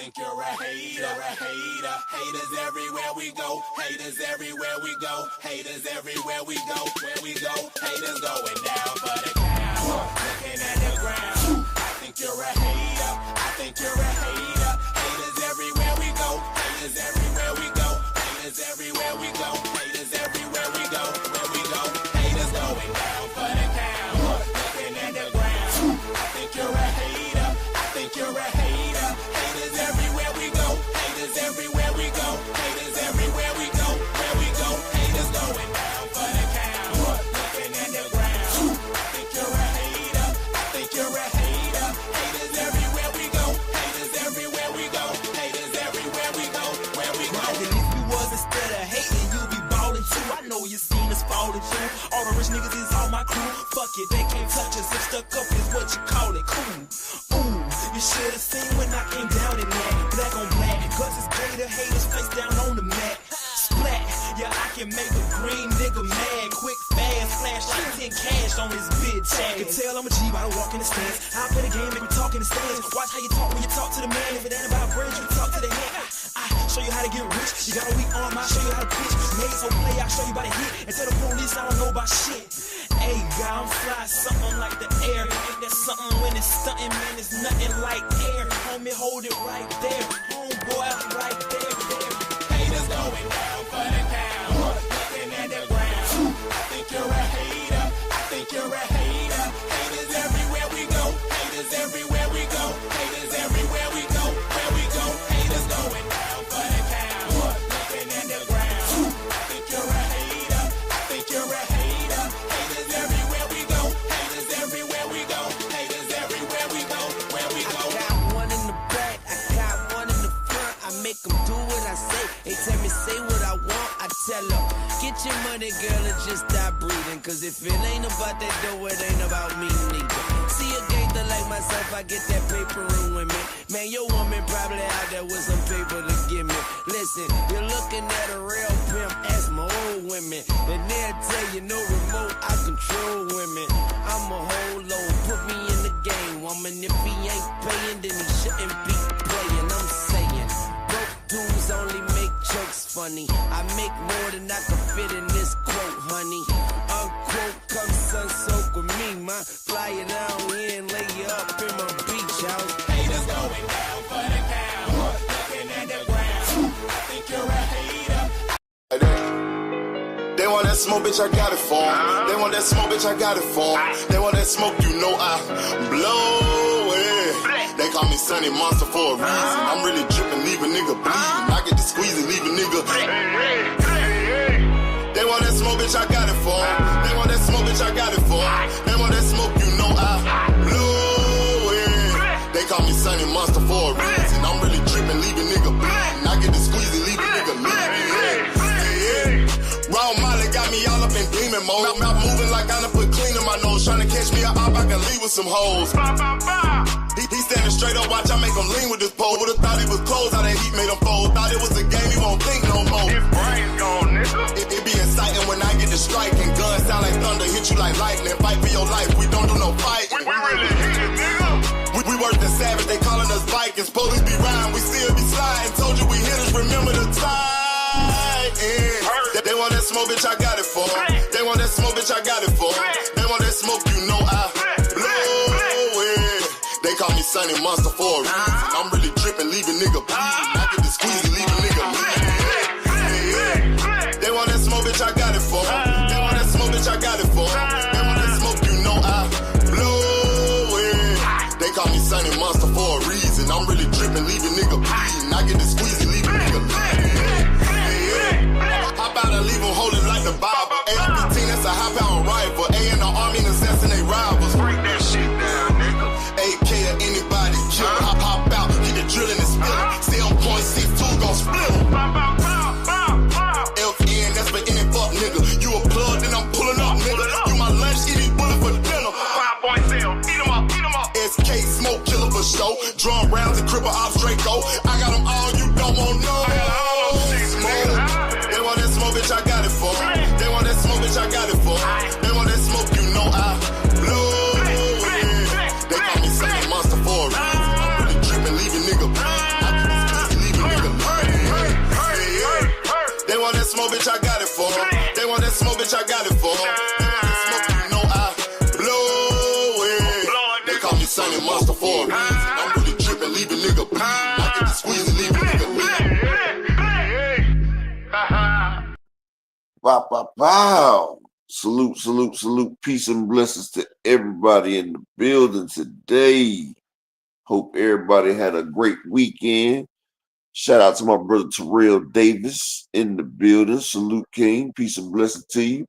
think you're a hater. Haters everywhere we go. Haters everywhere we go. Haters everywhere we go. Where we go, haters going down for the count. Looking at the ground. I think you're a hater. I think you're a hater. Haters everywhere we go. Haters everywhere we go. Haters everywhere we go. Haters everywhere we go. Where we go, haters going down for the count. Looking at the ground. I think you're a hater. I think you're a hater. Haters everywhere we go. Haters everywhere we go. Haters everywhere we go. Where we go, haters going down for the count. Looking at the ground. I think you're a hater. I think you're a hater. Haters everywhere we go. Haters everywhere we go. Haters everywhere we go. Where we go. And if you was instead of hating, you'd be ballin' too. I know you seen us fallin' through. All the rich niggas is all my crew. Fuck it, they can't touch us. If stuck up is what you call it, cool. Ooh, you should've seen when I came down in that. Black on black, cause it's gator haters face down on the mat. Splat, yeah, I can make a green nigga mad. Quick, fast, flash like 10 cash on his bitch ass. You can tell I'm a G by the walk in the stands. I play the game, make me talk in the stands. Watch how you talk when you talk to the man. If it ain't about bridge, you talk to the hand. I show you how to get rich. You got a weak arm, I'll show you how to pitch. Made so play, I'll show you by the hit. And tell the police I don't know about shit. Hey, God, I'm fly, something like the air. Ain't that something when it's stunting, man? It's nothing like air. Homie, hold it right there. Homeboy, right there. Haters going down for the count. Looking at the ground. I think you're a hater. I think you're a hater. Haters everywhere we go. Haters everywhere we go. Haters everywhere we go. Where we go, haters going down for the count. Looking at the ground. I think you're a hater. I think you're a hater. Haters everywhere we go. Haters everywhere we go. Haters everywhere we go. Where we go. I got one in the back, I got one in the front. I make them do what I say. They tell me say what I want, I tell them get your money, girl, and just stop breathing. Cause if it ain't about that dough, it ain't about me neither. See a gangster like myself, I get that paper and women. Man, your woman probably out there with some paper to give me. Listen, you're looking at a real pimp, ask my old women. And they'll tell you no remote, I control women. I'm a whole load, put me in the game, woman. If he ain't paying, then he shouldn't be playing. I'm saying, broke dudes only make jokes funny. I make more than I can fit in this quote, honey. Unquote, come sun soak with me, man. Fly it down here and lay you up in my beach house. Haters going down for the count. Looking at the ground. I think you're a hater. They want that smoke, bitch, I got it for 'em. They want that smoke, bitch, I got it for 'em. They want that smoke, you know I blow it. They call me Sunny Monster for a reason. I'm really dripping, leave a nigga bleeding. I get to squeeze and leave a nigga. They want that smoke, bitch, I got it for 'em. They want that smoke, bitch, I got it for 'em. They want that smoke, you know I blow it. They call me Sunny Monster for a reason. I'm really dripping, leave a nigga bleeding. I get to squeeze and leave a nigga bleeding. Raw Molly got me all up in demon mode. Mouth moving like I done put clean in my nose. Tryna catch me up, I can leave with some hoes. He standing straight up, watch I make him lean with this pole. Would've thought he was closed, how that heat made him fold. Thought it was a game, he won't think no more. His brain's gone, nigga. It be exciting when I get to striking. Guns sound like thunder, hit you like lightning. Fight for your life, we don't do no fighting. We really hit it, nigga. We worse than savage, they calling us Vikings. Police be riding, we still be sliding. Told you we hitters, remember the time. They want that smoke, bitch, I got it for 'em. They want that smoke, bitch, I got it for 'em. They want that smoke, you know I blow it. They call me Sunny Monster for a reason. I'm really dripping, leave a nigga bleeding. I get to squeeze and leave a nigga bleeding. They want that smoke, bitch, I got it for 'em. They want that smoke, bitch, I got it for 'em. They want that smoke, you know I blow it. They call me Sunny Monster for a reason. I'm really dripping, leave a nigga bleeding. I get to squeeze and leave a nigga bleeding. Hop out and leave them holding like the Bible. AR-15, that's a high-power rifle. A in the army and assassinate rivals. Break that shit down, nigga. AK to anybody kill. Hop out, get the drilling and spilling. Stay on point. Bow, bow, bow. Salute, salute, salute. Peace and blessings to everybody in the building today. Hope everybody had a great weekend. Shout out to my brother Terrell Davis in the building. Salute, King. Peace and blessings to you.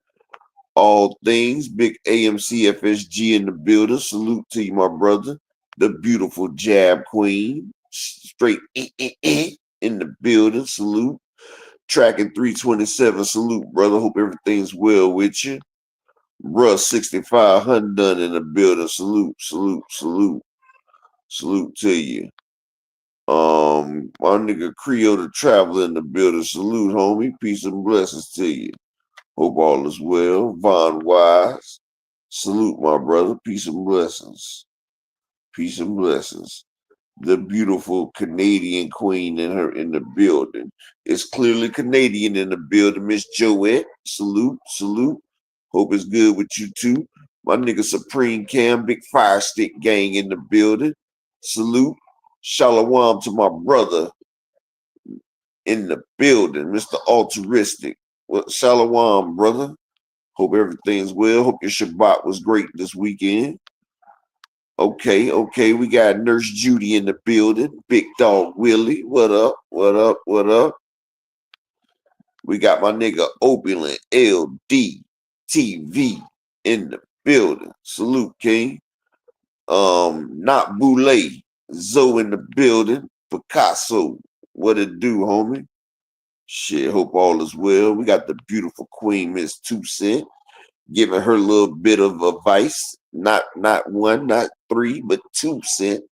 All things. Big AMC FSG in the building. Salute to you, my brother. The beautiful Jab Queen. Straight in the building. Salute. Tracking 327. Salute, brother. Hope everything's well with you. Russ 6500 done in the building. Salute, salute, salute. Salute to you. My nigga Creole the Traveler in the building. Salute, homie. Peace and blessings to you. Hope all is well. Von Wise. Salute, my brother. Peace and blessings. Peace and blessings. The beautiful Canadian queen in the building. It's clearly Canadian in the building. Miss Joette. Salute, salute. Hope it's good with you too. My nigga Supreme Cam, Big Fire Stick Gang in the building. Salute. Shalom to my brother in the building, Mr. Altruistic. Well, shalom, brother. Hope everything's well. Hope your Shabbat was great this weekend. Okay. We got Nurse Judy in the building. Big Dog Willie. What up? What up? What up? We got my nigga Opulent LD TV in the building. Salute, King. Not Boulay. Zoe in the building. Picasso. What it do, homie? Shit, hope all is well. We got the beautiful Queen, Miss 2 Cent, giving her little bit of advice. Not 1, not 3, but 2 cent.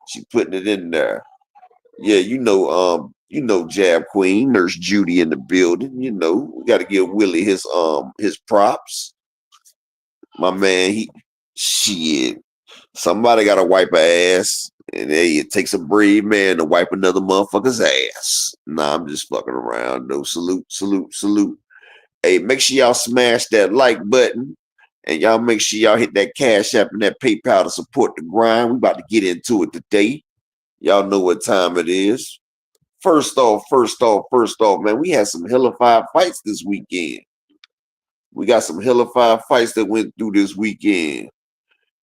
She putting it in there. Yeah, you know Jab Queen, Nurse Judy in the building. You know, we got to give Willie his props. My man, shit. Somebody got to wipe her ass. And hey, it takes a brave man to wipe another motherfucker's ass. Nah, I'm just fucking around. No, salute. Hey, make sure y'all smash that like button. And y'all make sure y'all hit that Cash App and that PayPal to support the grind. We about to get into it today. Y'all know what time it is. First off, man, we had some hellified fights this weekend. We got some hellified fights that went through this weekend.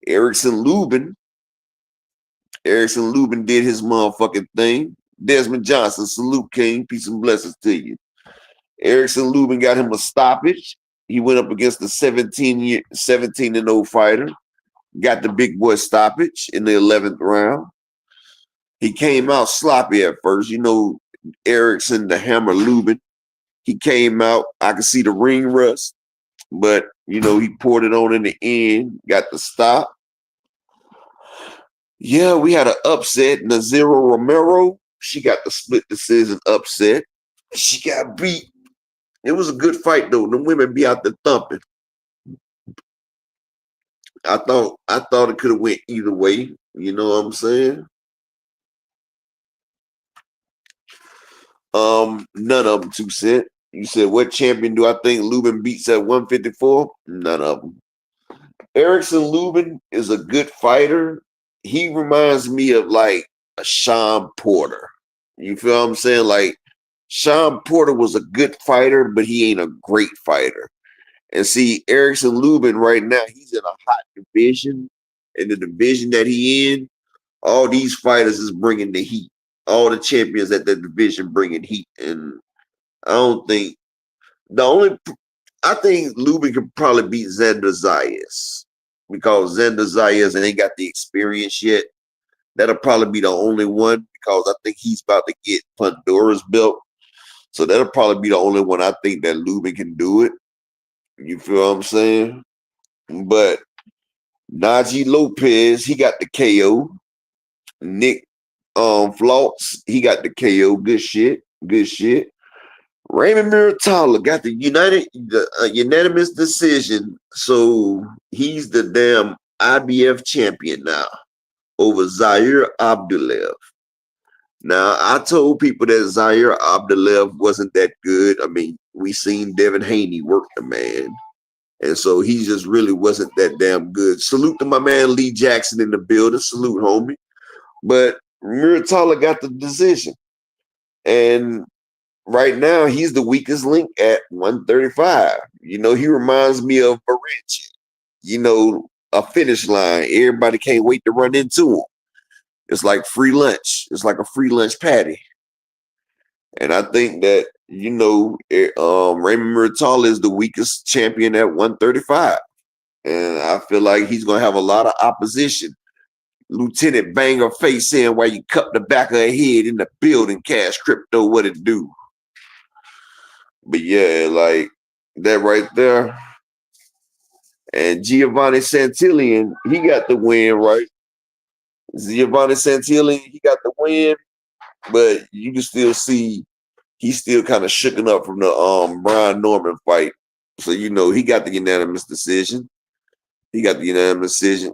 Erickson Lubin did his motherfucking thing. Desmond Johnson, salute, King. Peace and blessings to you. Erickson Lubin got him a stoppage. He went up against the 17-0 fighter. Got the big boy stoppage in the 11th round. He came out sloppy at first. You know, Erickson, the Hammer Lubin. He came out. I could see the ring rust. But, you know, he poured it on in the end. Got the stop. Yeah, we had an upset. Nazira Romero, she got the split decision upset. She got beat. It was a good fight, though. The women be out there thumping. I thought it could have went either way. You know what I'm saying? None of them 2 cent. You said, what champion do I think Lubin beats at 154? None of them. Erickson Lubin is a good fighter. He reminds me of like a Sean Porter. You feel what I'm saying? Like Sean Porter was a good fighter, but he ain't a great fighter. And see, Erickson Lubin right now, he's in a hot division. In the division that he in, all these fighters is bringing the heat. All the champions at that division bringing heat. And I think Lubin could probably beat Xander Zayas. Because Xander Zayas ain't got the experience yet. That'll probably be the only one because I think he's about to get Pandora's belt. So that'll probably be the only one I think that Lubin can do it. You feel what I'm saying? But Najee Lopez, he got the KO. Nick Flautz, he got the KO. Good shit. Raymond Muratalla got the unanimous decision, so he's the damn IBF champion now over Zaire Abdulev. Now, I told people that Zaire Abdulev wasn't that good. I mean, we seen Devin Haney work the man, and so he just really wasn't that damn good. Salute to my man Lee Jackson in the building. Salute, homie. But Muratalla got the decision, and right now he's the weakest link at 135. He reminds me of Baranchi. A finish line. Everybody can't wait to run into him. It's like free lunch. It's like a free lunch patty. And I think that, Raymond Murtal is the weakest champion at 135. And I feel like he's going to have a lot of opposition. Lieutenant Banger face in while you cut the back of her head in the building, Cash Crypto, what it do? But yeah, like that right there. And Giovanni Santillan, he got the win, right? Giovanni Santillan, he got the win, but you can still see he's still kind of shooken up from the Brian Norman fight. So, he got the unanimous decision.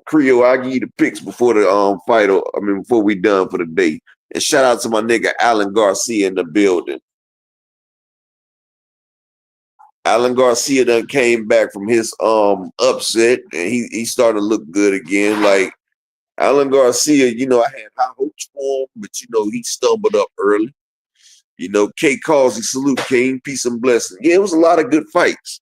Creole, I'll give you the picks before the fight, before we done for the day. And shout out to my nigga Alan Garcia in the building. Alan Garcia done came back from his upset, and he started to look good again. Like Alan Garcia, I had high hopes for him, but he stumbled up early. K Causey, salute King, peace and blessing. Yeah, it was a lot of good fights.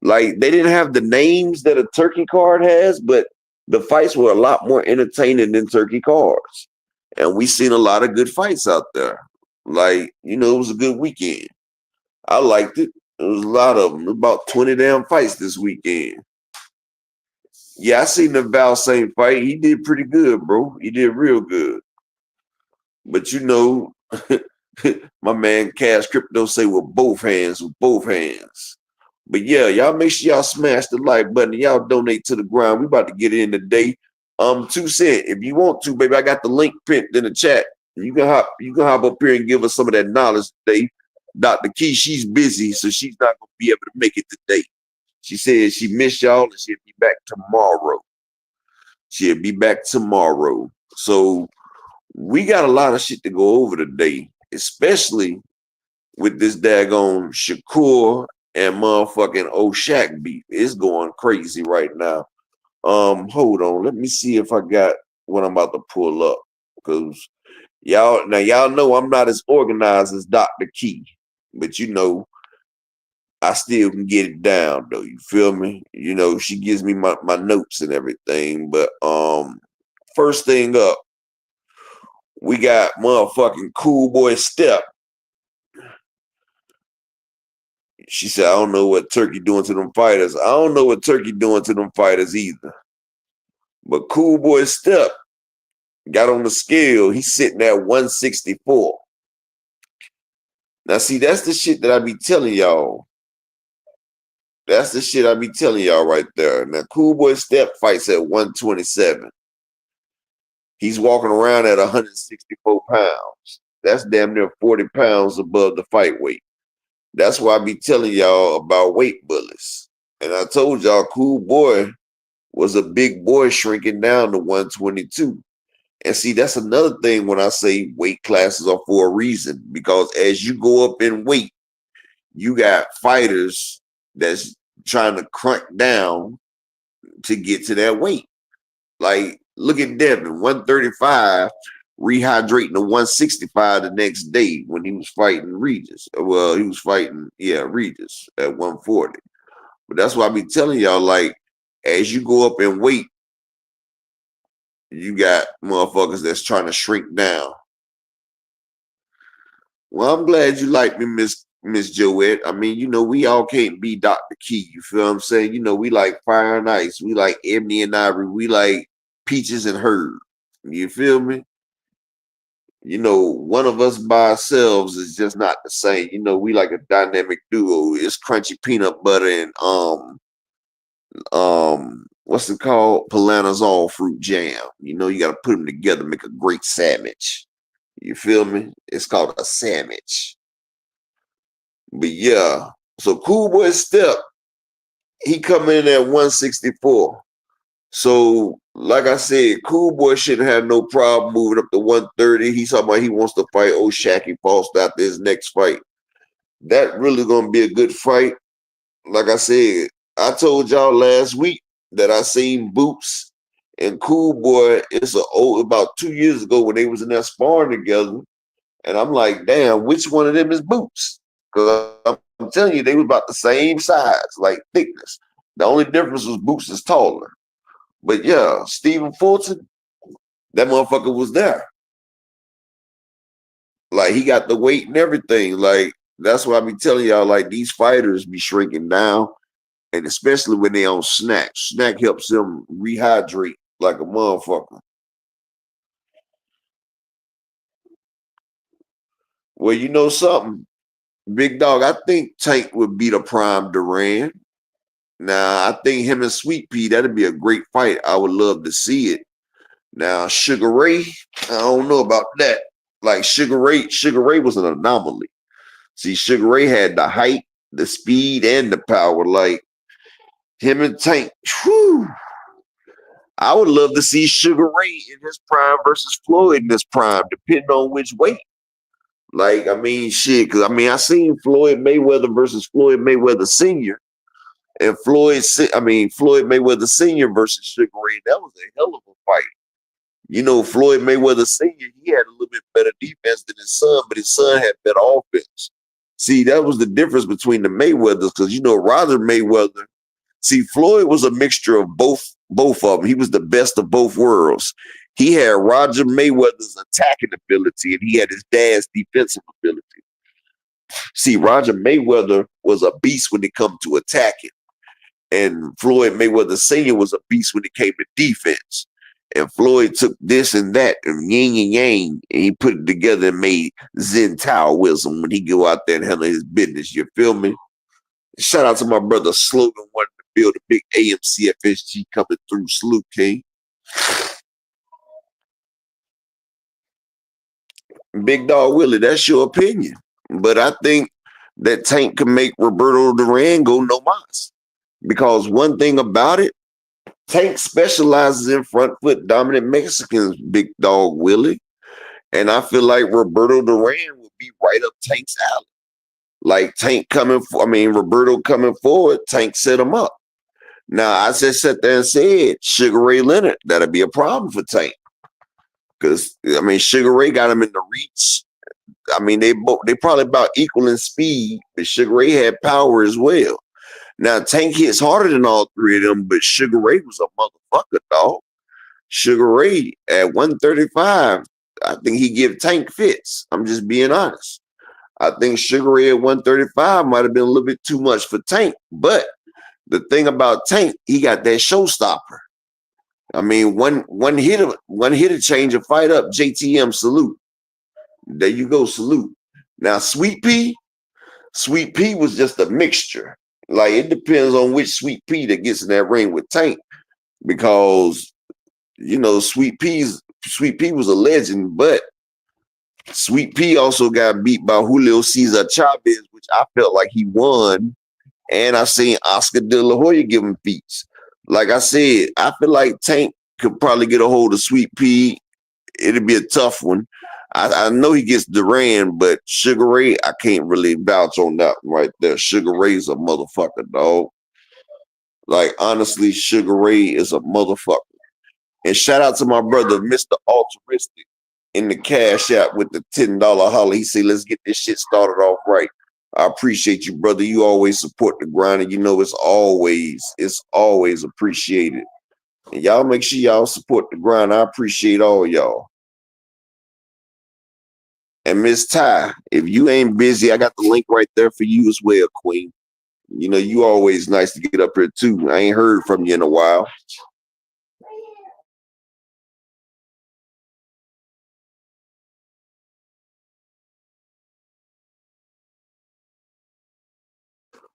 Like they didn't have the names that a turkey card has, but the fights were a lot more entertaining than turkey cards. And we seen a lot of good fights out there. Like, it was a good weekend. I liked it. There was a lot of them, about 20 damn fights this weekend. Yeah, I seen the Val Saint fight. He did pretty good, bro. He did real good. But my man Cash Crypto say with both hands. But yeah, y'all make sure y'all smash the like button. Y'all donate to the ground. We about to get in today. 2 cents. If you want to, baby, I got the link pinned in the chat. You can hop up here and give us some of that knowledge today. Dr. Key, she's busy, so she's not gonna be able to make it today. She said she missed y'all and she'll be back tomorrow. So we got a lot of shit to go over today, especially with this daggone Shakur and motherfucking Oshak beef. It's going crazy right now. Hold on. Let me see if I got what I'm about to pull up. Because y'all know I'm not as organized as Dr. Key. But I still can get it down though. You feel me? She gives me my notes and everything. But first thing up, we got motherfucking Cool Boy Step. She said, I don't know what Turkey doing to them fighters. I don't know what Turkey doing to them fighters either. But Cool Boy Step got on the scale. He's sitting at 164. Now, see, that's the shit that I be telling y'all. That's the shit I be telling y'all right there. Now, Cool Boy Step fights at 127. He's walking around at 164 pounds. That's damn near 40 pounds above the fight weight. That's why I be telling y'all about weight bullies. And I told y'all Cool Boy was a big boy shrinking down to 122. And see, that's another thing when I say weight classes are for a reason. Because as you go up in weight, you got fighters that's trying to crank down to get to that weight. Like, look at Devin, 135, rehydrating to 165 the next day when he was fighting Regis. Well, he was fighting, Regis at 140. But that's why I be telling y'all, like, as you go up in weight, you got motherfuckers that's trying to shrink down. Well, I'm glad you like me, Miss Joette. I mean, we all can't be Dr. Key. You feel what I'm saying? We like Fire and Ice. We like Ebony and Ivory. We like Peaches and Herb. You feel me? One of us by ourselves is just not the same. We like a dynamic duo. It's crunchy peanut butter and what's it called? Polana's all fruit jam. You got to put them together, make a great sandwich. You feel me? It's called a sandwich. But yeah, so Cool Boy Step, he coming in at 164. So, like I said, Cool Boy shouldn't have no problem moving up to 130. He's talking about he wants to fight Oshak. He paused after his next fight. That really gonna be a good fight. Like I said, I told y'all last week that I seen Boots and Cool Boy. It's about 2 years ago when they was in that sparring together. And I'm like, damn, which one of them is Boots? Cause I'm telling you, they was about the same size, like thickness. The only difference was Boots is taller. But yeah, Stephen Fulton, that motherfucker was there. Like he got the weight and everything. Like that's why I be telling y'all, like these fighters be shrinking down, and especially when they on snack. Snack helps them rehydrate like a motherfucker. Well, you know something, Big Dog. I think Tank would beat a prime Duran. Now I think him and Sweet Pea, that'd be a great fight. I would love to see it. Now Sugar Ray, I don't know about that. Like Sugar Ray was an anomaly. See, Sugar Ray had the height, the speed, and the power. Like him and Tank. Whew, I would love to see Sugar Ray in his prime versus Floyd in his prime, depending on which weight. Like, I mean, shit, because I mean, I seen Floyd Mayweather versus Floyd Mayweather Sr. And Floyd Mayweather Sr. versus Sugar Ray. That was a hell of a fight. You know, Floyd Mayweather Sr., he had a little bit better defense than his son, but his son had better offense. See, that was the difference between the Mayweathers, because, you know, Roger Mayweather, see, Floyd was a mixture of both of them. He was the best of both worlds. He had Roger Mayweather's attacking ability, and he had his dad's defensive ability. See, Roger Mayweather was a beast when it come to attacking, and Floyd Mayweather Sr. was a beast when it came to defense. And Floyd took this and that and yin and yang, and he put it together and made Zen Taoism when he go out there and handle his business. You feel me? Shout out to my brother Slogan wanting to build a big AMCFSG coming through. Salute, King. Big Dog Willie, that's your opinion. But I think that Tank can make Roberto Duran go no mas. Because one thing about it, Tank specializes in front foot dominant Mexicans, Big Dog Willie. And I feel like Roberto Duran would be right up Tank's alley. Like Roberto coming forward, Tank set him up. Now, I just sat there and said, Sugar Ray Leonard, that'll be a problem for Tank. Because, I mean, Sugar Ray got him in the reach. I mean, they probably about equal in speed, but Sugar Ray had power as well. Now, Tank hits harder than all three of them, but Sugar Ray was a motherfucker, dog. Sugar Ray at 135, I think he give Tank fits. I'm just being honest. I think Sugar Ray at 135 might have been a little bit too much for Tank. But the thing about Tank, he got that showstopper. I mean, one hitter change a fight up. JTM, salute. There you go, salute. Now, Sweet Pea was just a mixture. Like, it depends on which Sweet Pea that gets in that ring with Tank. Because, you know, Sweet Pea was a legend, but Sweet Pea also got beat by Julio Cesar Chavez, which I felt like he won. And I seen Oscar De La Hoya give him beats. Like I said, I feel like Tank could probably get a hold of Sweet Pea. It'd be a tough one. I know he gets Duran, but Sugar Ray, I can't really vouch on that one right there. Sugar Ray's a motherfucker, dog. Like, honestly, Sugar Ray is a motherfucker. And shout out to my brother, Mr. Altruistic, in the Cash App with the $10 holler. He said, let's get this shit started off right. I appreciate you, brother. You always support the grind, and you know it's always appreciated. And y'all make sure y'all support the grind. I appreciate all y'all. And Miss Ty, if you ain't busy, I got the link right there for you as well, Queen. You know, you always nice to get up here too. I ain't heard from you in a while.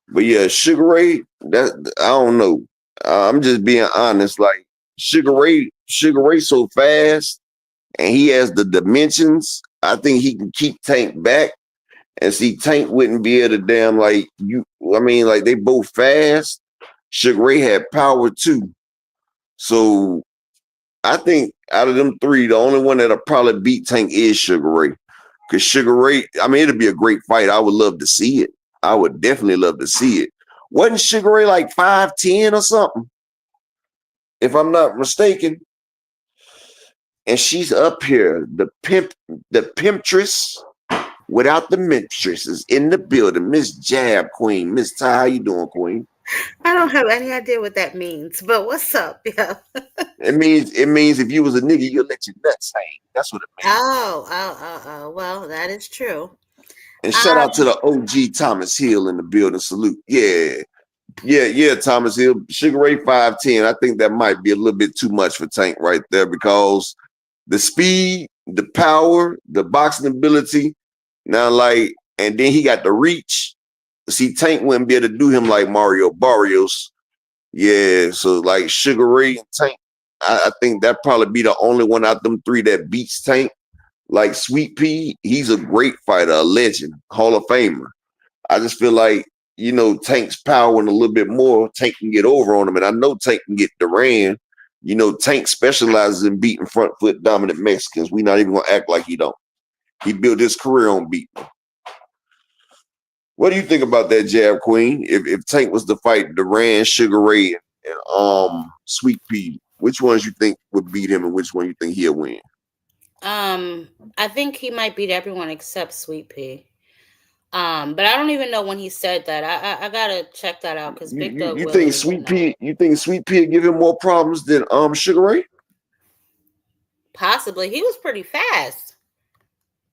But yeah, Sugar Ray, that I don't know. I'm just being honest. Like Sugar Ray so fast, and he has the dimensions. I think he can keep Tank back, and see Tank wouldn't be able to damn like you. I mean, like they both fast. Sugar Ray had power too, so I think out of them three, the only one that'll probably beat Tank is Sugar Ray. Because Sugar Ray, I mean, it'd be a great fight. I would love to see it. I would definitely love to see it. Wasn't Sugar Ray like 5'10" or something? If I'm not mistaken. And she's up here, the pimptress. without the mistresses in the building. Miss Jab Queen. Miss Ty, how you doing, Queen? I don't have any idea what that means, but what's up, yo? It means if you was a nigga, you'll let your nuts hang. That's what it means. Oh. Well, that is true. And shout out to Um, the OG Thomas Hill in the building. Salute. Yeah, Thomas Hill. Sugar Ray 5'10". I think that might be a little bit too much for Tank right there because the speed, the power, the boxing ability. Now, and then he got the reach. See, Tank wouldn't be able to do him like Mario Barrios. Yeah, so like Sugar Ray and Tank, I think that probably be the only one out them three that beats Tank. Like Sweet Pea, he's a great fighter, a legend, Hall of Famer. I just feel like, Tank's power and a little bit more, Tank can get over on him. And I know Tank can get Duran. Tank specializes in beating front foot dominant Mexicans. We not even gonna act like he don't. He built his career on beating. What do you think about that, Jab Queen? If Tank was to fight Duran, Sugar Ray, and Sweet Pea, which ones you think would beat him and which one you think he'll win? I think he might beat everyone except Sweet Pea. But I don't even know when he said that. I gotta check that out because Big Dog You Willie, think Sweet Pea? You think Sweet Pea give him more problems than Sugar Ray? possibly he was pretty fast,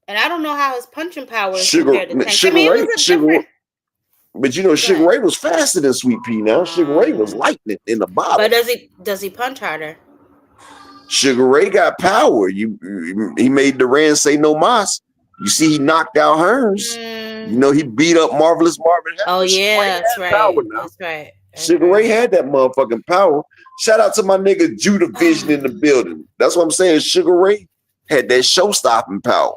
and I don't know how his punching power is Sugar compared to Tank. Sugar I mean, Ray, it was a Sugar. different. But Sugar Ray was faster than Sweet Pea. Now Sugar Ray was lightning in the bottom. But does he punch harder? Sugar Ray got power. He made Duran say no mas. You see, he knocked out Hearns. He beat up Marvelous Marvin. Oh yeah, that's right. That's right. Sugar Ray had that motherfucking power. Shout out to my nigga Judah Vision in the building. That's what I'm saying. Sugar Ray had that show-stopping power.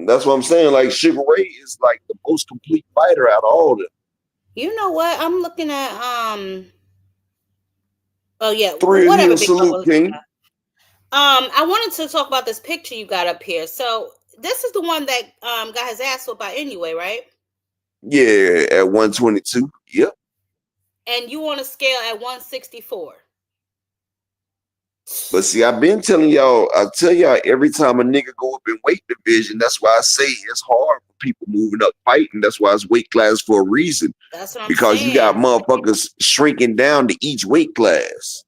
That's what I'm saying. Like Sugar Ray is like the most complete fighter out of all of them. You know what? I'm looking at Oh yeah, Three whatever. of you, salute, King. I wanted to talk about this picture you got up here. So this is the one that got his ass whooped by anyway, right? Yeah, at 122. Yep. And you on a scale at 164. But see, I've been telling y'all, I tell y'all every time a nigga go up in weight division, that's why I say it's hard for people moving up fighting. That's why it's weight class for a reason. That's what I'm because saying. You got motherfuckers shrinking down to each weight class.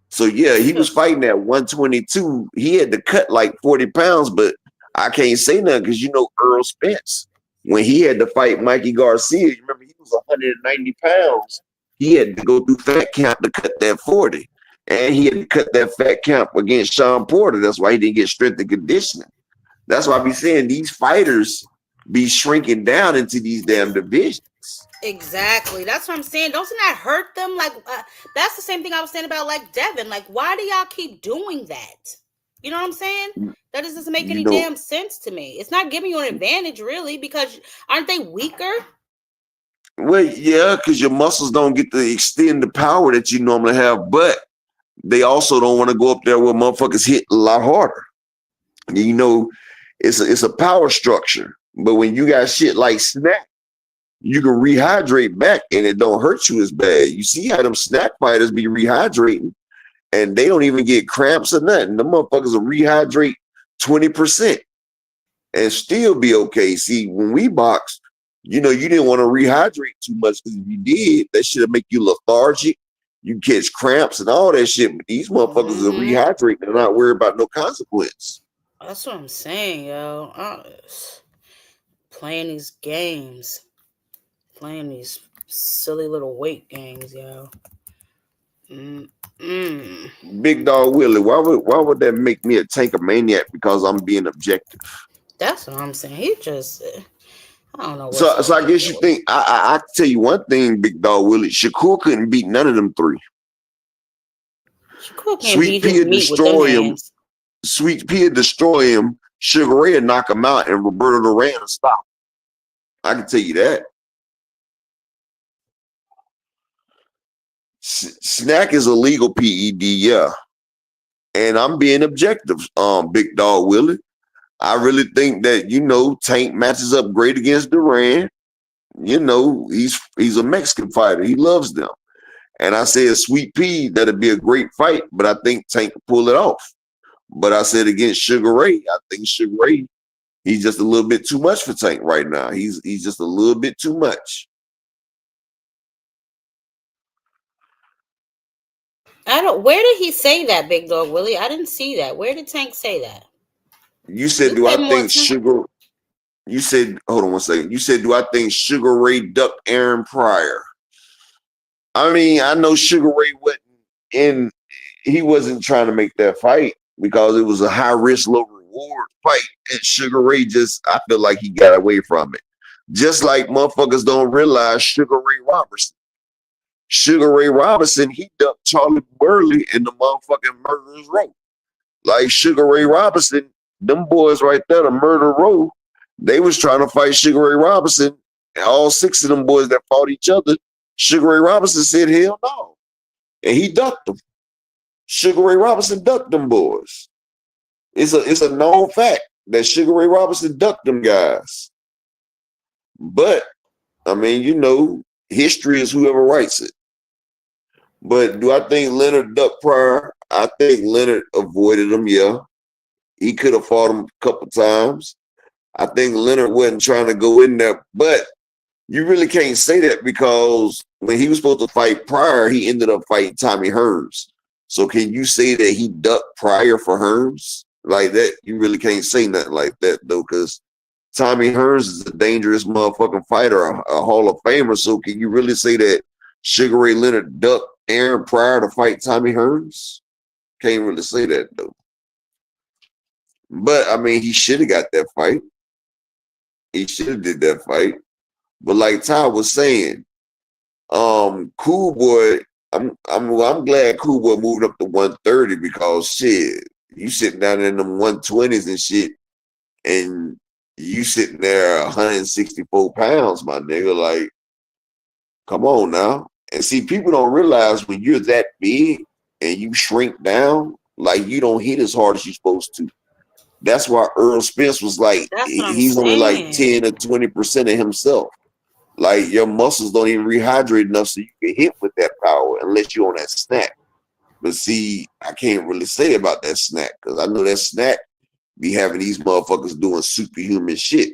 So yeah, he was fighting at 122. He had to cut like 40 pounds, but I can't say nothing because Earl Spence, when he had to fight Mikey Garcia, you remember he was 190 pounds. He had to go through fat camp to cut that 40. And he had to cut that fat camp against Sean Porter. That's why he didn't get strength and conditioning. That's why I be saying these fighters be shrinking down into these damn divisions. Exactly. That's what I'm saying. Doesn't that hurt them? Like, that's the same thing I was saying about like Devin. Like, why do y'all keep doing that? You know what I'm saying? That just doesn't make any damn sense to me. It's not giving you an advantage, really, because aren't they weaker? Well, yeah, because your muscles don't get to extend the power that you normally have, but they also don't want to go up there where motherfuckers hit a lot harder. It's a power structure. But when you got shit like Snack, you can rehydrate back and it don't hurt you as bad. You see how them Snack fighters be rehydrating and they don't even get cramps or nothing. The motherfuckers will rehydrate 20% and still be okay. See, when we boxed, you didn't want to rehydrate too much because if you did, that shit'll make you lethargic. You catch cramps and all that shit. But these motherfuckers are rehydrating and not worried about no consequence. That's what I'm saying, yo. Playing these games. Playing these silly little weight games, yo. Big Dog Willie, why would that make me a tanker maniac because I'm being objective? That's what I'm saying. He just, I don't know. So I guess you think I tell you one thing, Big Dog Willie. Shakur couldn't beat none of them three. Shakur can't beat his meat with them hands. Sweet Pea destroy him. Sugar Ray knock him out, and Roberto Duran will stop. I can tell you that. Snack is a legal PED, yeah. And I'm being objective, Big Dog Willie. I really think that, Tank matches up great against Duran. He's a Mexican fighter. He loves them. And I said Sweet Pea, that'd be a great fight, but I think Tank can pull it off. But I said against Sugar Ray, I think Sugar Ray He's just a little bit too much for Tank right now. He's just a little bit too much. I don't. Where did he say that, Big Dog Willie? I didn't see that. Where did Tank say that? You You said, do pay I more think attention. Sugar? You said, hold on one second. You said, do I think Sugar Ray ducked Aaron Pryor? I mean, I know Sugar Ray wasn't in. He wasn't trying to make that fight because it was a high risk, low reward fight, and Sugar Ray just, I feel like he got away from it. Just like motherfuckers don't realize Sugar Ray Robertson. Sugar Ray Robinson, he ducked Charlie Burley in the motherfucking murderers row. Like Sugar Ray Robinson, them boys right there, the murder row, they was trying to fight Sugar Ray Robinson. And all six of them boys that fought each other, Sugar Ray Robinson said, hell no. And he ducked them. Sugar Ray Robinson ducked them boys. It's a known fact that Sugar Ray Robinson ducked them guys. But, I mean, history is whoever writes it. But do I think Leonard ducked Pryor? I think Leonard avoided him, yeah. He could have fought him a couple times. I think Leonard wasn't trying to go in there, but you really can't say that because when he was supposed to fight Pryor, he ended up fighting Tommy Hearns. So can you say that he ducked Pryor for Hearns? Like that, you really can't say nothing like that though, because Tommy Hearns is a dangerous motherfucking fighter, a Hall of Famer. So can you really say that Sugar Ray Leonard ducked Aaron Pryor to fight Tommy Hearns? Can't really say that though. But I mean, he should have got that fight. He should have did that fight. But like Ty was saying, Cool Boy, I'm glad Cool Boy moved up to 130 because shit, you sitting down in them 120s and shit, and you sitting there 164 pounds, my nigga. Like, come on now. And see, people don't realize when you're that big and you shrink down, like you don't hit as hard as you're supposed to. That's why Earl Spence was like, That's what I'm he's only like 10 saying. or 20% of himself. Like your muscles don't even rehydrate enough so you can hit with that power unless you're on that snack. But see, I can't really say about that snack because I know that snack be having these motherfuckers doing superhuman shit.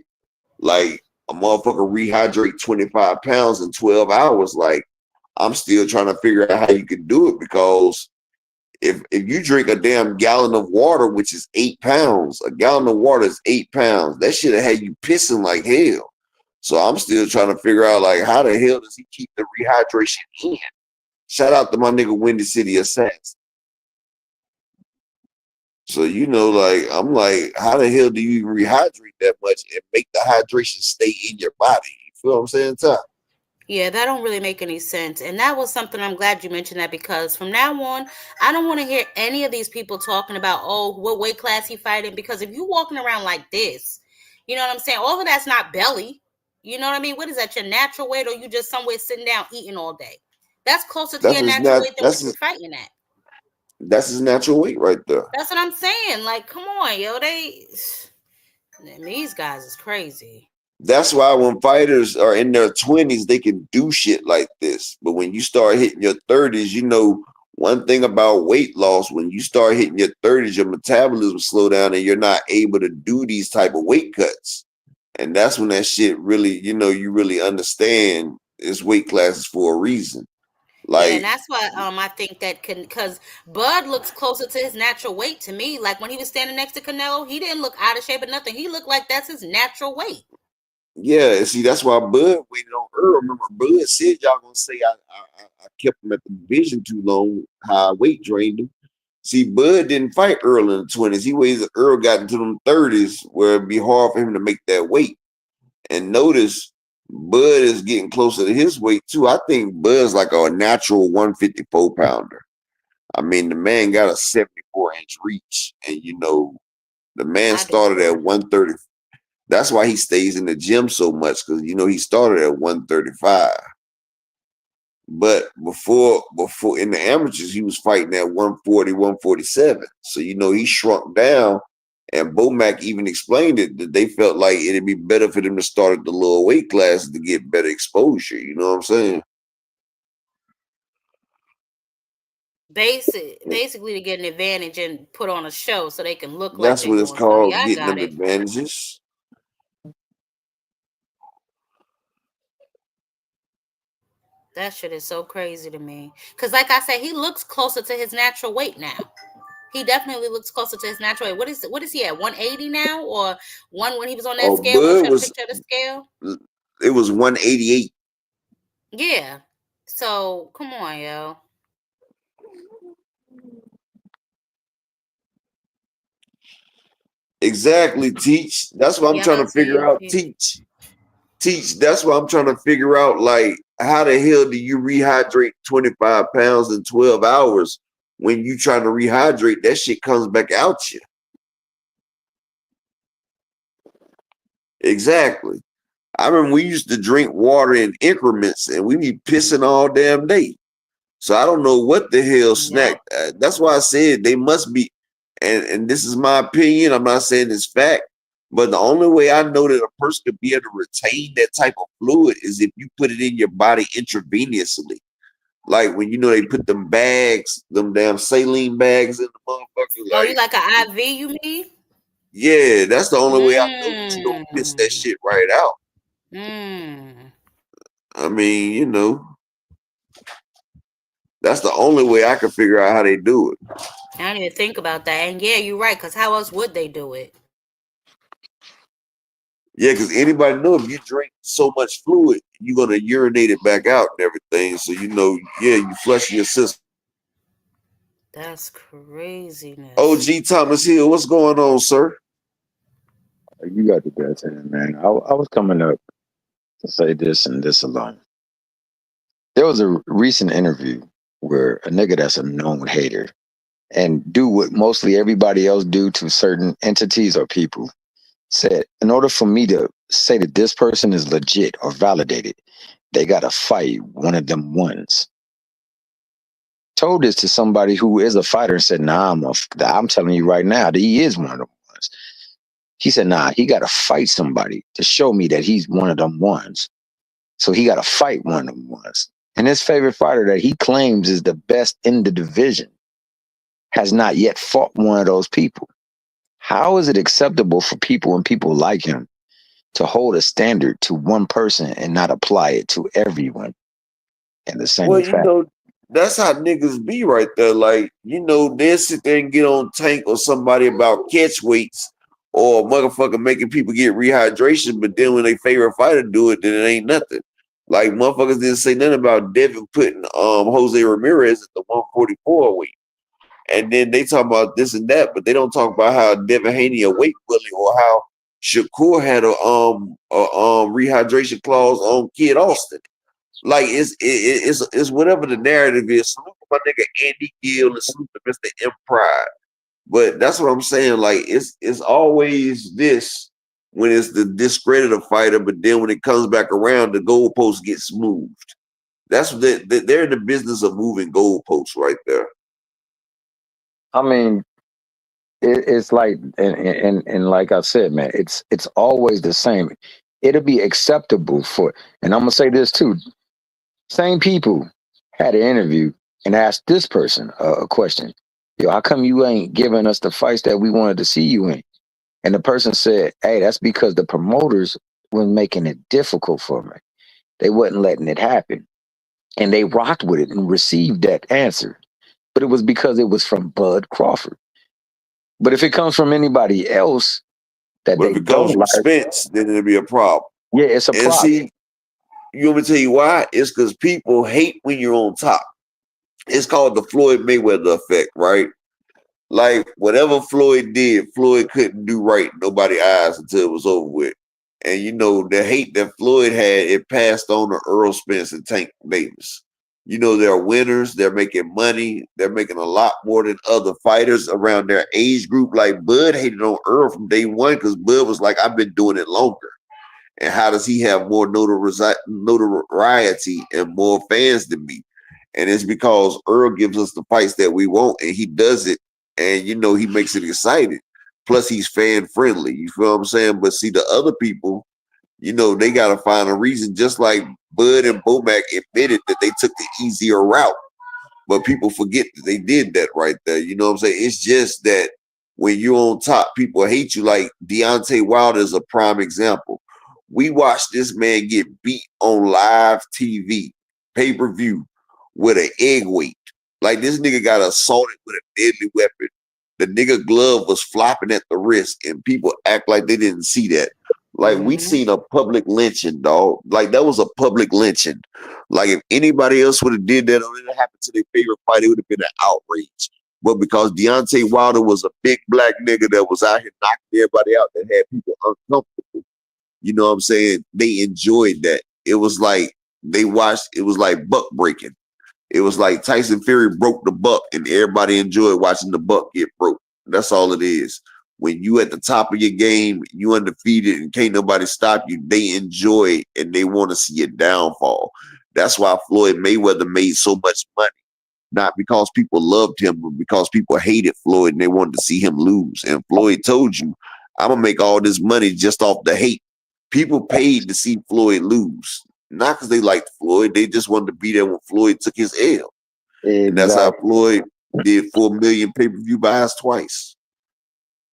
Like a motherfucker rehydrate 25 pounds in 12 hours. Like I'm still trying to figure out how you can do it because if you drink a damn gallon of water, which is 8 pounds, a gallon of water is 8 pounds. That should have had you pissing like hell. So I'm still trying to figure out like how the hell does he keep the rehydration in? Shout out to my nigga Windy City Assassin. So like I'm like, how the hell do you even rehydrate that much and make the hydration stay in your body? You feel what I'm saying, Ty? Yeah, that don't really make any sense. And that was something I'm glad you mentioned that because from now on, I don't want to hear any of these people talking about, oh, what weight class he fighting. Because if you walking around like this, you know what I'm saying? All of that's not belly. You know what I mean? What is that, your natural weight or you just somewhere sitting down eating all day? That's closer to That's your his natural nat weight than what you're fighting at. that's his natural weight right there. That's what I'm saying. Like, come on, yo. These guys is crazy. That's why when fighters are in their 20s, they can do shit like this. But when you start hitting your 30s, one thing about weight loss, when you start hitting your 30s, your metabolism slow down and you're not able to do these type of weight cuts. And that's when that shit really, you really understand it's weight classes for a reason. Yeah, and Like, that's why I think that because Bud looks closer to his natural weight to me. Like when he was standing next to Canelo, he didn't look out of shape or nothing. He looked like that's his natural weight. yeah, see, that's why Bud waited on Earl. Remember, Bud said y'all gonna say I kept him at the division too long, how I weight drained him. See, Bud didn't fight Earl in the 20s. He waited Earl got into them 30s where it'd be hard for him to make that weight. And notice Bud is getting closer to his weight too. I think Bud's like a natural 154 pounder. I mean, the man got a 74-inch reach, and the man I do started too. at 130. That's why he stays in the gym so much because he started at 135. But before in the amateurs, he was fighting at 140, 147. So he shrunk down. And Bomac even explained it that they felt like it'd be better for them to start at the lower weight class to get better exposure. You know what I'm saying? Basically to get an advantage and put on a show so they can look like That's they're what it's doing something. called, Yeah, I getting got them it. advantages. That shit is so crazy to me. Cause like I said, he looks closer to his natural weight now. He definitely looks closer to his natural weight. What is he at? 180 now? Or one when he was on that Oh, scale? When we Bud showed a was picture of the scale? it was 188. Yeah. So come on, yo. Exactly, teach. That's what I'm Yep, trying I to see figure you. out. Teach. That's what I'm trying to figure out. Like, how the hell do you rehydrate 25 pounds in 12 hours? When you trying to rehydrate, that shit comes back out you. Exactly. I remember we used to drink water in increments, and we be pissing all damn day. So I don't know what the hell snack. Yep. That's why I said they must be. And this is my opinion. I'm not saying it's fact, but the only way I know that a person could be able to retain that type of fluid is if you put it in your body intravenously. Like when they put them bags, them damn saline bags in the motherfucker. Oh, you Like, like an IV, you mean? yeah, that's the only way I know that you don't piss that Mmm. shit right out. Mmm. I mean, that's the only way I can figure out how they do it. I didn't even think about that. And yeah, you're right, because how else would they do it? Yeah, because anybody know if you drink so much fluid, you're gonna urinate it back out and everything. So yeah, you flushing your system. That's craziness. OG Thomas Hill, what's going on, sir? You got the best in, man. I was coming up to say this and this alone. There was a recent interview where a nigga that's a known hater and do what mostly everybody else do to certain entities or people said, in order for me to say that this person is legit or validated, they gotta fight one of them ones. Told this to somebody who is a fighter and said, nah, I'm telling you right now that he is one of them ones. He said, nah, he gotta fight somebody to show me that he's one of them ones. So he gotta fight one of them ones. And his favorite fighter that he claims is the best in the division has not yet fought one of those people. How is it acceptable for people and people like him to hold a standard to one person and not apply it to everyone in the Well, same fashion? that's how niggas be right there. Like, they'll sit there and get on Tank or somebody about catch weights or motherfucker making people get rehydration, but then when they favorite fighter do it, then it ain't nothing. Like motherfuckers didn't say nothing about Devin putting Jose Ramirez at the 144 weight. And then they talk about this and that, but they don't talk about how Devin Haney a weight bully or how Shakur had a rehydration clause on Kid Austin. Like it's whatever the narrative is. Salute to my nigga Andy Gill and salute to Mr. M Pride. But that's what I'm saying. Like it's always this when it's the discredited fighter, but then when it comes back around, the goalposts get moved. That's what they're in the business of moving goalposts right there. I mean, it's like, and like I said, man, it's always the same. It'll be acceptable for, and I'm gonna say this too. Same people had an interview and asked this person a question. Yo, how come you ain't giving us the fights that we wanted to see you in? And the person said, hey, that's because the promoters were making it difficult for me. They wasn't letting it happen. And they rocked with it and received that answer. But it was because it was from Bud Crawford. But if it comes from anybody else that But they if it comes don't from like, Spence, then it'll be a problem. yeah, it's a And problem. see, you want me to tell you why? It's because people hate when you're on top. It's called the Floyd Mayweather effect, right? Like whatever Floyd did, Floyd couldn't do right in nobody's eyes until it was over with. And the hate that Floyd had, it passed on to Earl Spence and Tank Davis. They're winners, they're making money, they're making a lot more than other fighters around their age group. Like Bud hated on Earl from day one because Bud was like, I've been doing it longer. And how does he have more notoriety and more fans than me? And it's because Earl gives us the fights that we want, and he does it, and he makes it exciting. Plus, he's fan friendly. You feel what I'm saying? But see, the other people, they gotta find a reason. Just like Bud and Bomac admitted that they took the easier route, but people forget that they did that right there. You know what I'm saying? It's just that when you're on top, people hate you. Like Deontay Wilder is a prime example. We watched this man get beat on live TV. pay-per-view with an egg weight. Like this nigga got assaulted with a deadly weapon. The nigga glove was flopping at the wrist, and people act like they didn't see that. Like we seen a public lynching, dog. Like that was a public lynching. Like if anybody else would have did that or it happened to their favorite fight, it would have been an outrage. But because Deontay Wilder was a big black nigga that was out here knocking everybody out, that had people uncomfortable, you know what I'm saying? They enjoyed that. It was like they watched. It was like buck breaking. It was like Tyson Fury broke the buck, and everybody enjoyed watching the buck get broke. That's all it is. When you at the top of your game, you undefeated, and can't nobody stop you. They enjoy it, and they want to see your downfall. That's why Floyd Mayweather made so much money. Not because people loved him, but because people hated Floyd and they wanted to see him lose. And Floyd told you, I'm gonna make all this money just off the hate. People paid to see Floyd lose. Not because they liked Floyd, they just wanted to be there when Floyd took his L. Exactly. And that's how Floyd did 4 million pay-per-view buys twice.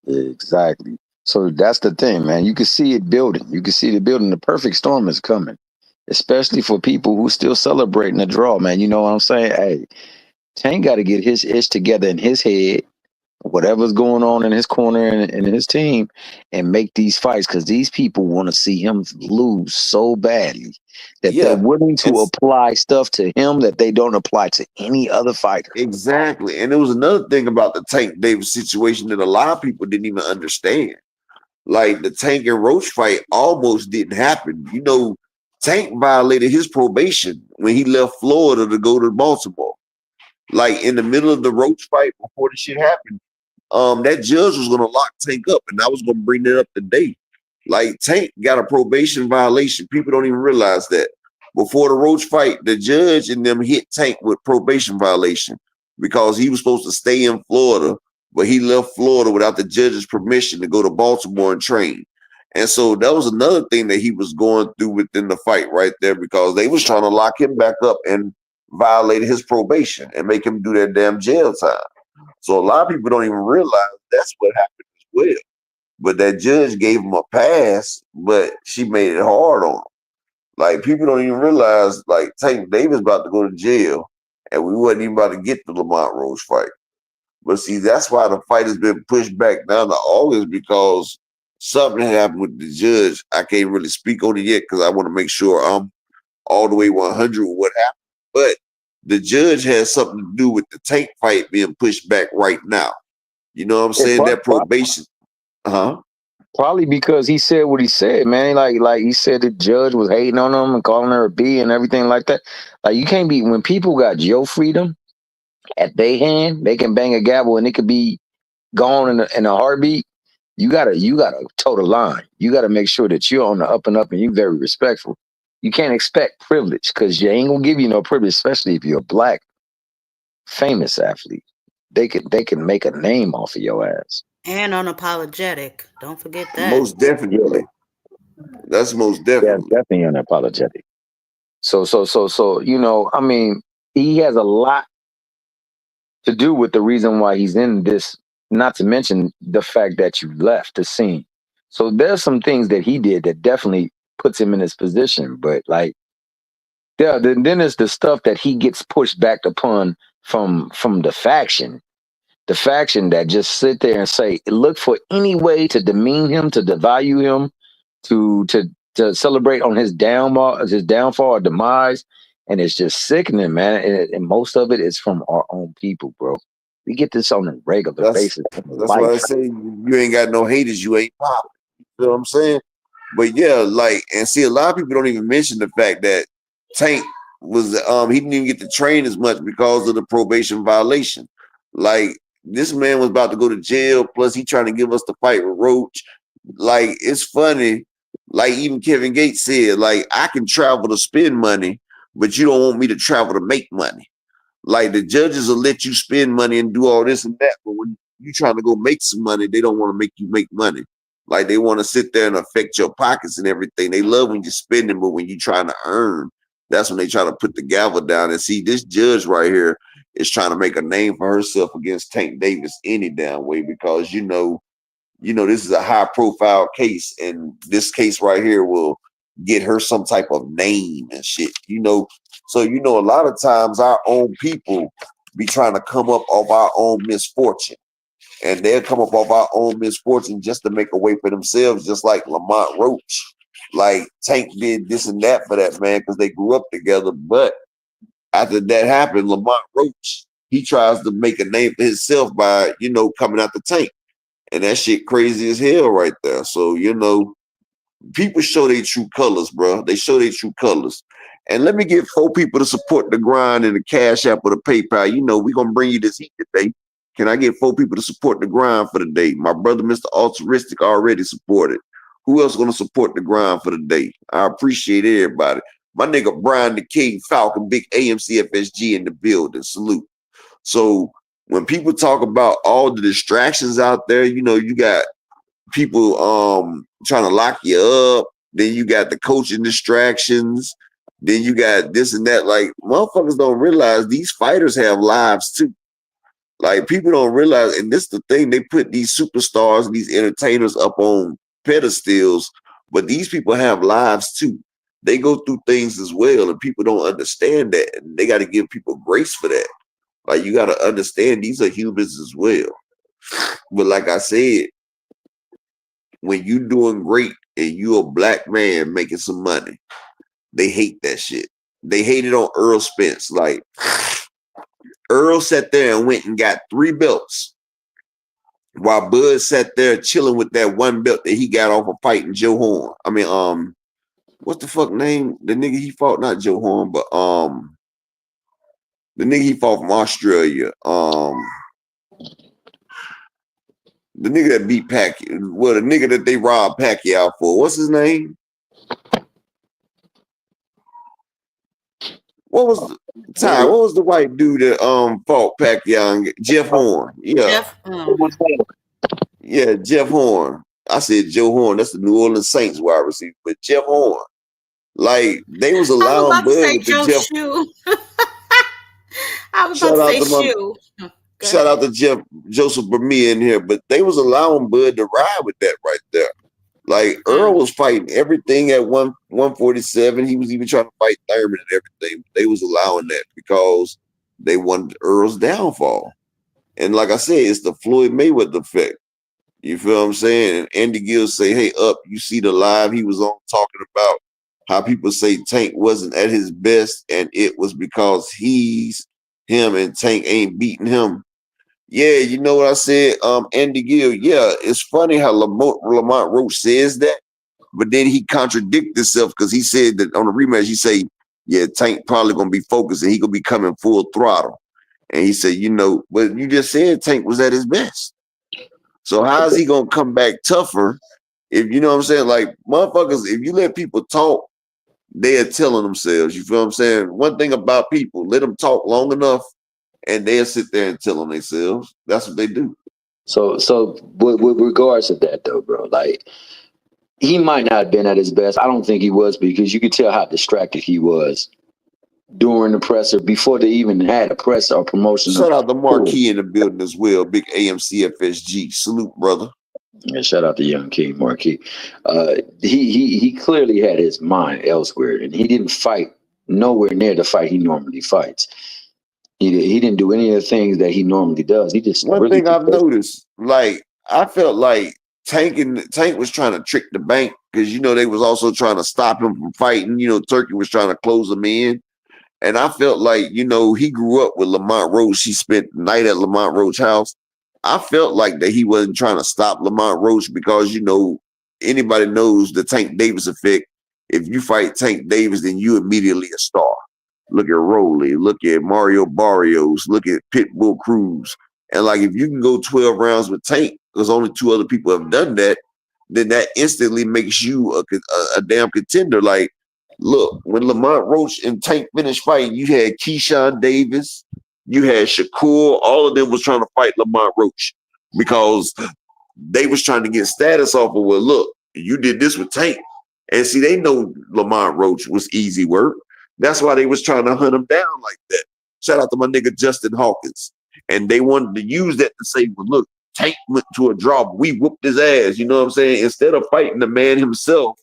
Exactly. So that's the thing, man. You can see it building. You can see the building. The perfect storm is coming, especially for people who still celebrating the draw, man. You know what I'm saying? Hey, Tank got to get his ish together in his head, whatever's going on in his corner and his team, and make these fights because these people want to see him lose so badly that they're willing to apply stuff to him that they don't apply to any other fighter. Exactly. And there was another thing about the Tank Davis situation that a lot of people didn't even understand. Like the Tank and Roach fight almost didn't happen. You know, Tank violated his probation when he left Florida to go to Baltimore. Like in the middle of the Roach fight before the shit happened, that judge was gonna lock Tank up, and I was gonna bring that up today. Like Tank got a probation violation. People don't even realize that. Before the Roach fight, the judge and them hit Tank with probation violation because he was supposed to stay in Florida, but he left Florida without the judge's permission to go to Baltimore and train. And so that was another thing that he was going through within the fight right there because they was trying to lock him back up and violated his probation and make him do that damn jail time. So a lot of people don't even realize that's what happened as well. But that judge gave him a pass, but she made it hard on him. Like people don't even realize, like Tank Davis about to go to jail, and we wasn't even about to get the Lamont Rose fight. But see, that's why the fight has been pushed back down to August because something happened with the judge. I can't really speak on it yet because I want to make sure I'm all the way 100 with what happened. But the judge has something to do with the Tank fight being pushed back right now. You know what I'm saying? That probation. Probably because he said what he said, man. Like he said the judge was hating on him and calling her a B and everything like that. Like you can't be when people got your freedom at their hand, they can bang a gavel and it could be gone in a heartbeat. You gotta toe the line. You gotta make sure that you're on the up and up and you're very respectful. You can't expect privilege because you ain't gonna give you no privilege, especially if you're a black famous athlete. They can make a name off of your ass. And unapologetic. Don't forget that. Most definitely. That's most definitely. Yeah, definitely unapologetic. So, you know, I mean, he has a lot to do with the reason why he's in this, not to mention the fact that you left the scene. So there's some things that he did that definitely puts him in his position. But like, then there's the stuff that he gets pushed back upon from the faction that just sit there and say, look for any way to demean him, to devalue him, to celebrate on his downfall or demise. And it's just sickening, man. And most of it is from our own people, bro. We get this on a regular basis. That's why I say you ain't got no haters, you ain't popping. You know what I'm saying? But yeah, like, and see, a lot of people don't even mention the fact that Tank was he didn't even get to train as much because of the probation violation. Like, this man was about to go to jail, plus he trying to give us the fight with Roach. Like, it's funny. Like, even Kevin Gates said, like, I can travel to spend money, but you don't want me to travel to make money. Like, the judges will let you spend money and do all this and that, but when you trying to go make some money, they don't want to make you make money. Like, they want to sit there and affect your pockets and everything. They love when you're spending, but when you're trying to earn, that's when they try to put the gavel down. And see, this judge right here is trying to make a name for herself against Tank Davis any damn way because, you know, this is a high profile case, and this case right here will get her some type of name and shit, you know. So, you know, a lot of times our own people be trying to come up off our own misfortune. And they'll come up off our own misfortune just to make a way for themselves, just like Lamont Roach. Like Tank did this and that for that man because they grew up together. But after that happened, Lamont Roach, he tries to make a name for himself by, you know, coming out the Tank. And that shit crazy as hell right there. So, you know, people show their true colors, bro. They show their true colors. And let me get 4 people to support the grind and the Cash App or the PayPal. You know, we're going to bring you this heat today. Can I get 4 people to support the grind for the day? My brother, Mr. Altruistic, already supported. Who else going to support the grind for the day? I appreciate everybody. My nigga Brian the King Falcon, big AMC FSG in the building. Salute. So when people talk about all the distractions out there, you know, you got people trying to lock you up. Then you got the coaching distractions. Then you got this and that. Like, motherfuckers don't realize these fighters have lives too. Like, people don't realize, and this is the thing, they put these superstars and these entertainers up on pedestals, but these people have lives too. They go through things as well, and people don't understand that. And they got to give people grace for that. Like, you got to understand these are humans as well. But like I said, when you doing great and you a black man making some money, they hate that shit. They hate it on Earl Spence. Like, Earl sat there and went and got 3 belts while Bud sat there chilling with that 1 belt that he got off of fighting Joe Horn. I mean, what's the fuck name? The nigga he fought, not Joe Horn, but the nigga he fought from Australia. The nigga that beat Pacquiao, well, the nigga that they robbed Pacquiao for. What's his name? What was the white dude that fought Pacquiao? Jeff Horn. Yeah. Yeah, Jeff Horn. I said Joe Horn. That's the New Orleans Saints wide receiver. But Jeff Horn. Like, they was allowing Bud with the Jeff. I was about to say Shoe. Shout out to Joseph Bermia in here, but they was allowing Bud to ride with that right there. Like, Earl was fighting everything at 147. He was even trying to fight Thurman and everything. They was allowing that because they wanted Earl's downfall. And like I said, it's the Floyd Mayweather effect. You feel what I'm saying? And Andy Gill say, hey, Up, you see the live he was on talking about how people say Tank wasn't at his best, and it was because him and Tank ain't beating him. Yeah, you know what I said, Andy Gill. Yeah, it's funny how Lamont Roach says that, but then he contradicted himself because he said that on the rematch, he say, yeah, Tank probably gonna be focused and he gonna be coming full throttle. And he said, you know, but you just said Tank was at his best. So how is he gonna come back tougher if, you know what I'm saying? Like, motherfuckers, if you let people talk, they are telling themselves. You feel what I'm saying? One thing about people, let them talk long enough, and they'll sit there and tell them themselves. That's what they do. So with regards to that though, bro, like, he might not have been at his best. I don't think he was, because you could tell how distracted he was during the presser before they even had a presser or promotion. Shout out to Marquis in the building as well. Big AMC FSG. Salute, brother. Yeah, shout out to Young King Marquis. He clearly had his mind elsewhere, and he didn't fight nowhere near the fight he normally fights. He didn't do any of the things that he normally does. He just one thing I've noticed, like, I felt like Tank was trying to trick the bank because, you know, they was also trying to stop him from fighting. You know, Turkey was trying to close him in. And I felt like, you know, he grew up with Lamont Roach. He spent the night at Lamont Roach's house. I felt like that he wasn't trying to stop Lamont Roach because, you know, anybody knows the Tank Davis effect. If you fight Tank Davis, then you immediately a star. Look at Roley. Look at Mario Barrios. Look at Pitbull Cruz. And, like, if you can go 12 rounds with Tank, because only 2 other people have done that, then that instantly makes you a damn contender. Like, look, when Lamont Roach and Tank finished fighting, you had Keyshawn Davis, you had Shakur, all of them was trying to fight Lamont Roach because they was trying to get status off of, well, look, you did this with Tank. And see, they know Lamont Roach was easy work. That's why they was trying to hunt him down like that. Shout out to my nigga Justin Hawkins. And they wanted to use that to say, well, look, Tank went to a draw, but we whooped his ass. You know what I'm saying? Instead of fighting the man himself,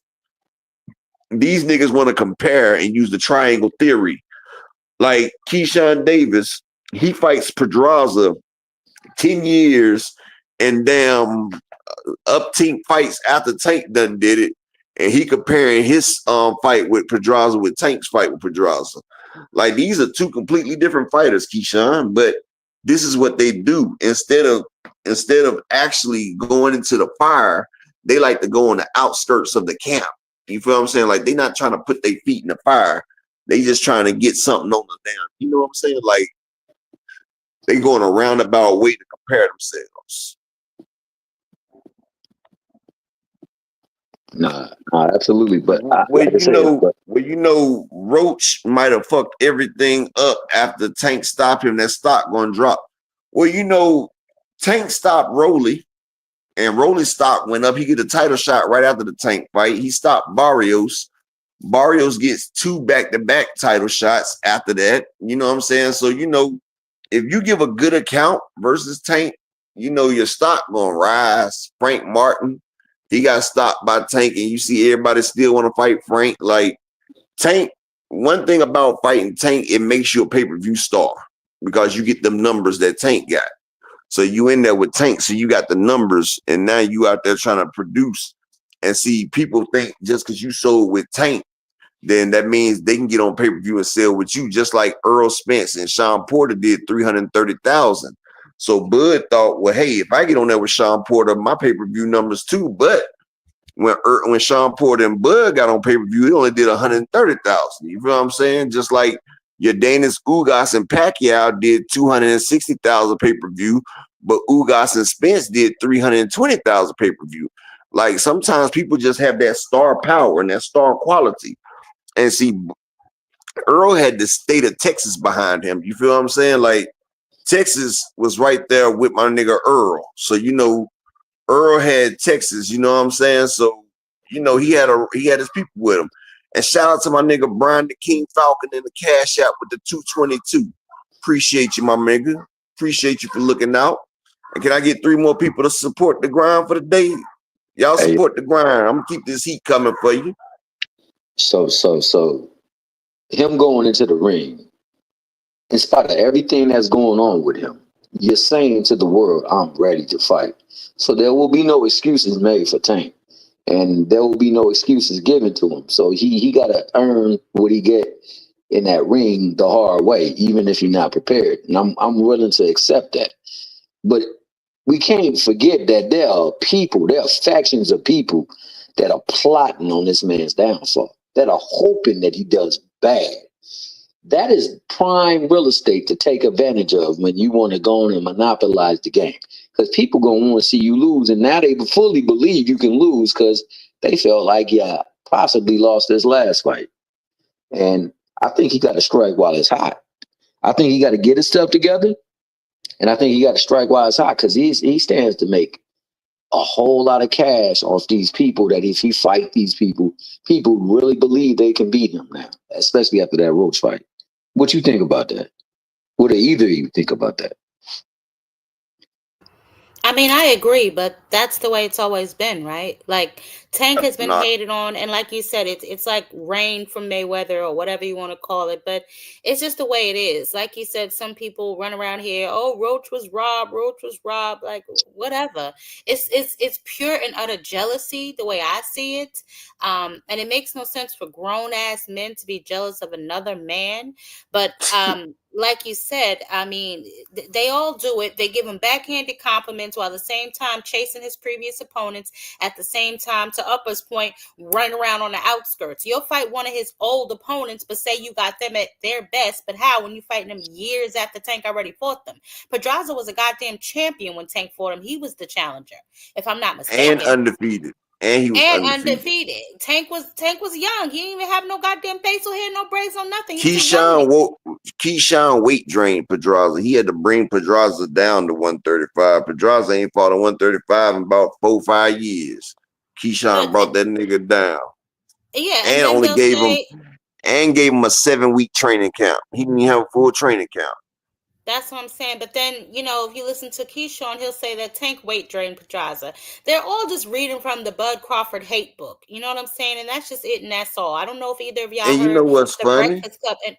these niggas want to compare and use the triangle theory. Like Keyshawn Davis, he fights Pedraza 10 years and damn up Tank fights after Tank done did it. And he comparing his fight with Pedraza with Tank's fight with Pedraza. Like these are two completely different fighters, Keyshawn, but this is what they do. Instead of actually going into the fire, they like to go on the outskirts of the camp. You feel what I'm saying? Like they're not trying to put their feet in the fire. They just trying to get something on the down. You know what I'm saying? Like they going a roundabout way to compare themselves. Nah, absolutely. But Roach might have fucked everything up after Tank stopped him. That stock gonna drop. Well, Tank stopped Rolly, and Rolly's stock went up. He get a title shot right after the Tank fight. He stopped Barrios. Barrios gets 2 back-to-back title shots after that. You know what I'm saying? So if you give a good account versus Tank, your stock gonna rise. Frank Martin. He got stopped by Tank, and you see everybody still want to fight Frank. Like Tank, one thing about fighting Tank, it makes you a pay-per-view star because you get them numbers that Tank got. So you in there with Tank, so you got the numbers, and now you out there trying to produce. And see, people think just because you sold with Tank, then that means they can get on pay-per-view and sell with you, just like Earl Spence and Sean Porter did 330,000. So Bud thought, well, hey, if I get on there with Sean Porter, my pay-per-view numbers too. But when Sean Porter and Bud got on pay-per-view, it only did 130,000. You feel what I'm saying? Just like your Danis Ugas and Pacquiao did 260,000 pay-per-view, but Ugas and Spence did 320,000 pay-per-view. Like sometimes people just have that star power and that star quality. And see, Earl had the state of Texas behind him. You feel what I'm saying? Like Texas was right there with my nigga Earl. So Earl had Texas, you know what I'm saying? So, he had his people with him. And shout out to my nigga Brian the King Falcon in the Cash App with the 222. Appreciate you, my nigga. Appreciate you for looking out. And can I get 3 more people to support the grind for the day? Y'all support the grind. I'm gonna keep this heat coming for you. So him going into the ring, in spite of everything that's going on with him, you're saying to the world, I'm ready to fight. So there will be no excuses made for Tank. And there will be no excuses given to him. So he got to earn what he get in that ring the hard way, even if he's not prepared. And I'm willing to accept that. But we can't forget that there are factions of people that are plotting on this man's downfall, that are hoping that he does bad. That is prime real estate to take advantage of when you want to go on and monopolize the game. Because people going to want to see you lose. And now they fully believe you can lose because they felt like, possibly lost this last fight. And I think he got to strike while it's hot. I think he got to get his stuff together. And I think he got to strike while it's hot because he stands to make a whole lot of cash off these people that if he fight these people really believe they can beat him now, especially after that Roach fight. What you think about that? What do either of you think about that? I mean, I agree, but that's the way it's always been, right? Like Tank has been hated on, and like you said, it's like rain from Mayweather or whatever you want to call it, but it's just the way it is. Like you said, some people run around here, oh, Roach was robbed, like whatever. It's pure and utter jealousy, the way I see it. And it makes no sense for grown ass men to be jealous of another man, but like you said, I mean, they all do it. They give him backhanded compliments while at the same time chasing his previous opponents. At the same time, to Upper's point, running around on the outskirts. You'll fight one of his old opponents, but say you got them at their best. But how when you fighting them years after Tank already fought them? Pedraza was a goddamn champion when Tank fought him. He was the challenger, if I'm not mistaken. And undefeated. And he was undefeated. Tank was young. He didn't even have no goddamn facial hair, no braids, no nothing. Keyshawn weight drained Pedraza. He had to bring Pedraza down to 135. Pedraza ain't fought at 135 in about 4-5 years. Keyshawn brought that nigga down. Yeah, and only gave him a 7-week training camp. He didn't even have a full training camp. That's what I'm saying. But then, you know, if you listen to Keyshawn, he'll say that Tank weight drained Pedraza. They're all just reading from the Bud Crawford hate book. You know what I'm saying? And that's just it, and that's all. I don't know if either of y'all And you heard know what's the funny? Breakfast Club. And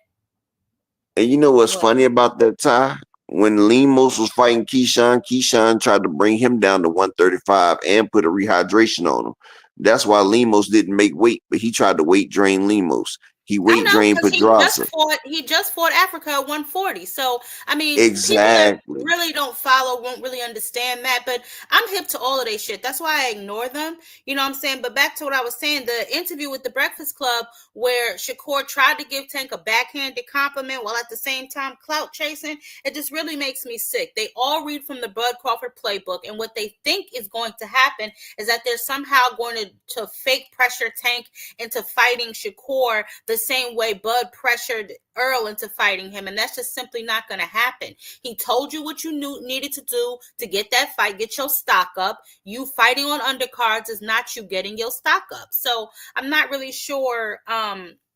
And you know what's what? funny about that tie? When Lemos was fighting Keyshawn, Keyshawn tried to bring him down to 135 and put a rehydration on him. That's why Lemos didn't make weight, but he tried to weight drain Lemos. He I weight know drained because Pedraza. he just fought Africa at 140. So I mean, people that Exactly. really don't follow won't really understand that. But I'm hip to all of their shit. That's why I ignore them. You know what I'm saying? But back to what I was saying, the interview with the Breakfast Club where Shakur tried to give Tank a backhanded compliment while at the same time clout chasing, it just really makes me sick. They all read from the Bud Crawford playbook, and what they think is going to happen is that they're somehow going to fake pressure Tank into fighting Shakur the same way Bud pressured Earl into fighting him, and that's just simply not going to happen. He told you what you needed to do to get that fight, get your stock up. You fighting on undercards is not you getting your stock up. So I'm not really sure,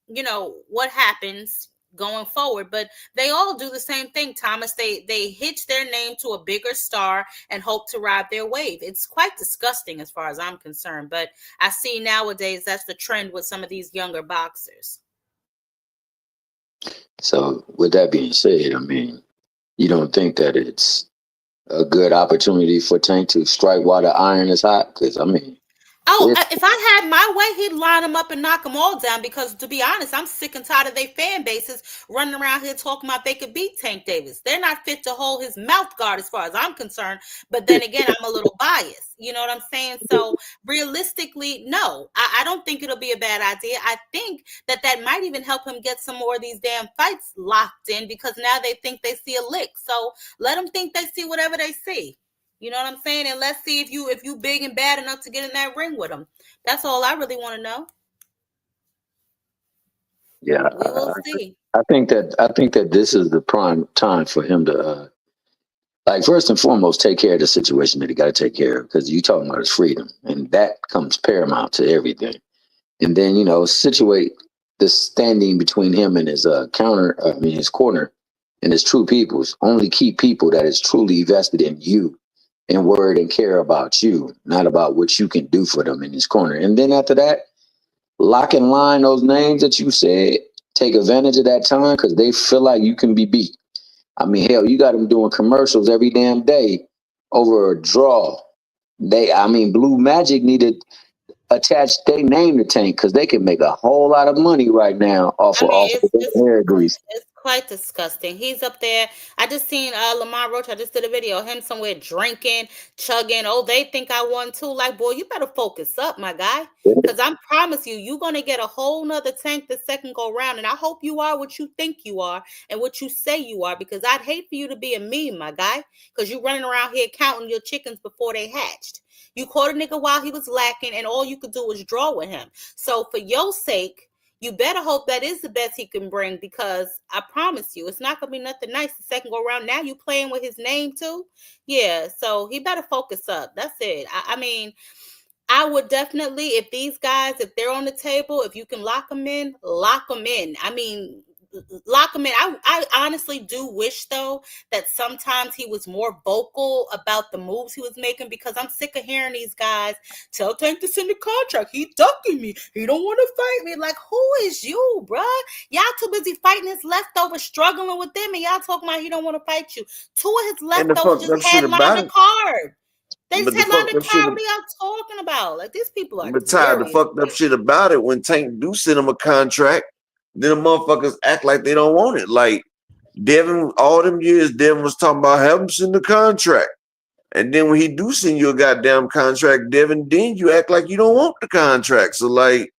you know, what happens going forward, but they all do the same thing, Thomas. They hitch their name to a bigger star and hope to ride their wave. It's quite disgusting as far as I'm concerned, but I see nowadays that's the trend with some of these younger boxers. So, with that being said, I mean, you don't think that it's a good opportunity for Tank to strike while the iron is hot? Because, I mean, Oh, it's, if I had my way, he'd line them up and knock them all down. Because to be honest, I'm sick and tired of their fan bases running around here talking about they could beat Tank Davis. They're not fit to hold his mouth guard as far as I'm concerned. But then again, I'm a little biased. You know what I'm saying? So realistically, no, I don't think it'll be a bad idea. I think that might even help him get some more of these damn fights locked in because now they think they see a lick. So let them think they see whatever they see. You know what I'm saying? And let's see if you big and bad enough to get in that ring with him. That's all I really want to know. yeah, We will see. I think that this is the prime time for him to, like, first and foremost, take care of the situation that he got to take care of because you talking about his freedom, and that comes paramount to everything. And then situate the standing between him and his his corner, and his true peoples. Only keep people that is truly vested in you and word and care about you, not about what you can do for them in his corner. And then after that, lock and line those names that you said. Take advantage of that time because they feel like you can be beat. I mean, hell, you got them doing commercials every damn day over a draw. Blue Magic needed attach their name to Tank because they can make a whole lot of money right now off I of mean, hair grease. it's quite disgusting. He's up there. I just seen Lamar Roach. I just did a video of him somewhere drinking, chugging. Oh, they think I won too. Like, boy, you better focus up, my guy. Because I promise you, you're gonna get a whole nother Tank the second go round. And I hope you are what you think you are and what you say you are. Because I'd hate for you to be a meme, my guy. Because you're running around here counting your chickens before they hatched. You caught a nigga while he was lacking, and all you could do was draw with him. So for your sake, you better hope that is the best he can bring because I promise you, it's not going to be nothing nice the second go around. Now you playing with his name too? Yeah, so he better focus up. That's it. I mean, I would definitely, if these guys, if they're on the table, if you can lock them in, lock them in. I mean, lock him in. I honestly do wish though that sometimes he was more vocal about the moves he was making because I'm sick of hearing these guys tell Tank to send the contract. He ducking me. He don't want to fight me. Like, who is you, bruh? Y'all too busy fighting his leftovers, struggling with them, and y'all talking about he don't want to fight you. Two of his And the leftovers fucked just up shit headlined about the it, card. They just but the headlined fucked the up shit, card. What are y'all talking about? Like, these people are but Ty, the serious. fucked up shit about it, when Tank do send him a contract, then the motherfuckers act like they don't want it. Like Devin, all them years, Devin was talking about having him send the contract. And then when he do send you a goddamn contract, Devin, then you act like you don't want the contract. So like,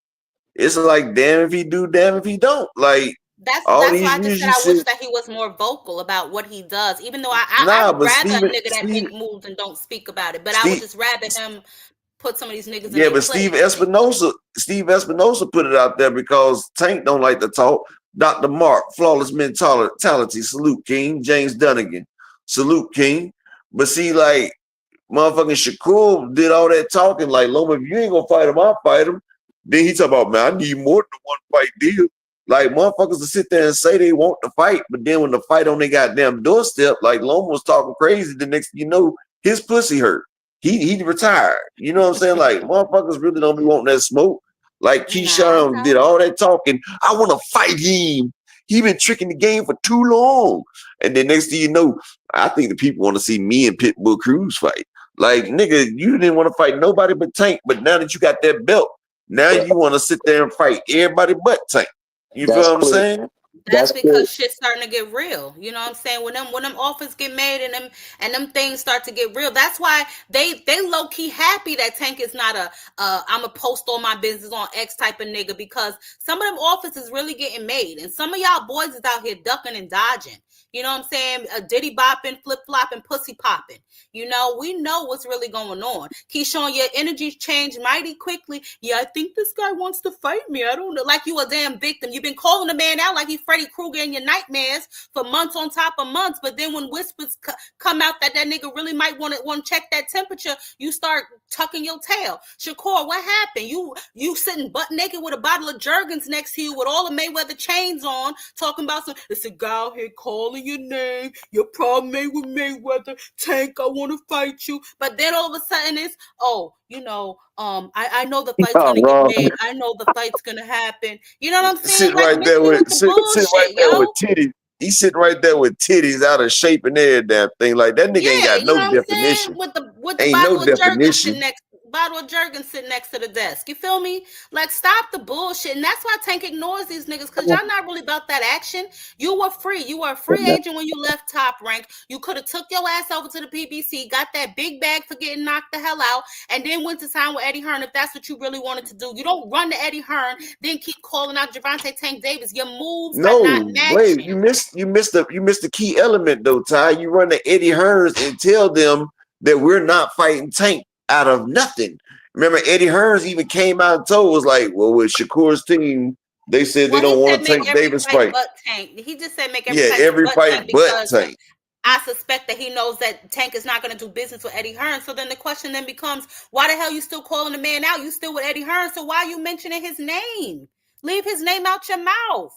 it's like, damn if he do, damn if he don't. Like all That's these why I just years said you I wish said, that he was more vocal about what he does. Even though nah, I'd but rather a nigga that make moves and don't speak about it. But I would Steve, just rather him put some of these niggas in yeah, their but place. Steve Espinosa put it out there because Tank don't like to talk. Dr. Mark, flawless mentality, salute King. James Dunnigan, salute King. But see, like motherfucking Shakur did all that talking, like Loma, if you ain't gonna fight him, I'll fight him. Then he talk about, man, I need more than one fight deal. Like motherfuckers to sit there and say they want to fight, but then when the fight on their goddamn doorstep, like Loma was talking crazy, the next thing you know, his pussy hurt. He retired. You know what I'm saying? Like motherfuckers really don't be wanting that smoke. Like Keyshawn did all that talking. I want to fight him. He been tricking the game for too long. And then next thing you know, I think the people want to see me and Pitbull Cruz fight. Like, nigga, you didn't want to fight nobody but Tank, but now that you got that belt, now you want to sit there and fight everybody but Tank. You feel what I'm saying? That's because shit's starting to get real. You know what I'm saying? When them offers get made and them things start to get real, that's why they low key happy that Tank is not I'm a post all my business on X type of nigga, because some of them offers is really getting made, and some of y'all boys is out here ducking and dodging. You know what I'm saying? Diddy bopping, flip flopping, pussy popping. You know, we know what's really going on. Keyshawn, your energy's changed mighty quickly. Yeah, I think this guy wants to fight me. I don't know. Like you a damn victim. You've been calling the man out like he's Freddy Krueger in your nightmares for months on top of months. But then when whispers come out that nigga really might want to check that temperature, you start tucking your tail. Shakur, what happened? You sitting butt naked with a bottle of Jergens next to you with all the Mayweather chains on, talking about it's a guy out here calling your name. You're probably made with Mayweather. Tank, I want to fight you. But then all of a sudden it's, I know the fight's gonna get made. I know the fight's gonna happen. You know what I'm saying? Sit right there with titties. He sitting right there with titties out of shape and every damn thing. Like that nigga ain't got no definition. With the bottle of definition. Bottle of Jergens sitting next to the desk. You feel me? Like, stop the bullshit. And that's why Tank ignores these niggas, because y'all not really about that action. You were free. You were a free agent when you left Top Rank. You could have took your ass over to the PBC, got that big bag for getting knocked the hell out, and then went to sign with Eddie Hearn if that's what you really wanted to do. You don't run to Eddie Hearn, then keep calling out Gervonta Tank Davis. Your moves are not matching. Wait, you missed the key element though, Ty. You run to Eddie Hearns and tell them that we're not fighting Tank out of nothing. Remember, Eddie Hearns even came out and told was like, well, with Shakur's team, they said they don't want to Tank Davis fight. He just said make every fight but Tank. I suspect that he knows that Tank is not going to do business with Eddie Hearn. So then the question then becomes, why the hell you still calling the man out? You still with Eddie Hearn, so why are you mentioning his name? Leave his name out your mouth.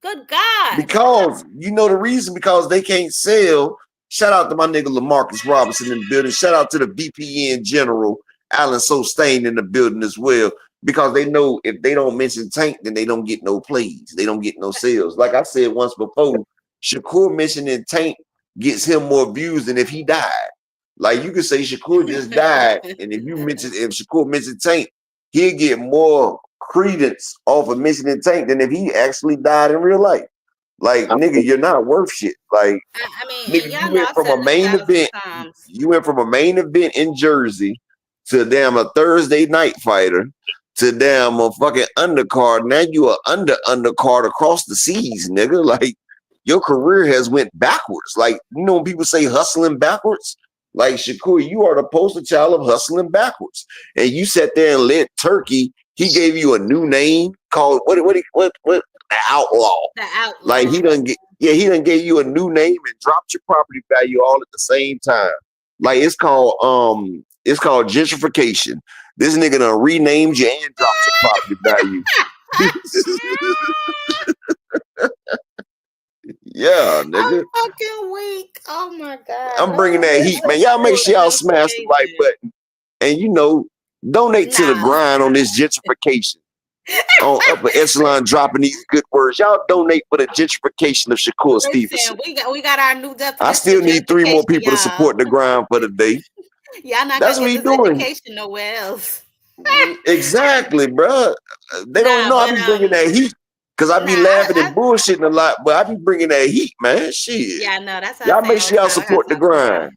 Good God. Because you know the reason, because they can't sell. Shout out to my nigga LaMarcus Robinson in the building. Shout out to the VPN General, Alan Sostain in the building as well. Because they know if they don't mention Tank, then they don't get no plays. They don't get no sales. Like I said once before, Shakur mentioning Tank gets him more views than if he died. Like you could say Shakur just died, and if Shakur mentioned Tank, he'll get more credence off of mentioning Tank than if he actually died in real life. Like, nigga, you're not worth shit. Like, nigga, you went from a main event. You went from a main event in Jersey to damn a Thursday night fighter to damn a fucking undercard. Now you are undercard across the seas, nigga. Like, your career has went backwards. Like, you know when people say hustling backwards? Like, Shakur, you are the poster child of hustling backwards. And you sat there and let Turkey, he gave you a new name called what the Outlaw. The Outlaw. Like he done gave you a new name and dropped your property value all at the same time. Like it's called gentrification. This nigga done renamed you and dropped your property value. Yeah, nigga. I'm fucking weak. Oh my God. I'm bringing that heat, man. Y'all make sure y'all smash the like button and donate to the grind on this gentrification. On upper echelon dropping these good words. Y'all donate for the gentrification of Shakur Stevenson. We got our new definition. I still need 3 more people to support the grind for the day. Y'all not That's gonna get this doing. Education nowhere else. Exactly, bro. They don't know I be bringing that heat. Because I be laughing and bullshitting a lot, but I be bringing that heat, man. Shit. Yeah, no, that's how y'all make sure y'all support the grind.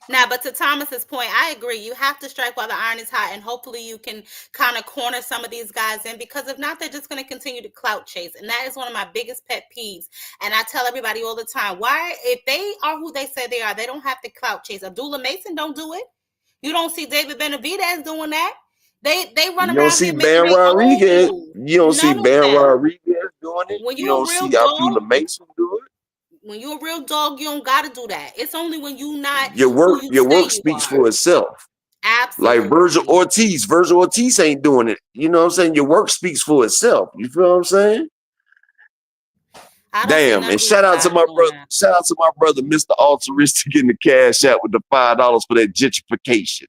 Now, but to Thomas's point, I agree. You have to strike while the iron is hot, and hopefully you can kind of corner some of these guys in, because if not, they're just going to continue to clout chase. And that is one of my biggest pet peeves. And I tell everybody all the time, why, if they are who they say they are, they don't have to clout chase. Abdullah Mason don't do it. You don't see David Benavidez doing that. They run around. You don't see Bam Rodriguez. You don't see Bam Rodriguez doing it. When you don't see Abdullah Mason do it. When you're a real dog, you don't gotta do that. It's only when you not your work speaks for itself. Absolutely. Like Virgil Ortiz ain't doing it. You know what I'm saying? Your work speaks for itself. You feel what I'm saying? Damn, and shout out to my brother. Shout out to my brother, Mr. Altruistic, in the cash out with the $5 for that gentrification.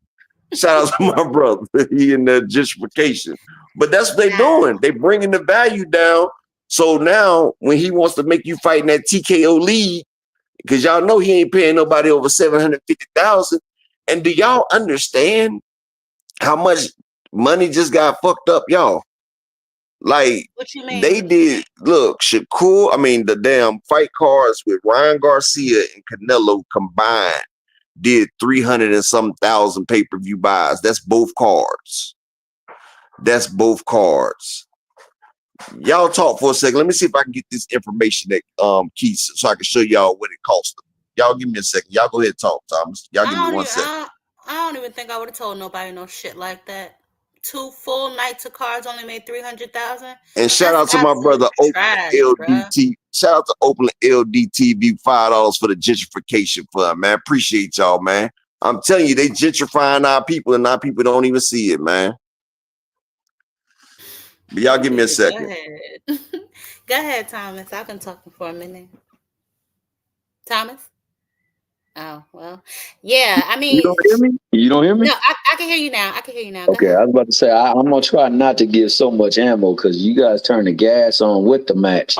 Shout out to my brother. He in the gentrification. But that's what they're doing. They bringing the value down. So now when he wants to make you fight in that TKO league, because y'all know he ain't paying nobody over $750,000. And do y'all understand how much money just got fucked up, y'all? Like, what you mean? They did, look, Shakur, the damn fight cards with Ryan Garcia and Canelo combined did 300 and some thousand pay-per-view buys. That's both cards. Y'all talk for a second. Let me see if I can get this information that Keith, so I can show y'all what it cost them. Y'all give me a second. Y'all go ahead and talk, Thomas. Y'all give me 1 second. I don't even think I would have told nobody no shit like that. 2 full nights of cards only made 300,000. And shout out to my brother Oakland LDT. Shout out to Oakland LDTV, $5 for the gentrification fund, man. Appreciate y'all, man. I'm telling you, they gentrifying our people, and our people don't even see it, man. But y'all give me a second. Go ahead, Thomas. I can talk for a minute. Thomas? Oh, well. Yeah, You don't hear me? You don't hear me? No, I can hear you now. Okay, I was about to say, I'm going to try not to give so much ammo because you guys turn the gas on with the match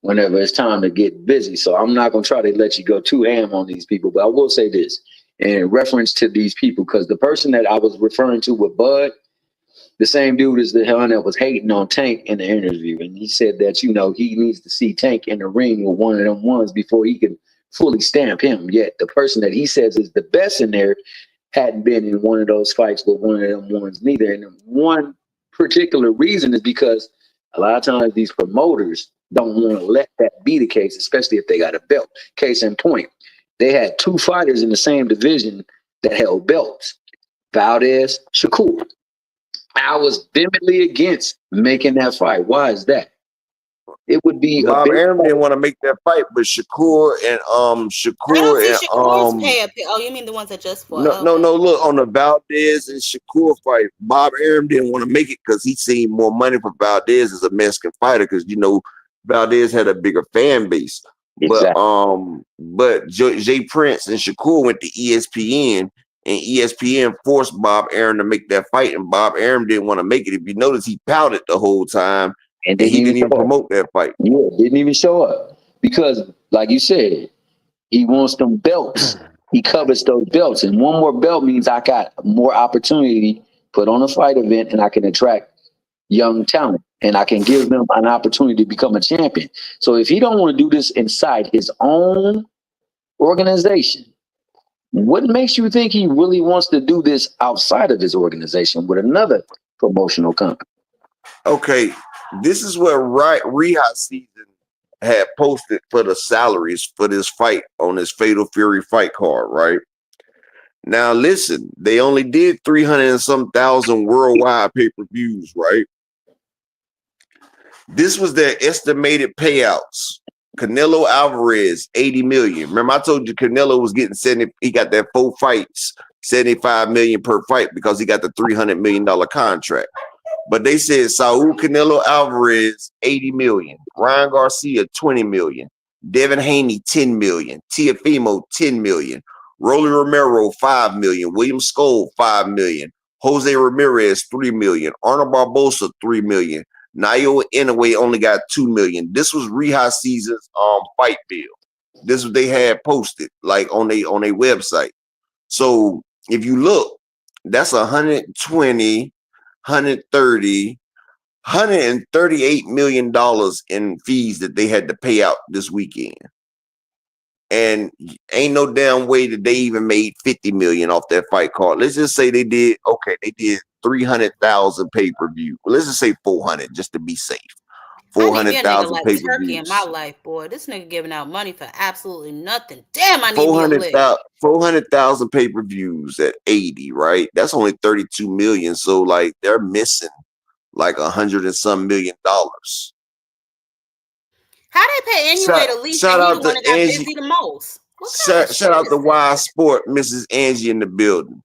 whenever it's time to get busy. So I'm not going to try to let you go too ham on these people. But I will say this in reference to these people, because the person that I was referring to with Bud, the same dude is the one that was hating on Tank in the interview. And he said that, he needs to see Tank in the ring with one of them ones before he can fully stamp him. Yet the person that he says is the best in there hadn't been in one of those fights with one of them ones neither. And one particular reason is because a lot of times these promoters don't want to let that be the case, especially if they got a belt. Case in point, they had 2 fighters in the same division that held belts. Valdez, Shakur. I was vehemently against making that fight. Why is that? It would be Bob Arum didn't want to make that fight, but Shakur and I don't see Shakur's pay up here. Oh, you mean the ones that just fought? No. Look, on the Valdez and Shakur fight, Bob Arum didn't want to make it because he seen more money for Valdez as a Mexican fighter because Valdez had a bigger fan base. Exactly. But Jay Prince and Shakur went to ESPN, and ESPN forced Bob Arum to make that fight, and Bob Arum didn't want to make it. If you notice, he pouted the whole time. And he didn't even promote that fight. Yeah, didn't even show up. Because, like you said, he wants them belts. He covers those belts. And one more belt means I got more opportunity put on a fight event and I can attract young talent. And I can give them an opportunity to become a champion. So if he don't want to do this inside his own organization, what makes you think he really wants to do this outside of his organization with another promotional company? Okay. This is where Rehab Season had posted for the salaries for this fight on this Fatal Fury fight card, right? Now, listen, they only did 300 and some thousand worldwide pay-per-views, right? This was their estimated payouts. Canelo Alvarez, 80 million. Remember, I told you Canelo was getting he got that 4 fights, 75 million per fight because he got the $300 million contract. But they said Saul Canelo Alvarez, 80 million. Ryan Garcia, 20 million. Devin Haney, 10 million. Teofimo, 10 million. Rolly Romero, 5 million. William Skoll, 5 million. Jose Ramirez, 3 million. Arnold Barbosa, 3 million. Naoya Inoue only got 2 million. This was Rehab Season's fight bill. This is what they had posted, like on their website. So if you look, that's 120. 138 million in fees that they had to pay out this weekend, and ain't no damn way that they even made 50 million off that fight card. Let's just say they did 300,000 pay-per-view. Let's just say 400 just to be safe. 400,000 pay-per-views. Turkey in my life, boy. This nigga giving out money for absolutely nothing. Damn, I need 400,000 pay-per-views at 80, right? That's only 32 million. So like they're missing like $100 and some million. How they pay anyway to least shout out to one that got busy the most? Shout out to Wild Sport, Mrs. Angie in the building.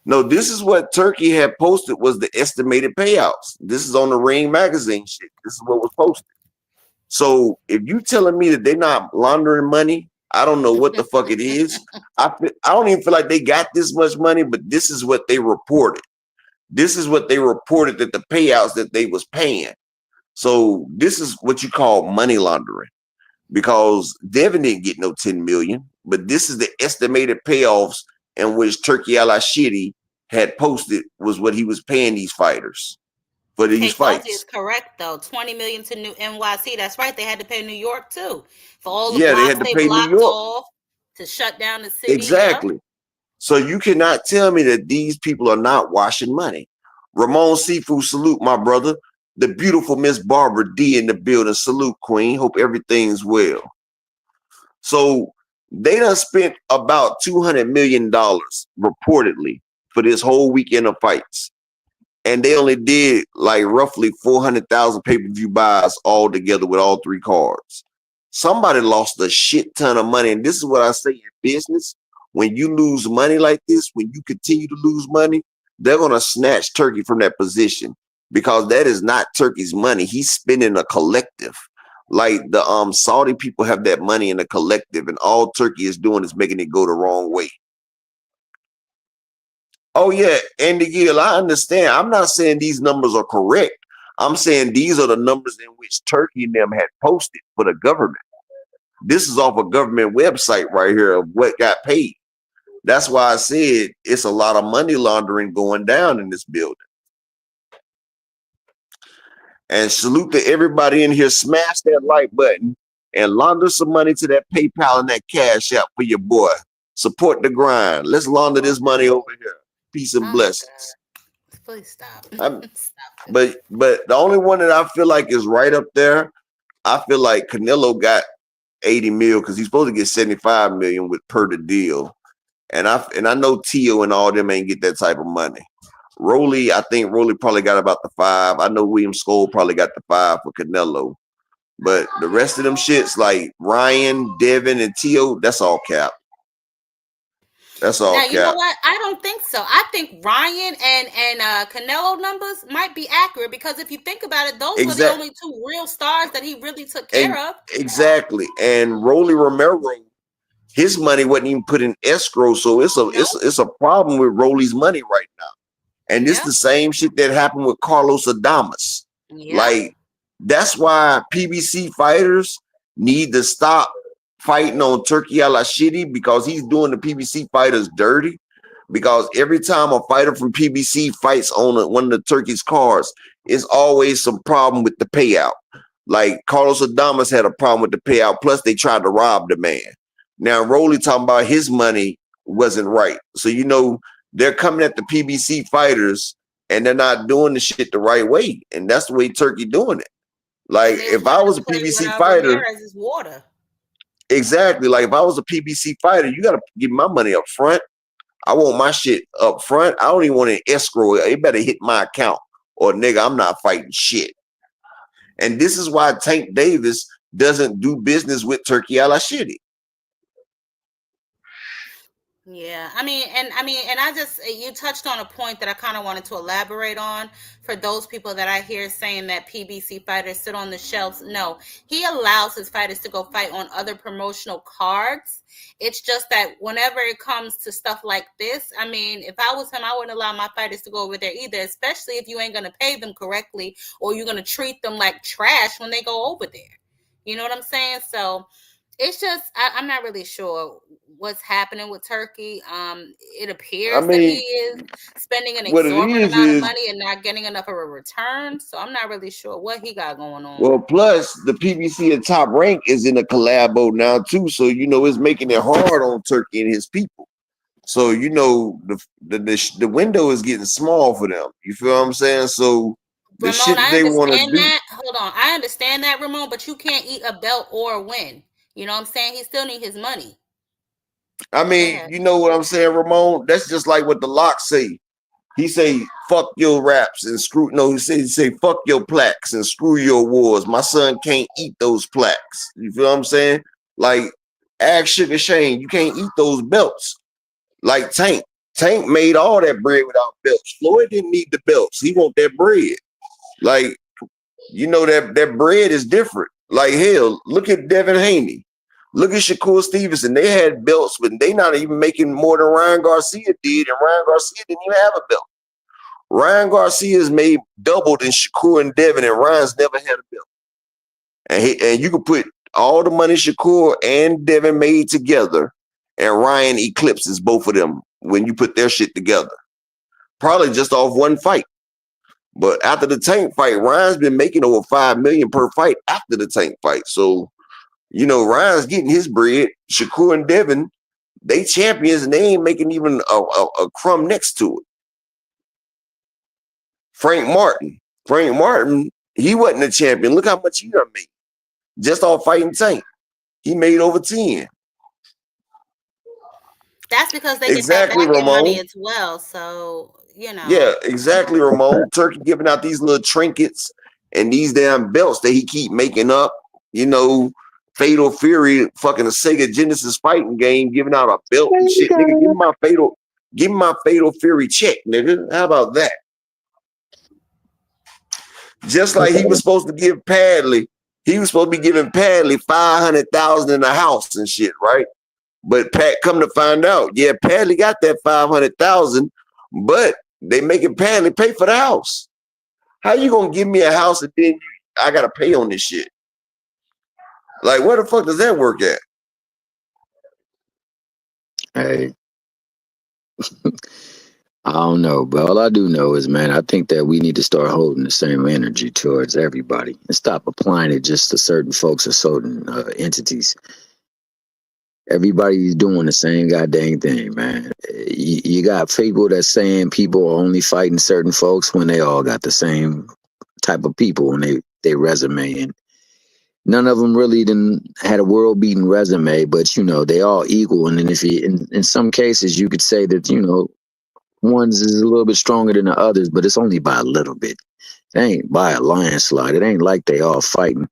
No, this is what Turkey had posted was the estimated payouts. This is on the Ring magazine shit. This is what was posted. So if you telling me that they're not laundering money, I don't know what the fuck it is. I don't even feel like they got this much money, but this is what they reported. This is what they reported that the payouts that they was paying. So this is what you call money laundering, because Devin didn't get no 10 million, but this is the estimated payoffs in which Turkey Al-Ashidi had posted was what he was paying these fighters for these fights. is correct though. 20 million to New NYC. That's right. They had to pay New York too for all the Yeah, they blocks had to they pay New blocked York. off to shut down the city. Exactly. So you cannot tell me that these people are not washing money. Ramon Seafood, salute my brother. The beautiful Miss Barbara D in the building. Salute, Queen. Hope everything's well. So they done spent about $200 million reportedly for this whole weekend of fights. And they only did like roughly 400,000 pay-per-view buys all together with all three cards. Somebody lost a shit ton of money. And this is what I say in business. When you lose money like this, when you continue to lose money, they're going to snatch Turkey from that position, because that is not Turkey's money. He's spending a collective. Like the Saudi people have that money in a collective, and all Turkey is doing is making it go the wrong way. Oh yeah, Andy Gill, I understand. I'm not saying these numbers are correct. I'm saying these are the numbers in which Turkey and them had posted for the government. This is off a government website right here of what got paid. That's why I said it's a lot of money laundering going down in this building. And salute to everybody in here. Smash that like button and launder some money to that PayPal and that Cash App for your boy. Support the grind. Let's launder this money over here. Peace and blessings. Please stop. But the only one that I feel like is right up there, I feel like Canelo got 80 mil because he's supposed to get 75 million with per the deal. And I know Tio and all them ain't get that type of money. Rolly, I think Rolly probably got about the 5. I know William Skoll probably got the 5 for Canelo. But the rest of them shits like Ryan, Devin, and Tio, that's all cap. That's all cap. You know what? I don't think so. I think Ryan and Canelo numbers might be accurate, because if you think about it, those were the only 2 real stars that he really took care of. Exactly. And Rolly Romero, his money wasn't even put in escrow, so it's a problem with Rolly's money right now. And this the same shit that happened with Carlos Adames. Like, that's why PBC fighters need to stop fighting on Turkey Al-Ashidi, because he's doing the PBC fighters dirty. Because every time a fighter from PBC fights on one of the Turkey's cards, it's always some problem with the payout. Like Carlos Adames had a problem with the payout, plus they tried to rob the man. Now Rolly talking about his money wasn't right. So, you know, they're coming at the PBC fighters and they're not doing the shit the right way. And that's the way Turkey doing it. Like, if I was a PBC fighter, exactly. Like, if I was a PBC fighter, you got to give my money up front. I want my shit up front. I don't even want an escrow. It better hit my account, or nigga, I'm not fighting shit. And this is why Tank Davis doesn't do business with Turkey Al-Ashidi. Yeah, I mean, I just, you touched on a point that I kind of wanted to elaborate on for those people that I hear saying that PBC fighters sit on the shelves. No, he allows his fighters to go fight on other promotional cards. It's just that whenever it comes to stuff like this, I mean, if I was him, I wouldn't allow my fighters to go over there either, especially if you ain't going to pay them correctly, or you're going to treat them like trash when they go over there. You know what I'm saying? So it's just, I'm not really sure what's happening with Turkey. It appears that he is spending an exorbitant amount of money and not getting enough of a return. So I'm not really sure what he got going on. Well, plus the PBC at Top Rank is in a collabo now too. So, you know, it's making it hard on Turkey and his people. So, you know, the window is getting small for them. You feel what I'm saying? So the Ramon, shit they want to do. Hold on. I understand that, Ramon, but you can't eat a belt or a win. You know what I'm saying? He still need his money. I mean, you know what I'm saying, Ramon? That's just like what the Lock say. He say, fuck your raps and screw. No, he say, fuck your plaques and screw your awards. My son can't eat those plaques. You feel what I'm saying? Like, ask Sugar Shane, you can't eat those belts. Like Tank. Tank made all that bread without belts. Floyd didn't need the belts. He want that bread. Like, you know, that bread is different. Like hell, look at Devin Haney. Look at Shakur Stevenson. They had belts, but they not even making more than Ryan Garcia did, and Ryan Garcia didn't even have a belt. Ryan Garcia's made double than Shakur and Devin, and Ryan's never had a belt. And you could put all the money Shakur and Devin made together, and Ryan eclipses both of them when you put their shit together. Probably just off one fight. But after the Tank fight, Ryan's been making over $5 million per fight after the Tank fight. So, you know, Ryan's getting his bread. Shakur and Devin, they champions, and they ain't making even a crumb next to it. Frank Martin, he wasn't a champion. Look how much he done made. Just off fighting Tank. He made over 10. That's because they exactly, get that back money Ramon. as well. So, you know. Yeah, exactly, Ramon. Turkey giving out these little trinkets and these damn belts that he keep making up. You know, Fatal Fury, fucking a Sega Genesis fighting game, giving out a belt and shit. Nigga, give me my Fatal Fury check, nigga. How about that? Just like he was supposed to give Padley, he was supposed to be giving Padley $500,000 in a house and shit, right? But Pat, come to find out, yeah, Padley got that $500,000, but they making Padley pay for the house. How you gonna give me a house and then I gotta pay on this shit? Like, where the fuck does that work at? Hey, I don't know, but all I do know is, man, I think that we need to start holding the same energy towards everybody and stop applying it just to certain folks or certain entities. Everybody's doing the same goddamn thing, man. You got people that's saying people are only fighting certain folks when they all got the same type of people on they resume, and none of them really had a world-beating resume, but, you know, they all equal. And then if you, in some cases, you could say that, you know, one's is a little bit stronger than the others, but it's only by a little bit. It ain't by a landslide. It ain't like they all fighting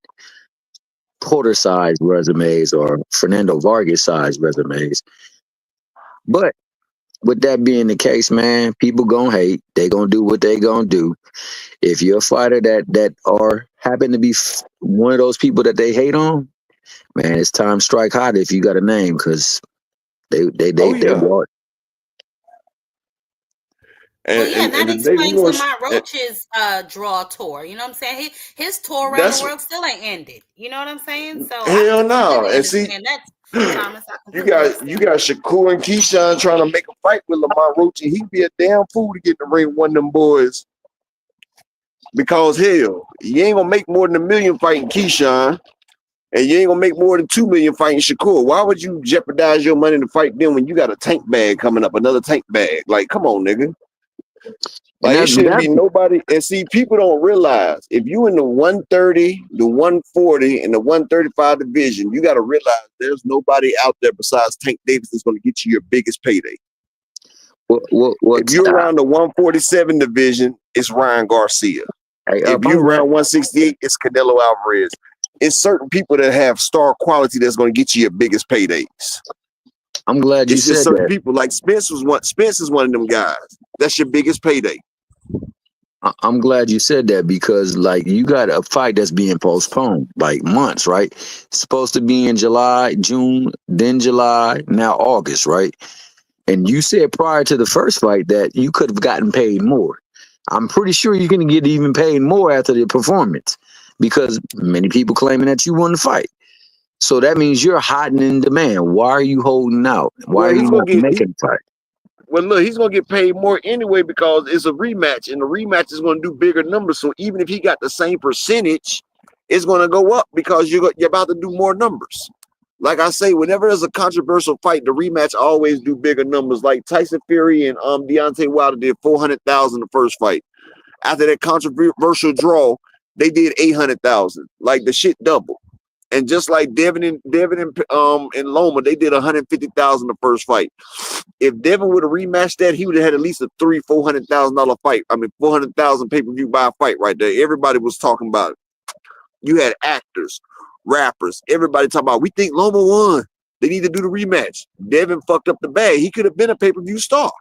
Porter-sized resumes or Fernando Vargas-sized resumes. But with that being the case, man, people gonna hate. They gonna do what they gonna do. If you're a fighter that happen to be one of those people that they hate on, man, it's time to strike hot if you got a name, because they want. And that explains Lamont Roach's draw tour. You know what I'm saying? His tour around the world still ain't ended. You know what I'm saying? So hell no. And see, Thomas, you got Shakur and Keyshawn trying to make a fight with Lamont Roach, and he'd be a damn fool to get in the ring with one of them boys. Because hell, you ain't gonna make more than $1 million fighting Keyshawn, and you ain't gonna make more than $2 million fighting Shakur. Why would you jeopardize your money to fight them when you got a tank bag coming up, another tank bag? Like, come on, nigga. Like, it shouldn't be nobody. And see, people don't realize if you in the 130, the 140, and the 135 division, you got to realize there's nobody out there besides Tank Davis that's going to get you your biggest payday. If you're around the 147 division, it's Ryan Garcia. If you're around 168, it's Canelo Alvarez. It's certain people that have star quality that's going to get you your biggest paydays. I'm glad you said that. Certain people like Spence is one of them guys. That's your biggest payday. I'm glad you said that, because like you got a fight that's being postponed like months, right? It's supposed to be in July, June, then July, now August, right? And you said prior to the first fight that you could have gotten paid more. I'm pretty sure you're going to get even paid more after the performance, because many people claiming that you won the fight. So that means you're hot and in demand. Why are you holding out? Why are you not making a fight? Well, look, he's going to get paid more anyway because it's a rematch, and the rematch is going to do bigger numbers. So even if he got the same percentage, it's going to go up because you're about to do more numbers. Like I say, whenever there's a controversial fight, the rematch always do bigger numbers. Like Tyson Fury and Deontay Wilder did $400,000 the first fight. After that controversial draw, they did $800,000. Like the shit doubled. And just like Devin and Loma, they did $150,000 the first fight. If Devin would have rematched that, he would have had at least a $400,000 fight. I mean, 400,000 pay-per-view buy fight right there. Everybody was talking about it. You had actors, rappers, everybody talking about, we think Loma won. They need to do the rematch. Devin fucked up the bag. He could have been a pay-per-view star.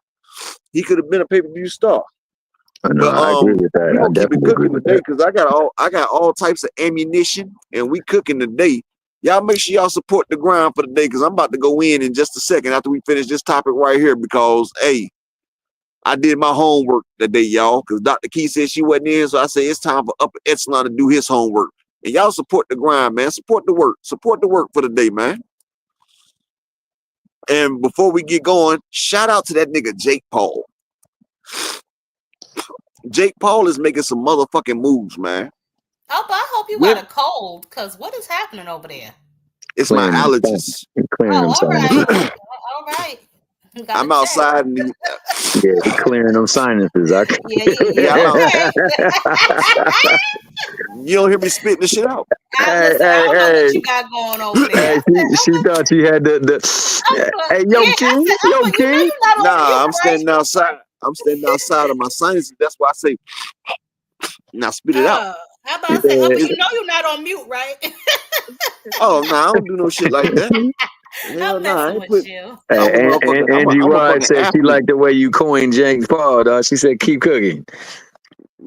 No, But I agree with that. we I gonna keep it definitely agree cooking with today that. because I got all types of ammunition and we cooking today. Y'all make sure y'all support the grind for the day because I'm about to go in just a second after we finish this topic right here because hey, I did my homework today, y'all, because Dr. Key said she wasn't in, so I said it's time for Upper Echelon to do his homework. And y'all support the grind, man. Support the work for the day, man. And before we get going, shout out to that nigga Jake Paul. Jake Paul is making some motherfucking moves, man. Oh, but I hope you got a cold, because what is happening over there? It's my allergies. Clearing them all sinuses. right. All right. I'm outside and Yeah, he clearing them sinuses. yeah, I'm out. okay. You don't hear me spitting the shit out. I don't know what you got going over there. She thought you had the. Hey, yo, King, yo, You know King. you're not on Nah, mute, I'm standing outside. I'm standing outside of my sinuses. That's why I say, now spit it out. How about I say, but you know you're not on mute, right? Oh, no, I don't do no shit like that. Hell I'm no, I messing ain't with put. you. I'm a motherfucking. Angie I'm a Wise fucking said she athlete. liked the way you coined James Paul, dog. She said, keep cooking.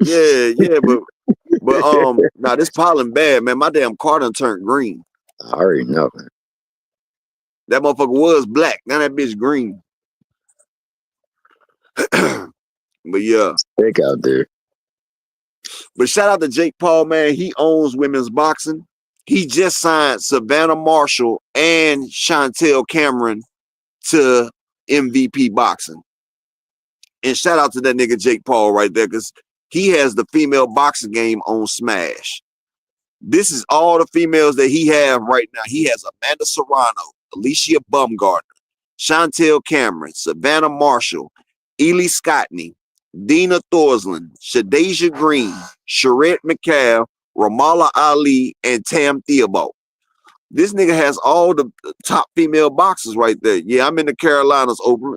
Yeah, but now this pollen bad, man. My damn car done turned green. I already know. That motherfucker was black. Now that bitch green. But yeah. Thick out there. But shout out to Jake Paul, man. He owns women's boxing. He just signed Savannah Marshall and Chantel Cameron to MVP boxing. And shout out to that nigga Jake Paul right there, because he has the female boxing game on Smash. This is all the females that he have right now. He has Amanda Serrano, Alicia Bumgarner, Chantel Cameron, Savannah Marshall, Ely Scottney, Dina Thorslin, Shadasia Green, Sharette McCall, Ramallah Ali, and Tam Theobald. This nigga has all the top female boxers right there. Yeah, I'm in the Carolinas open.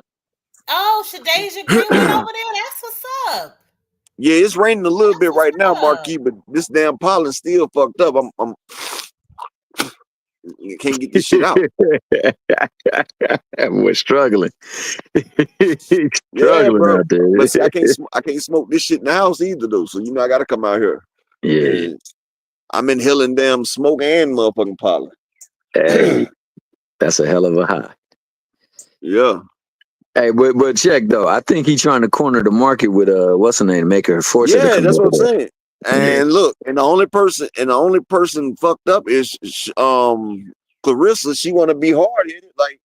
Oh, Shadasia Green went over there. That's what's up. Yeah, it's raining a little bit right now, Marquis, but this damn pollen still fucked up. You can't get this shit out. We're struggling. Yeah, bro. Out there. But see, I can't smoke this shit in the house either, though. So I gotta come out here. Yeah. And I'm inhaling damn smoke and motherfucking pollen. Hey, that's a hell of a high. Yeah. Hey, but check though. I think he's trying to corner the market with what's her name, make her force her to come That's what I'm over. saying. And look, and the only person fucked up is Clarissa. She want to be hard headed. Like,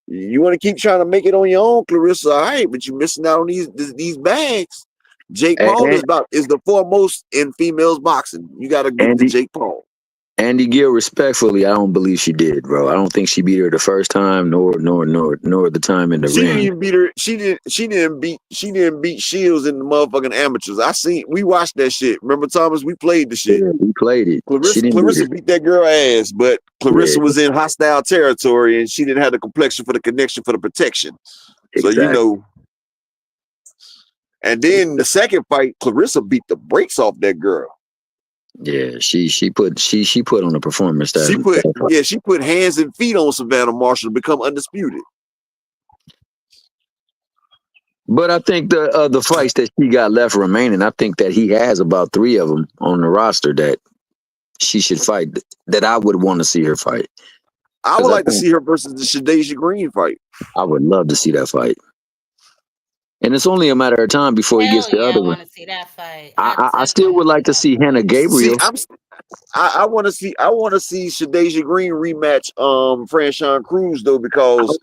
you want to keep trying to make it on your own, Clarissa. All right, but you're missing out on these bags. Jake Paul is the foremost in females boxing. You got to get to Jake Paul. Andy Gill, respectfully, I don't believe she did, bro. I don't think she beat her the first time, nor the time in the ring. She didn't even beat her. She didn't beat Shields in the motherfucking amateurs. We watched that shit. Remember, Thomas? We played the shit. Yeah, we played it. Clarissa beat that girl ass, but Clarissa was in hostile territory and she didn't have the complexion for the connection for the protection. Exactly. So and then the second fight, Clarissa beat the brakes off that girl. Yeah, she put on a performance that she put hands and feet on Savannah Marshall to become undisputed. But I think the fights that she got left remaining, I think that he has about 3 of them on the roster that she should fight, that I would want to see her fight. I would like to see her versus the Shadasia Green fight. I would love to see that fight. And it's only a matter of time before he gets the other one. I want to see that fight. I still would like to see Hannah Gabriel. I want to see Shadasia Green rematch Franchon Cruz though, because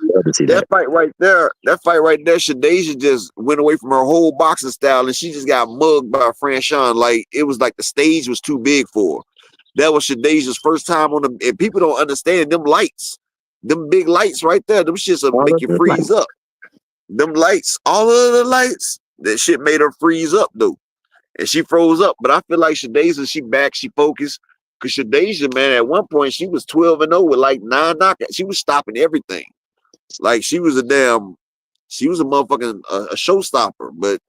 that fight right there, Shadasia just went away from her whole boxing style and she just got mugged by Franchon. Like, it was like the stage was too big for her. That was Shadasia's first time on the, and people don't understand them lights, them big lights right there. Them shits will make you freeze up. Them lights, all of the lights, that shit made her freeze up though. And she froze up. But I feel like Shadasia, she focused. Because Shadasia, man, at one point, she was 12-0 with like 9 knockouts. She was stopping everything. Like, she was a motherfucking a showstopper. But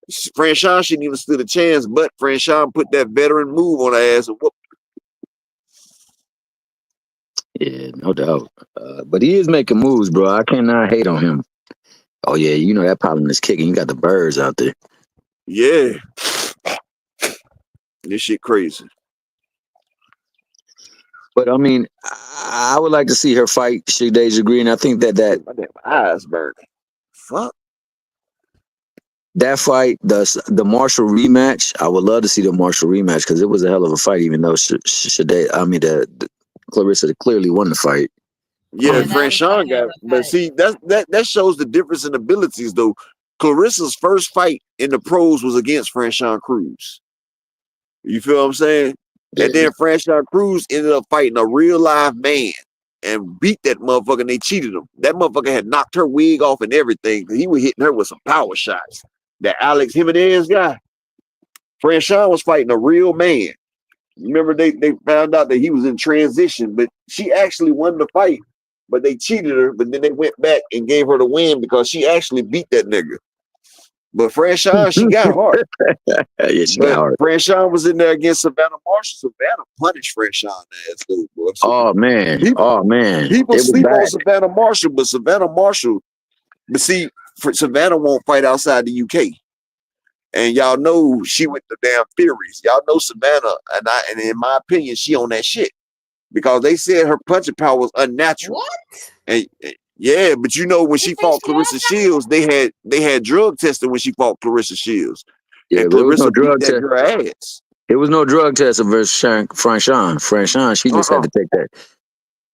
Franchon shouldn't even stood a chance. But Franchon put that veteran move on her ass and whooped. Yeah, no doubt. But he is making moves, bro. I cannot hate on him. Oh, yeah, that pollen is kicking. You got the birds out there. Yeah. This shit crazy. But I mean, I would like to see her fight Shadasia Green. I think that My damn eyes burning. Fuck. that fight, the Marshall rematch, I would love to see the Marshall rematch because it was a hell of a fight. Even though the Clarissa clearly won the fight. Yeah, that was Franchon a hell got, of a but fight. see, that shows the difference in abilities though. Clarissa's first fight in the pros was against Franchon Cruz. You feel what I'm saying? And Yeah, then Franchon Cruz ended up fighting a real live man and beat that motherfucker and they cheated him. That motherfucker had knocked her wig off and everything. He was hitting her with some power shots. That Alex Jimenez guy, Franchon was fighting a real man. Remember, they found out that he was in transition, but she actually won the fight, but they cheated her, but then they went back and gave her the win because she actually beat that nigga. But Franchon, she got hard. yeah, she got But hard. Franchon was in there against Savannah Marshall. Savannah punished Franchon ass, dude, boy. So Oh man, people it was sleep on bad. Savannah Marshall, but see, Savannah won't fight outside the UK. And y'all know she with the damn Furies. Y'all know Savannah, and in my opinion, she on that shit. Because they said her punching power was unnatural. What? And yeah, but you know when she fought Clarissa Shields, they had drug testing when she fought Clarissa Shields, Yeah, and but it was no Clarissa beat drug that test. girl ass. It was no drug test versus Franchon. Franchon, she just had to take that.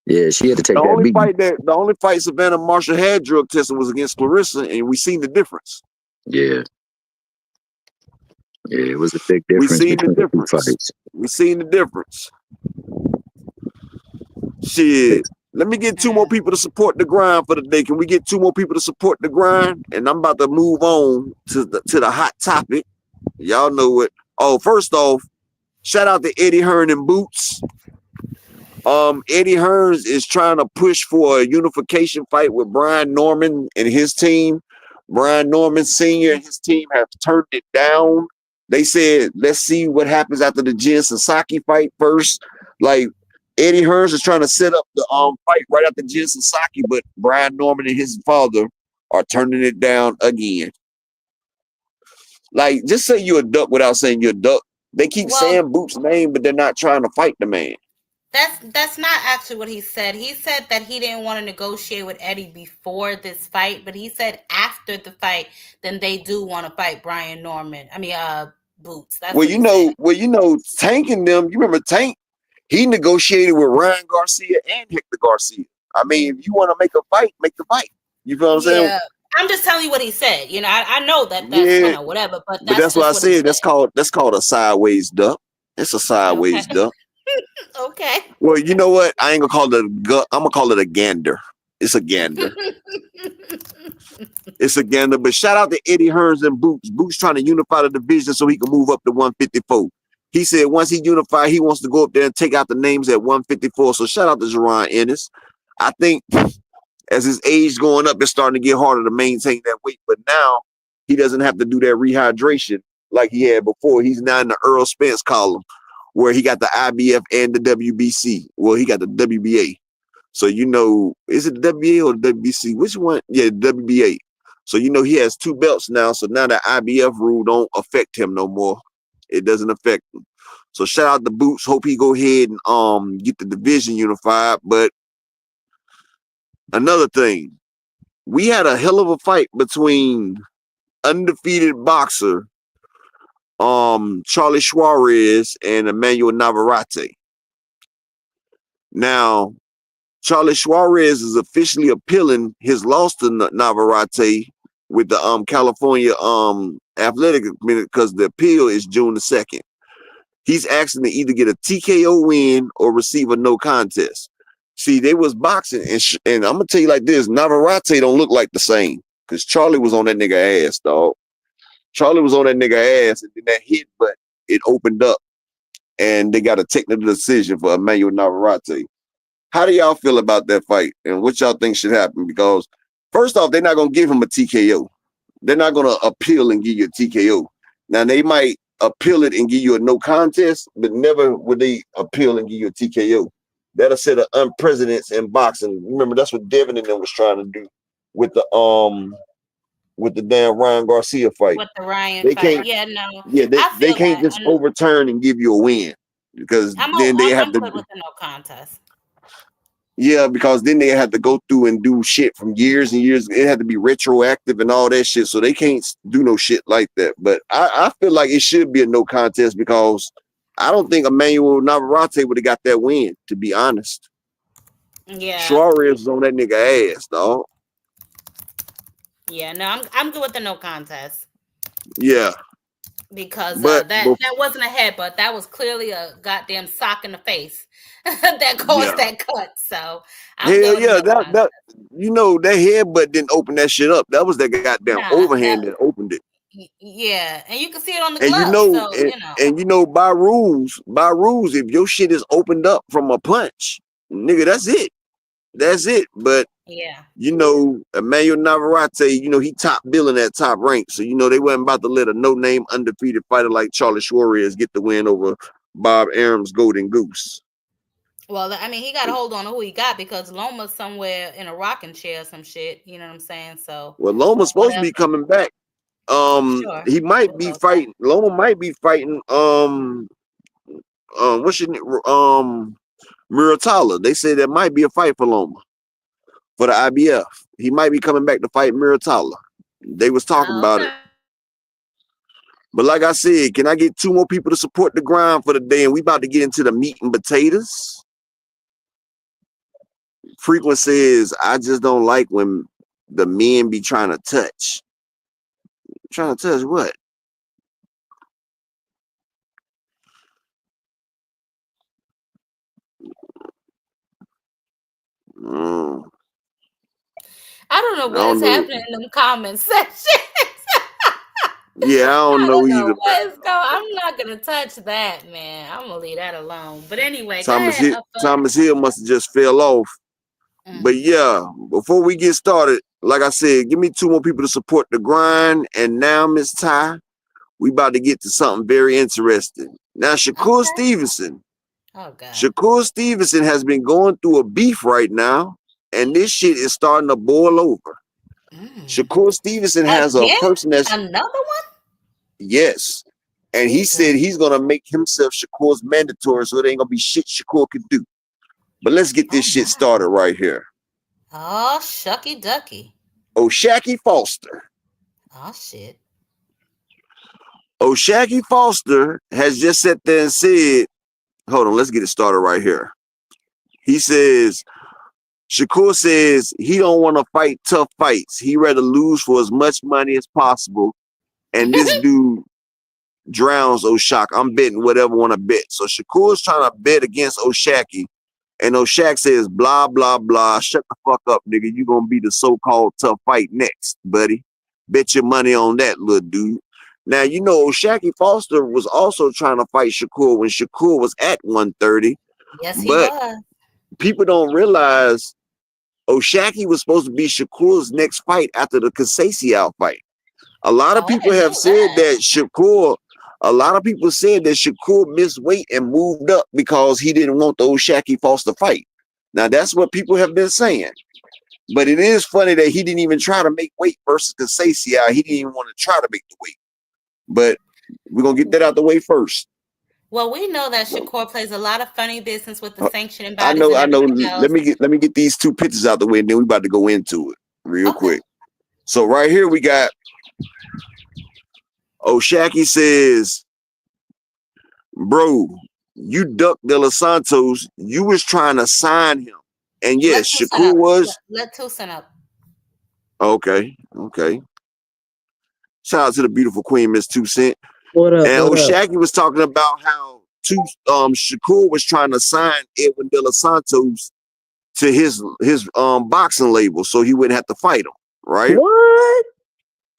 Yeah, she had to take that beating. The only fight Savannah Marshall had drug testing was against Clarissa, and we seen the difference. Yeah, it was a big We difference seen the between the two difference. fights. We seen the difference. Shit. Let me get 2 more people to support the grind for the day. Can we get 2 more people to support the grind? And I'm about to move on to the hot topic. Y'all know it. Oh, first off, shout out to Eddie Hearn and Boots. Eddie Hearns is trying to push for a unification fight with Brian Norman and his team. Brian Norman Sr. and his team have turned it down. They said, let's see what happens after the Jin Sasaki fight first. Like, Eddie Hearns is trying to set up the fight right after Jin Sasaki, but Brian Norman and his father are turning it down again. Like, just say you're a duck without saying you're a duck. They keep saying Boots' name, but they're not trying to fight the man. That's not actually what he said. He said that he didn't want to negotiate with Eddie before this fight, but he said after the fight, then they do want to fight Brian Norman. I mean, Boots. That's what he said. Tank and them. You remember Tank? He negotiated with Ryan Garcia and Hector Garcia. I mean, if you want to make a fight, make the fight. You feel what I'm saying? Yeah, I'm just telling you what he said. You know, I know that's whatever, but that's what I said. That's called a sideways duck. It's a sideways duck. Okay. Well, you know what? I ain't gonna call it a gut. I'm gonna call it a gander. It's a gander. It's a gander. But shout out to Eddie Hearns and Boots. Boots trying to unify the division so he can move up to 154. He said once he unified, he wants to go up there and take out the names at 154. So shout out to Jerron Ennis. I think as his age going up, it's starting to get harder to maintain that weight. But now he doesn't have to do that rehydration like he had before. He's now in the Earl Spence column where he got the IBF and the WBC. Well, he got the WBA. So, you know, is it the WBA or the WBC? Which one? Yeah, WBA. So, you know, he has 2 belts now. So now the IBF rule don't affect him no more. It doesn't affect him. So shout out to Boots. Hope he go ahead and get the division unified. But another thing, we had a hell of a fight between undefeated boxer Charlie Suarez and Emmanuel Navarrete. Now, Charlie Suarez is officially appealing his loss to Navarrete with the California Athletic because the appeal is June the 2nd. He's asking to either get a TKO win or receive a no contest. See, they was boxing, and I'm gonna tell you like this: Navarrete don't look like the same because Charlie was on that nigga ass, dog. Charlie was on that nigga ass, and then that hit, but it opened up, and they got a technical decision for Emmanuel Navarrete. How do y'all feel about that fight, and what y'all think should happen? Because first off, they're not gonna give him a TKO. They're not gonna appeal and give you a TKO. Now they might appeal it and give you a no contest, but never would they appeal and give you a TKO. That'll set an unprecedented in boxing. Remember, that's what Devin and them was trying to do with the with the damn Ryan Garcia fight. With the Ryan They fight. can't. Yeah, no. Yeah, I they feel can't that. just overturn and give you a win because then they have I'm to. good with the no contest. Yeah, because then they had to go through and do shit from years and years. It had to be retroactive and all that shit. So they can't do no shit like that. But I feel like it should be a no contest because I don't think Emmanuel Navarrete would have got that win, to be honest. Yeah. Suarez was on that nigga ass, dog. Yeah, no, I'm good with the no contest. Yeah. Because But that wasn't a headbutt. That was clearly a goddamn sock in the face that caused that cut. So I'm hell good with yeah, the no that you know that headbutt didn't open that shit up. That was that goddamn overhand that opened it. Yeah, and you can see it on the And you glove. know, So and you know, by rules, if your shit is opened up from a punch, nigga, that's it. That's it. But yeah, you know, Emmanuel Navarrete, you know, he top billing at top rank. So, you know, they wasn't about to let a no-name undefeated fighter like Charlie Suarez get the win over Bob Arum's Golden Goose. well, I mean, he got to hold on to who he got because Loma's somewhere in a rocking chair or some shit. You know what I'm saying? So, well, Loma's supposed to be coming back. Sure. He might be fighting. Loma might be fighting. What's your name? Muratalla. They say there might be a fight for Loma for the IBF. He might be coming back to fight Muratalla. They was talking about it. But like I said, can I get 2 more people to support the grind for the day? And we about to get into the meat and potatoes. Frequent says, I just don't like when the men be trying to touch. Trying to touch what? I don't know what is happening in them comment sections. Yeah, I don't know either. What is going? I'm not gonna touch that, man. I'm gonna leave that alone. But anyway, Thomas Thomas Hill must have just fell off. But yeah, before we get started, like I said, give me 2 more people to support the grind. And now, Miss Ty, we about to get to something very interesting. Now, Shakur Stevenson. Oh God. Shakur Stevenson has been going through a beef right now, and this shit is starting to boil over. Shakur Stevenson has a person that's another one. Yes, and he said he's gonna make himself Shakur's mandatory, so it ain't gonna be shit Shakur could do. But let's get this shit started right here. Oh, shucky ducky. Oshak Foster. Oh shit. Oshak Foster has just sat there and said, hold on, let's get it started right here. He says, Shakur says he don't want to fight tough fights. He rather lose for as much money as possible. And this dude drowns Oshak. I'm betting whatever want to bet. So Shakur's trying to bet against Oshak. And Oshak says, blah, blah, blah. Shut the fuck up, nigga. You gonna be the so-called tough fight next, buddy. Bet your money on that, little dude. Now, you know, Oshak Foster was also trying to fight Shakur when Shakur was at 130. Yes, he was. People don't realize Oshak was supposed to be Shakur's next fight after the Kasasiau fight. A lot of people have said that Shakur missed weight and moved up because he didn't want the Oshak Foster fight. Now, that's what people have been saying. But it is funny that he didn't even try to make weight versus Kasasiau. He didn't even want to try to make the weight. But we're going to get that out the way first. Well, we know that Shakur plays a lot of funny business with the sanctioning I bodies. know. Let me get these 2 pictures out the way, and then we about to go into it real quick. So right here we got Oshak says, bro, you ducked De Los Santos. You was trying to sign him. And yes, Shakur was. Let Tucson up. Okay. Shout out to the beautiful queen, Miss 2 Cent. What up? And what Oshak up? was talking about how Shakur was trying to sign Edwin De Los Santos to his boxing label so he wouldn't have to fight him, right? What?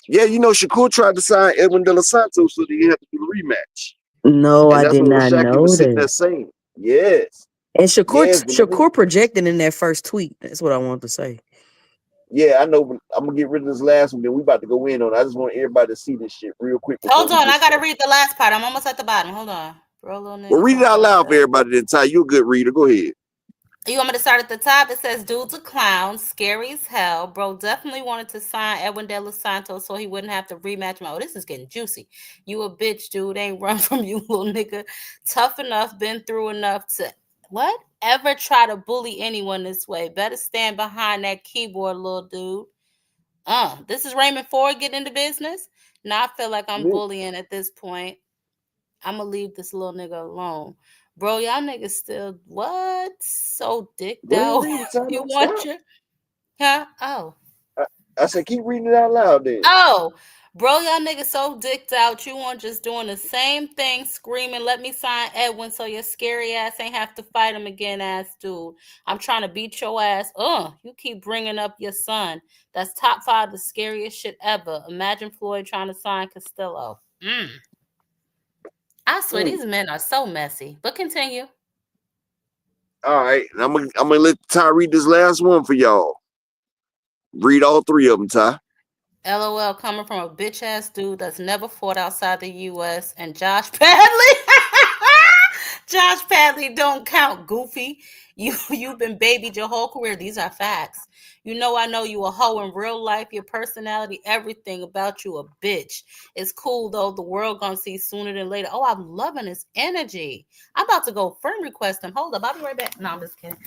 Yeah, you know, Shakur tried to sign Edwin De Los Santos so that he had to do the rematch. No, and I did not know was sitting there that. saying, yes. And Shakur projected in that first tweet. That's what I want to say. Yeah, I know. But I'm gonna get rid of this last one. Then we about to go in on it. I just want everybody to see this shit real quick. Hold on, I gotta read the last part. I'm almost at the bottom. Hold on. Well, read it out loud for everybody. Then Ty, you're a good reader. Go ahead. You want me to start at the top? It says, dude's a clown, scary as hell. Bro definitely wanted to sign Edwin De Los Santos so he wouldn't have to rematch him. Oh, this is getting juicy. You a bitch, dude. Ain't run from you, little nigga. Tough enough, been through enough to what? Ever try to bully anyone this way. Better stand behind that keyboard, little dude. This is Raymond Ford getting into business. Now I feel like I'm bullying at this point. I'm gonna leave this little nigga alone. Bro, y'all niggas still what? So dicked Go ahead and out. read it, son. You Don't want stop. your huh? Oh. I said, keep reading it out loud then. Oh. Bro, y'all niggas so dicked out. You want just doing the same thing, screaming, let me sign Edwin so your scary ass ain't have to fight him again, ass dude. I'm trying to beat your ass. You keep bringing up your son. That's top 5 the scariest shit ever. Imagine Floyd trying to sign Castillo. I swear these men are so messy. But continue. All right, I'm gonna let Ty read this last one for y'all. Read all 3 of them, Ty. LOL coming from a bitch ass dude that's never fought outside the US and Josh Padley. Josh Padley don't count, goofy. You've been babied your whole career. These are facts. You know I know you a hoe in real life, your personality, everything about you a bitch. It's cool though, the world gonna see sooner than later. Oh, I'm loving his energy. I'm about to go friend request him. Hold up, I'll be right back. No, I'm just kidding.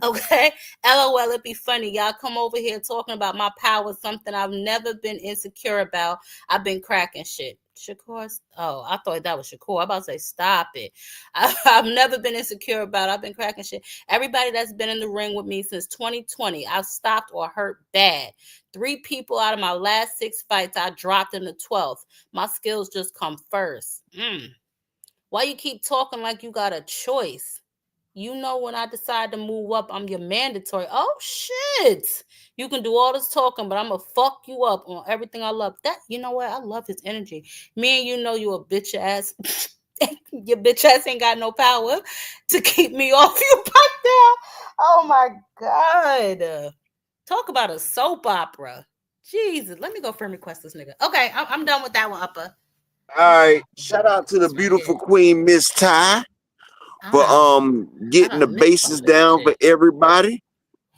Okay. LOL, it be funny. Y'all come over here talking about my power, something I've never been insecure about. I've been cracking shit. Shakur? Oh, I thought that was Shakur. I'm about to say, stop it. I've never been insecure about. I've been cracking shit. Everybody that's been in the ring with me since 2020, I've stopped or hurt bad. 3 people out of my last 6 fights, I dropped in the 12th. My skills just come first. Why you keep talking like you got a choice? You know when I decide to move up, I'm your mandatory. Oh, shit. You can do all this talking, but I'm going to fuck you up on everything I love. That, you know what? I love his energy. Me and you know you a bitch ass. Your bitch ass ain't got no power to keep me off you back down. Oh, my God. Talk about a soap opera. Jesus. Let me go friend request this nigga. Okay, I'm done with that one, Upper. All right, shout out to the beautiful queen, Miss Ty, for getting the bases down for everybody.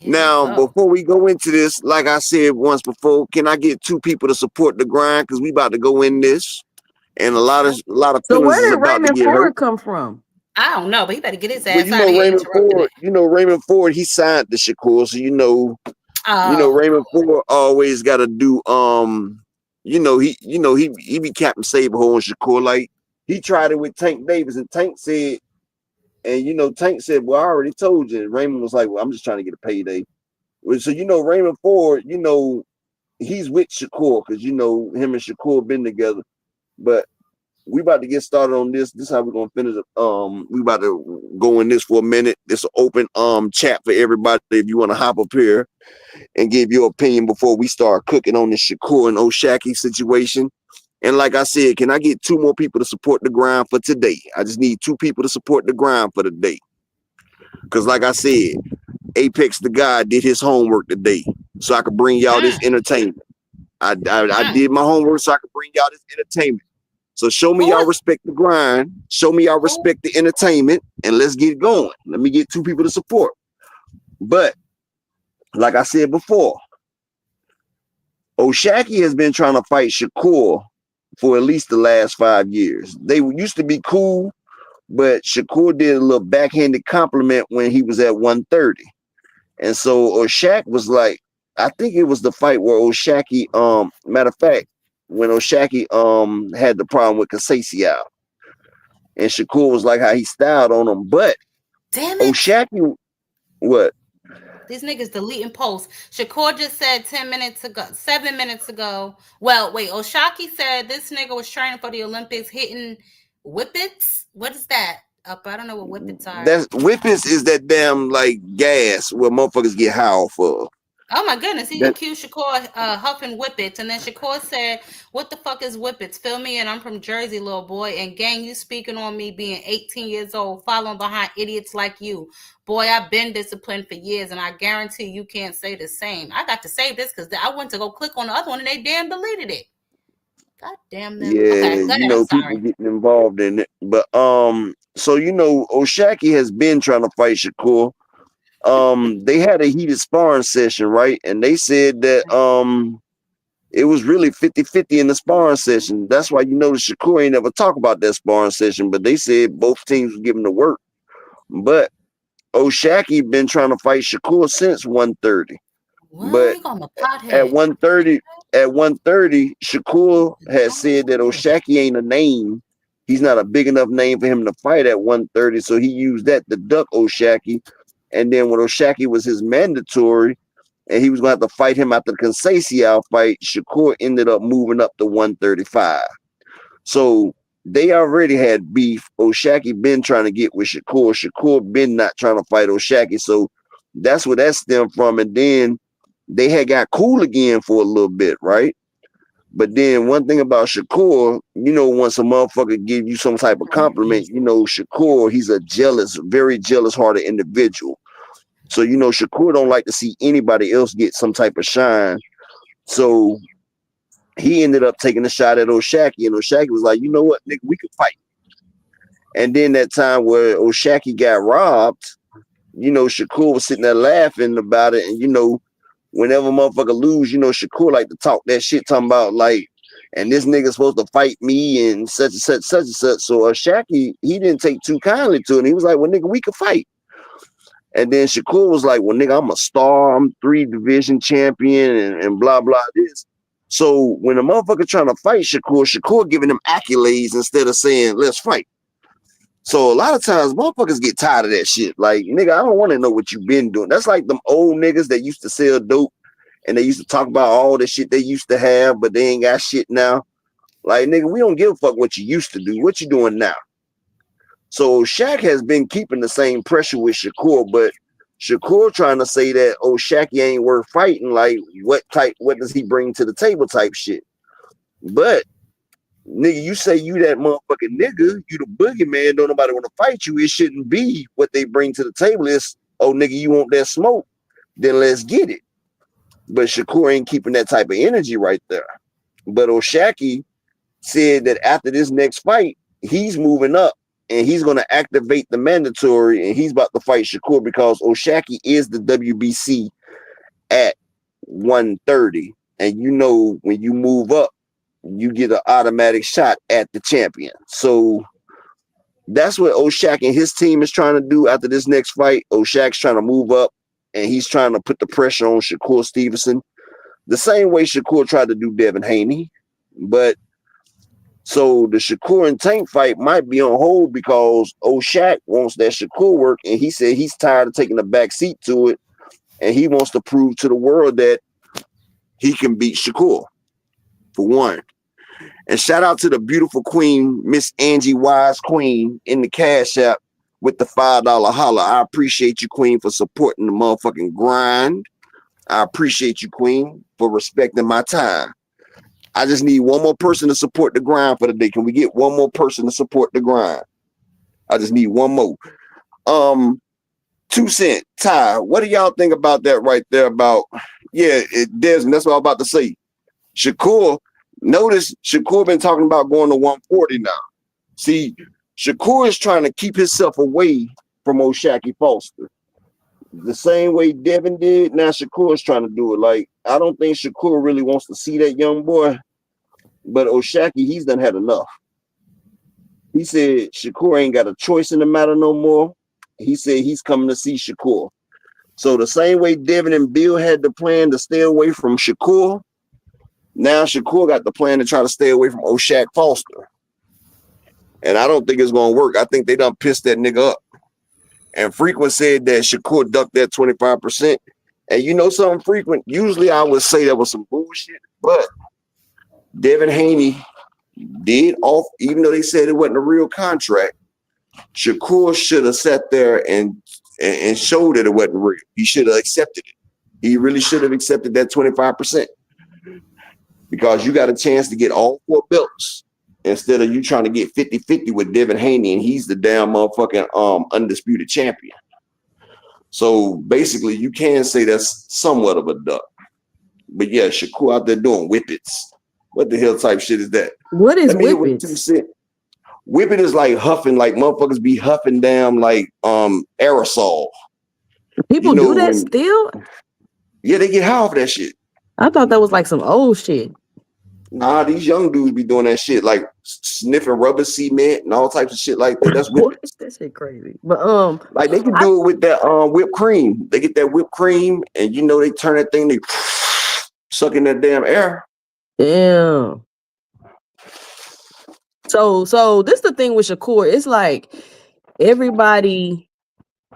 Now, before we go into this, like I said once before, can I get 2 people to support the grind? Because we about to go in this, and a lot of So feelings where is did about to Raymond get Ford hurt. come from? I don't know, but he better get his Well, ass out of here interrupting it. Raymond Ford, he signed the Shakur, so Oh. Raymond Ford always got to do he be Captain Saberhole and Shakur. Like he tried it with Tank Davis, and Tank said, Tank said, well, I already told you. And Raymond was like, well, I'm just trying to get a payday. So Raymond Ford, he's with Shakur because him and Shakur been together. But we about to get started on this. This is how we're gonna finish it. We about to go in this for a minute. This an open chat for everybody. If you want to hop up here and give your opinion before we start cooking on this Shakur and Oshak situation. And like I said, can I get 2 more people to support the grind for today? I just need 2 people to support the grind for today. Because like I said, Apex the guy did his homework today, so I could bring y'all this entertainment. I did my homework so I could bring y'all this entertainment. So show me y'all respect the grind. Show me y'all respect the entertainment, and let's get going. Let me get 2 people to support. But like I said before, Oshaki has been trying to fight Shakur for at least the last 5 years. They used to be cool, but Shakur did a little backhanded compliment when he was at 130. And so Oshak was like, I think it was the fight where Oshaki, matter of fact, when Oshaki had the problem with Kasasiao. And Shakur was like how he styled on him. But damn it. Oshaki, what? These niggas deleting posts. Shakur just said 7 minutes ago. Well, wait, Oshaki said this nigga was training for the Olympics hitting whippets. What is that? I don't know what whippets are. Whippets is that damn like gas where motherfuckers get high off of. Oh my goodness, he accused Shakur huffing whippets, and then Shakur said, "What the fuck is whippets? Fill me in. I'm from Jersey, little boy. And gang, you speaking on me being 18 years old, following behind idiots like you. Boy, I've been disciplined for years, and I guarantee you can't say the same. I got to save this because I went to go click on the other one, and they damn deleted it. God damn them. Yeah, okay, go ahead. I'm people sorry. getting involved in it. But so Oshaki has been trying to fight Shakur. They had a heated sparring session, right? And they said that it was really 50-50 in the sparring session. That's why you notice Shakur ain't never talk about that sparring session, but they said both teams was giving the work. But Oshaki been trying to fight Shakur since 130. Well, But he called him a pothead. at 130, Shakur had said that Oshaki ain't a name. He's not a big enough name for him to fight at 130. So he used that to duck Oshaki. And then when Oshaki was his mandatory, and he was going to have to fight him after the Conceição fight, Shakur ended up moving up to 135. So they already had beef. Oshaki been trying to get with Shakur. Shakur been not trying to fight Oshaki. So that's where that stemmed from. And then they had got cool again for a little bit, right? But then one thing about Shakur, you know, once a motherfucker give you some type of compliment, you know, Shakur, he's a jealous, very jealous-hearted individual. So, you know, Shakur don't like to see anybody else get some type of shine. So he ended up taking a shot at Oshaki, and Oshaki was like, you know what, nigga, we could fight. And then that time where Oshaki got robbed, you know, Shakur was sitting there laughing about it. And, you know, whenever motherfucker lose, you know, Shakur like to talk that shit, talking about like, and this nigga's supposed to fight me and such and such, such and such. So Oshaki, he didn't take too kindly to it. And he was like, well, nigga, we could fight. And then Shakur was like, well, nigga, I'm a star. I'm 3 division champion and blah, blah, this. So when a motherfucker trying to fight Shakur giving him accolades instead of saying, let's fight. So a lot of times motherfuckers get tired of that shit. Like, nigga, I don't want to know what you've been doing. That's like them old niggas that used to sell dope and they used to talk about all the shit they used to have, but they ain't got shit now. Like, nigga, we don't give a fuck what you used to do. What you doing now? So Shaq has been keeping the same pressure with Shakur, but Shakur trying to say that, oh, Shaq ain't worth fighting. Like, what does he bring to the table type shit? But, nigga, you say you that motherfucking nigga, you the boogeyman, don't nobody want to fight you. It shouldn't be what they bring to the table is, oh, nigga, you want that smoke? Then let's get it. But Shakur ain't keeping that type of energy right there. But Oshaki said that after this next fight, he's moving up. And he's going to activate the mandatory, and he's about to fight Shakur because Oshaki is the WBC at 130. And you know, when you move up, you get an automatic shot at the champion. So that's what Oshak and his team is trying to do after this next fight. Oshak's trying to move up, and he's trying to put the pressure on Shakur Stevenson the same way Shakur tried to do Devin Haney. But so the Shakur and Tank fight might be on hold because Oshak wants that Shakur work, and he said he's tired of taking a back seat to it, and he wants to prove to the world that he can beat Shakur, for one. And shout out to the beautiful queen, Miss Angie Wise Queen, in the Cash App with the $5 holler. I appreciate you, Queen, for supporting the motherfucking grind. I appreciate you, Queen, for respecting my time. I just need one more person to support the grind for the day. Can we get one more person to support the grind? I just need one more. 2 Cent, Ty, what do y'all think about that right there? About, Desmond, that's what I'm about to say. Shakur, notice Shakur been talking about going to 140 now. See, Shakur is trying to keep himself away from Oshaki Foster. The same way Devin did, now Shakur is trying to do it. Like, I don't think Shakur really wants to see that young boy, but Oshaki, he's done had enough. He said Shakur ain't got a choice in the matter no more. He said he's coming to see Shakur. So the same way Devin and Bill had the plan to stay away from Shakur, now Shakur got the plan to try to stay away from Oshak Foster. And I don't think it's going to work. I think they done pissed that nigga up. And Frequent said that Shakur ducked that 25%. And you know something, Frequent? Usually I would say that was some bullshit, but Devin Haney did off, even though they said it wasn't a real contract. Shakur should have sat there and showed that it wasn't real. He should have accepted it. He really should have accepted that 25% because you got a chance to get all 4 belts instead of you trying to get 50-50 with Devin Haney, and he's the damn motherfucking undisputed champion. So basically, you can say that's somewhat of a duck. But yeah, Shakur out there doing whippets. What the hell type shit is that? What is whippets? Whippet is like huffing, like motherfuckers be huffing down like aerosol. People do that still? Yeah, they get high off that shit. I thought that was like some old shit. Nah, these young dudes be doing that shit, like sniffing rubber cement and all types of shit like that. That's what that shit crazy. But like they can do it with that whipped cream. They get that whipped cream, and they turn that thing, they suck in that damn air. Damn. So this the thing with Shakur. It's like everybody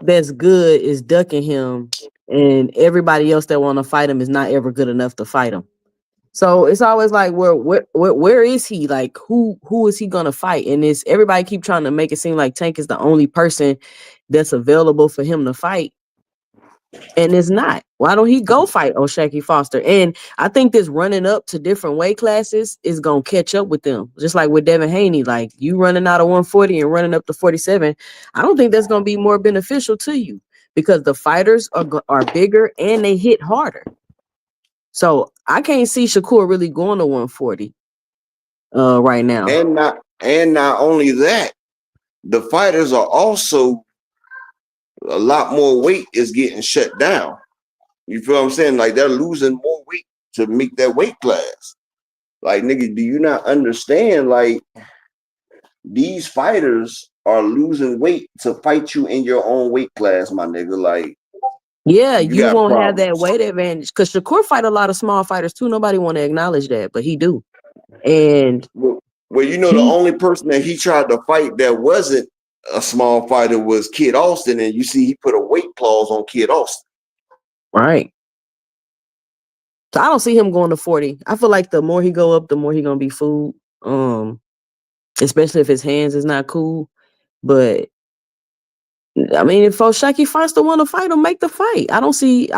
that's good is ducking him, and everybody else that want to fight him is not ever good enough to fight him. So it's always like, where is he? Like, who is he gonna fight? And it's everybody keep trying to make it seem like Tank is the only person that's available for him to fight, and it's not. Why don't he go fight Oshak Foster? And I think this running up to different weight classes is gonna catch up with them, just like with Devin Haney. Like you running out of 140 and running up to 47. I don't think that's gonna be more beneficial to you because the fighters are bigger and they hit harder. So I can't see Shakur really going to 140 right now. And not only that, the fighters are also a lot more weight is getting shut down. You feel what I'm saying? Like they're losing more weight to make that weight class. Like, nigga, do you not understand? Like these fighters are losing weight to fight you in your own weight class, my nigga. Like, yeah, you won't have that weight advantage because Shakur fight a lot of small fighters too. Nobody want to acknowledge that, but he do. And well, the only person that he tried to fight that wasn't a small fighter was Kid Austin, and you see he put a weight clause on Kid Austin. Right. So I don't see him going to 40. I feel like the more he go up, the more he gonna be food. Especially if his hands is not cool. But I mean, if Oshak Foster want to fight him, make the fight. I don't see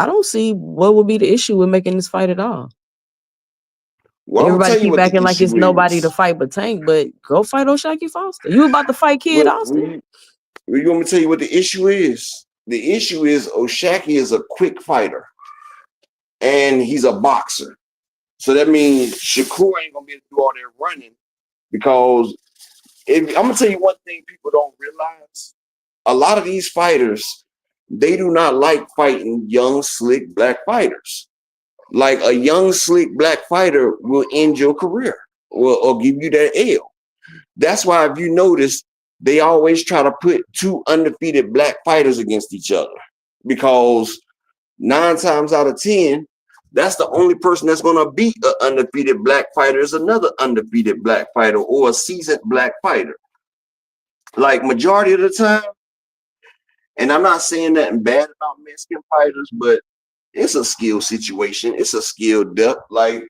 what would be the issue with making this fight at all. Well, everybody keep acting like it's nobody to fight but Tank, but go fight Oshak Foster. You about to fight Kid Austin? You want me to tell you what the issue is? The issue is Oshak is a quick fighter, and he's a boxer. So that means Shakur ain't gonna be able to do all that running because I'm gonna tell you one thing people don't realize. A lot of these fighters, they do not like fighting young, slick black fighters. Like a young, slick black fighter will end your career or give you that L. That's why if you notice, they always try to put two undefeated black fighters against each other because 9 times out of 10, that's the only person that's going to beat an undefeated black fighter is another undefeated black fighter or a seasoned black fighter. Like majority of the time, and I'm not saying nothing bad about Mexican fighters, but it's a skill situation. It's a skill depth. Like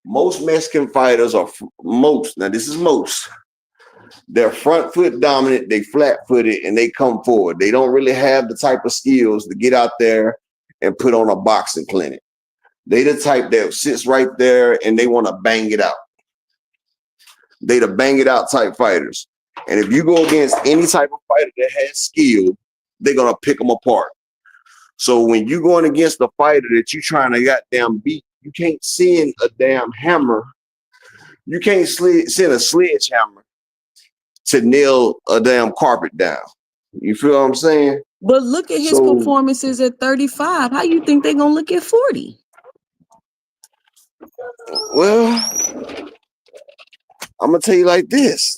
most Mexican fighters are now this is most. They're front foot dominant, they flat footed, and they come forward. They don't really have the type of skills to get out there and put on a boxing clinic. They the type that sits right there and they want to bang it out. They the bang it out type fighters. And if you go against any type of fighter that has skill, they're going to pick them apart. So when you're going against a fighter that you trying to goddamn beat, you can't send a damn hammer. You can't send a sledgehammer to nail a damn carpet down. You feel what I'm saying? But look at his performances at 35. How you think they're going to look at 40? Well, I'm going to tell you like this.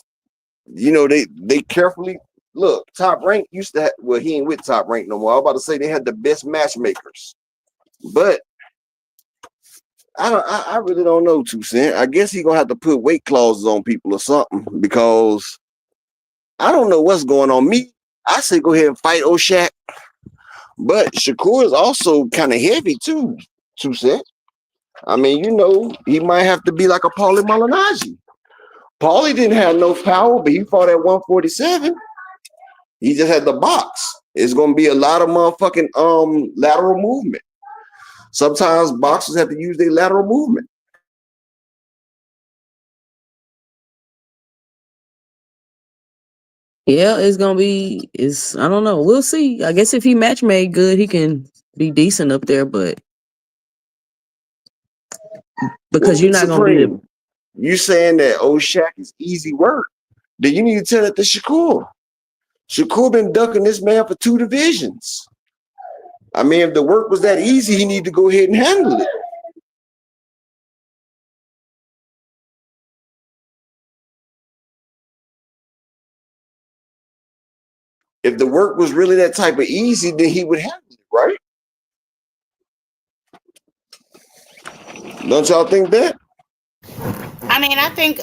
You know, they carefully look. Top Rank used to have, well, he ain't with Top Rank no more. I was about to say they had the best matchmakers, but I really don't know, 2 Cent. I guess he gonna have to put weight clauses on people or something because I don't know what's going on. Me, I say go ahead and fight Oshak, but Shakur is also kind of heavy too, 2 Cent. I mean, you know, he might have to be like a Paulie Malignaggi. Paulie didn't have no power, but he fought at 147. He just had the box. It's gonna be a lot of motherfucking lateral movement. Sometimes boxers have to use their lateral movement. Yeah, it's gonna be. I don't know. We'll see. I guess if he match made good, he can be decent up there. But because you're not gonna be you saying that Oshak is easy work, then you need to tell it to Shakur. Shakur been ducking this man for 2 divisions. I mean, if the work was that easy, he need to go ahead and handle it. If the work was really that type of easy, then he would handle it, right? Don't y'all think that? I mean, I think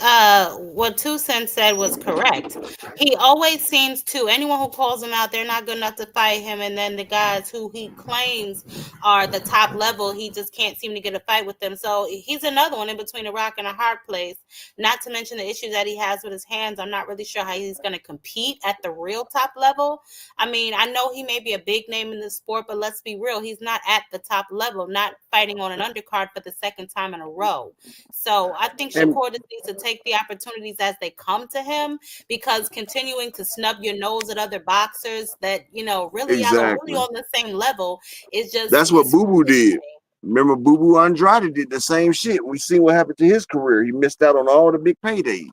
what Two Cents said was correct. He always seems to, anyone who calls him out, they're not good enough to fight him. And then the guys who he claims are the top level, he just can't seem to get a fight with them. So he's another one in between a rock and a hard place. Not to mention the issues that he has with his hands. I'm not really sure how he's going to compete at the real top level. I mean, I know he may be a big name in the sport, but let's be real. He's not at the top level, not fighting on an undercard for the second time in a row. So I think Shakur just needs to take the opportunities as they come to him, because continuing to snub your nose at other boxers that, you know, really are really on the same level is just... That's what Boo Boo did. Remember, Boo Boo Andrade did the same shit. We see what happened to his career. He missed out on all the big paydays.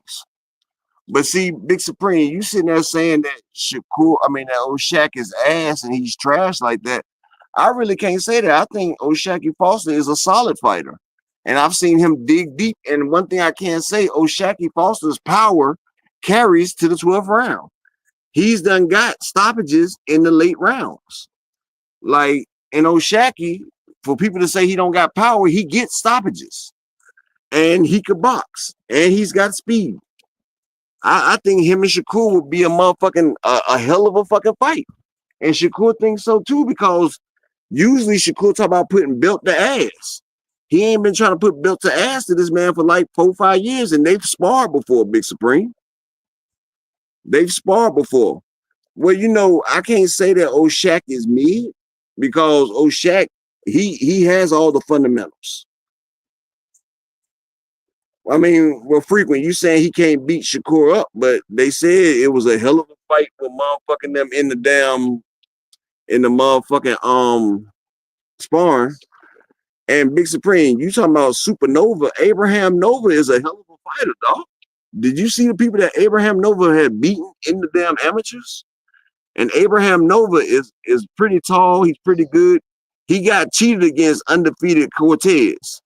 But see, Big Supreme, you sitting there saying that that Oshak is ass and he's trash like that. I really can't say that. I think Oshaki Foster is a solid fighter. And I've seen him dig deep. And one thing I can say, Oshaki Foster's power carries to the 12th round. He's done got stoppages in the late rounds. Like, in Oshaki, for people to say he don't got power, he gets stoppages. And he could box. And he's got speed. I think him and Shakur would be a motherfucking a hell of a fucking fight. And Shakur thinks so too, because usually Shakur talk about putting belt to ass. He ain't been trying to put belt to ass to this man for like 4-5 years, and they've sparred before, Big Supreme. They've sparred before. Well, you know, I can't say that Oshak is mid, because Oshak, he has all the fundamentals. I mean, well, frequent, you saying he can't beat Shakur up, but they said it was a hell of a fight with motherfucking them in the motherfucking sparring. And Big Supreme, you talking about Supernova? Abraham Nova is a hell of a fighter, dog. Did you see the people that Abraham Nova had beaten in the damn amateurs? And Abraham Nova is pretty tall. He's pretty good. He got cheated against undefeated Cortez.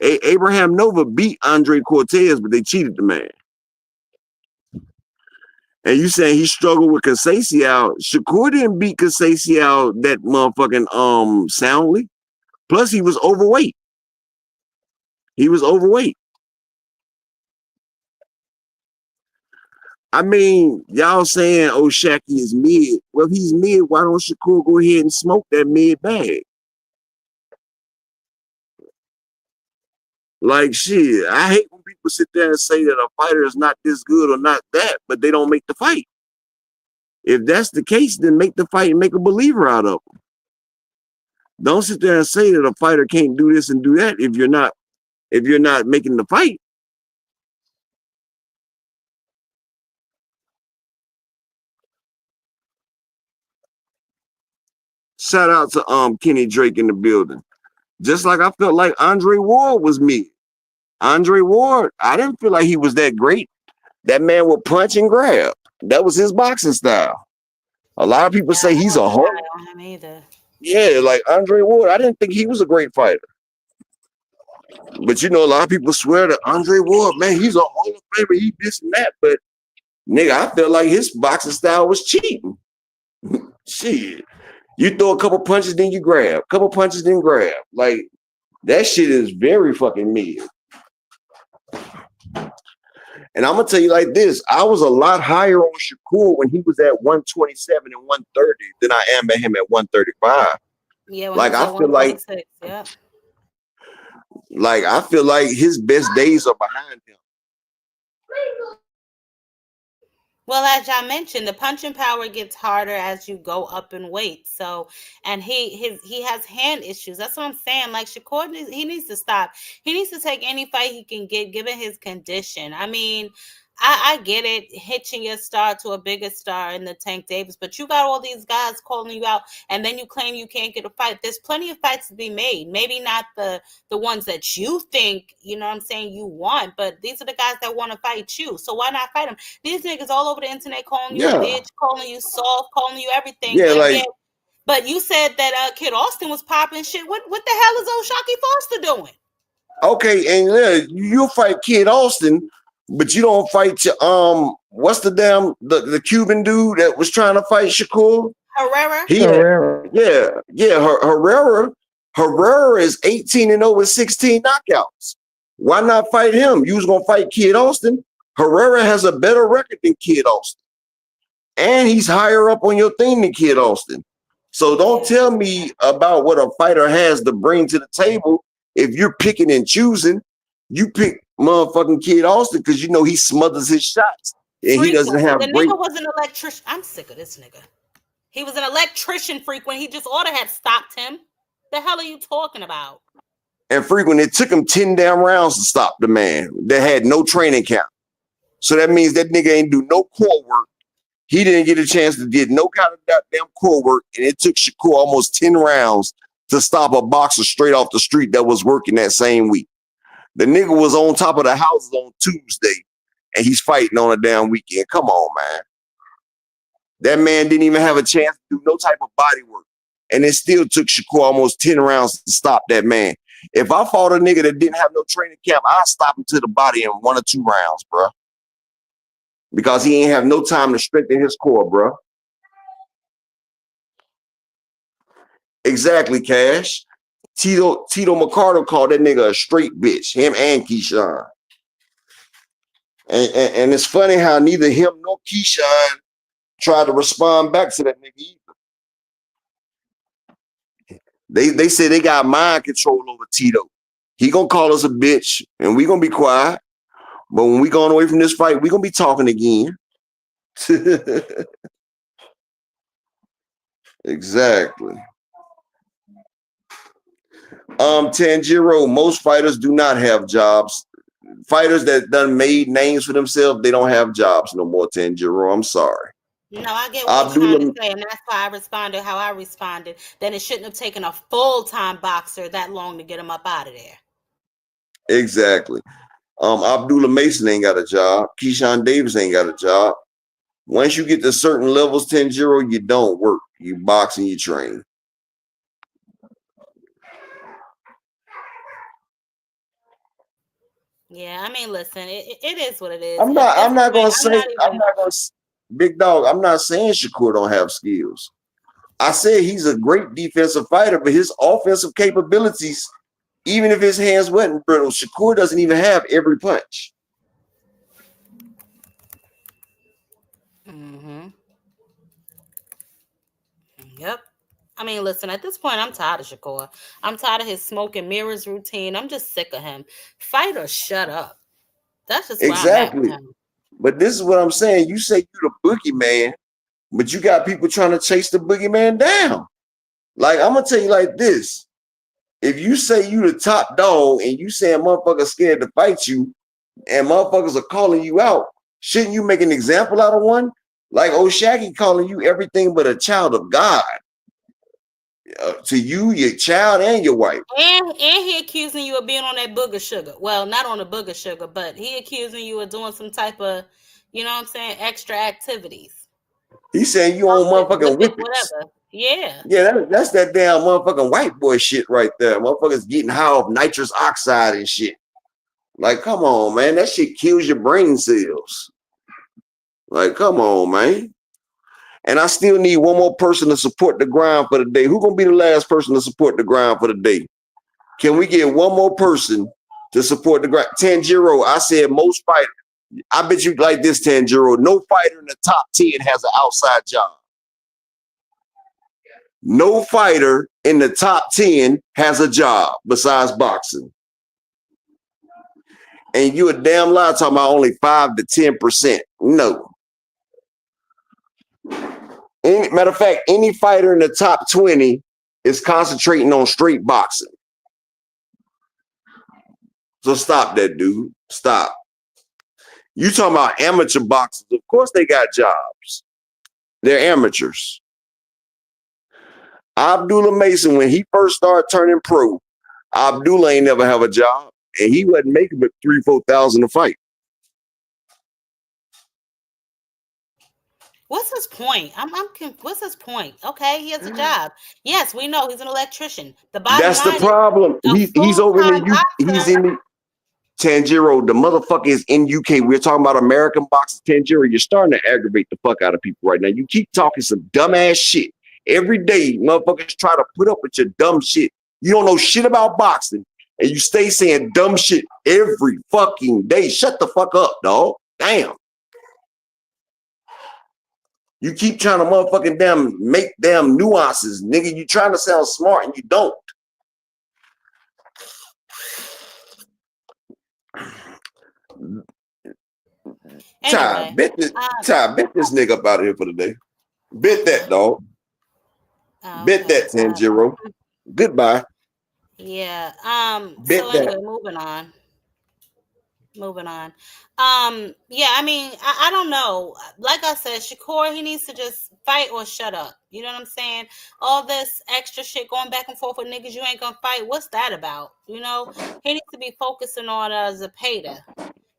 Abraham Nova beat Andre Cortez, but they cheated the man. And you saying he struggled with Conceição? Shakur didn't beat Conceição that motherfucking soundly. Plus, he was overweight. I mean, y'all saying Oshaki is mid. Well, if he's mid, why don't Shakur go ahead and smoke that mid bag? Like, shit, I hate when people sit there and say that a fighter is not this good or not that, but they don't make the fight. If that's the case, then make the fight and make a believer out of them. Don't sit there and say that a fighter can't do this and do that if you're not making the fight. Shout out to Kenny Drake in the building. Just like I felt like Andre Ward was me. Andre Ward, I didn't feel like he was that great. That man would punch and grab. That was his boxing style. A lot of people say he's a horror. Yeah, like Andre Ward, I didn't think he was a great fighter. But you know, a lot of people swear that Andre Ward, man, he's a Hall of Famer, he this and that. But nigga, I felt like his boxing style was cheating. Shit. You throw a couple punches, then you grab. Couple punches, then grab. Like, that shit is very fucking mid. And I'm gonna tell you like this: I was a lot higher on Shakur when he was at 127 and 130 than I am at him at 135. Yeah, like I feel like, yeah. Like I feel like his best days are behind him. Well, as I mentioned, the punching power gets harder as you go up in weight. So, and he has hand issues. That's what I'm saying. Like Shakur, he needs to stop. He needs to take any fight he can get, given his condition. I mean, I get it, hitching your star to a bigger star in the Tank Davis, but you got all these guys calling you out, and then you claim you can't get a fight. There's plenty of fights to be made. Maybe not the ones that you think, you know what I'm saying, you want, but these are the guys that want to fight you. So why not fight them? These niggas all over the internet calling you a bitch, calling you soft, calling you everything. Yeah, like, But you said that Kid Austin was popping shit. What the hell is Oshaki Foster doing? Okay, and you fight Kid Austin, but you don't fight what's the the Cuban dude that was trying to fight Shakur? Herrera. Herrera is 18-0 with 16 knockouts. Why not fight him? You was gonna fight Kid Austin. Herrera has a better record than Kid Austin, and he's higher up on your thing than Kid Austin. So don't tell me about what a fighter has to bring to the table. If you're picking and choosing, you pick motherfucking Kid Austin because you know he smothers his shots and he doesn't have the nigga was an electrician. I'm sick of this nigga. He was an electrician frequent. He just ought to have stopped him. The hell are you talking about? And frequent, it took him 10 damn rounds to stop the man that had no training camp. So that means that nigga ain't do no core work. He didn't get a chance to get no kind of goddamn core work, and it took Shakur almost 10 rounds to stop a boxer straight off the street that was working that same week. The nigga was on top of the houses on Tuesday, and he's fighting on a damn weekend. Come on, man. That man didn't even have a chance to do no type of body work, and it still took Shakur almost 10 rounds to stop that man. If I fought a nigga that didn't have no training camp, I'd stop him to the body in 1 or 2 rounds, bro. Because he ain't have no time to strengthen his core, bro. Exactly, Cash. Tito McCarter called that nigga a straight bitch, him and Keyshawn. And it's funny how neither him nor Keyshawn tried to respond back to that nigga either. They say they got mind control over Tito. He gonna call us a bitch, and we gonna be quiet. But when we going away from this fight, we gonna be talking again. Exactly. Tanjiro, most fighters do not have jobs. Fighters that done made names for themselves, they don't have jobs no more, Tanjiro. I'm sorry. No, I get what you're trying to say, and that's why I responded how I responded. Then it shouldn't have taken a full-time boxer that long to get him up out of there. Exactly. Abdullah Mason ain't got a job. Keyshawn Davis ain't got a job. Once you get to certain levels, 10-0, you don't work. You box and you train. Yeah, I mean, listen, it is what it is. I'm not gonna say, big dog, I'm not saying Shakur don't have skills. I said he's a great defensive fighter, but his offensive capabilities, even if his hands wasn't brittle, Shakur doesn't even have every punch. Mm-hmm. Yep. I mean, listen, at this point, I'm tired of Shakur. I'm tired of his smoke and mirrors routine. I'm just sick of him. Fight or shut up. That's just exactly. I'm at with him. But this is what I'm saying. You say you're the boogeyman, but you got people trying to chase the boogeyman down. Like, I'm going to tell you like this. If you say you the top dog and you saying motherfuckers scared to fight you and motherfuckers are calling you out, shouldn't you make an example out of one? Like Oshak calling you everything but a child of God. To you, your child, and your wife. And he accusing you of being on that booger sugar. Well, not on the booger sugar, but he accusing you of doing some type of, you know what I'm saying, extra activities. He's saying you on motherfucking whippets. Whatever. Yeah. Yeah, that's that damn motherfucking white boy shit right there. Motherfuckers getting high off nitrous oxide and shit. Like, come on, man. That shit kills your brain cells. Like, come on, man. And I still need one more person to support the grind for the day. Who's going to be the last person to support the grind for the day? Can we get one more person to support the grind? Tanjiro, I said most fighters. I bet you like this, Tanjiro. No fighter in the top 10 has an outside job. No fighter in the top 10 has a job besides boxing. And you a damn lie talking about only 5 to 10%. No. Matter of fact, any fighter in the top 20 is concentrating on straight boxing. So stop that, dude. Stop. You talking about amateur boxers. Of course they got jobs. They're amateurs. Abdullah Mason, when he first started turning pro, Abdullah ain't never have a job. And he wasn't making but $3,000-4,000 a fight. What's his point? What's his point? Okay, he has a job. Yes, we know he's an electrician. The bottom That's the line is problem. a He's over in full-time the he's boxer. in the Tanjiro. The motherfucker is in UK. We're talking about American boxers. Tanjiro, you're starting to aggravate the fuck out of people right now. You keep talking some dumbass shit every day. Motherfuckers try to put up with your dumb shit. You don't know shit about boxing, and you stay saying dumb shit every fucking day. Shut the fuck up, dog. Damn. You keep trying to motherfucking make nuances, nigga. You trying to sound smart and you don't. Anyway, Bet this nigga up out of here for the day. Bet that, dog. Bet that, Tanjiro. Goodbye. Yeah. Bet So that. anyway, moving on. Yeah, I mean, I don't know. Like I said, Shakur, he needs to just fight or shut up. You know what I'm saying? All this extra shit going back and forth with niggas you ain't gonna fight. What's that about? You know, he needs to be focusing on Zapata.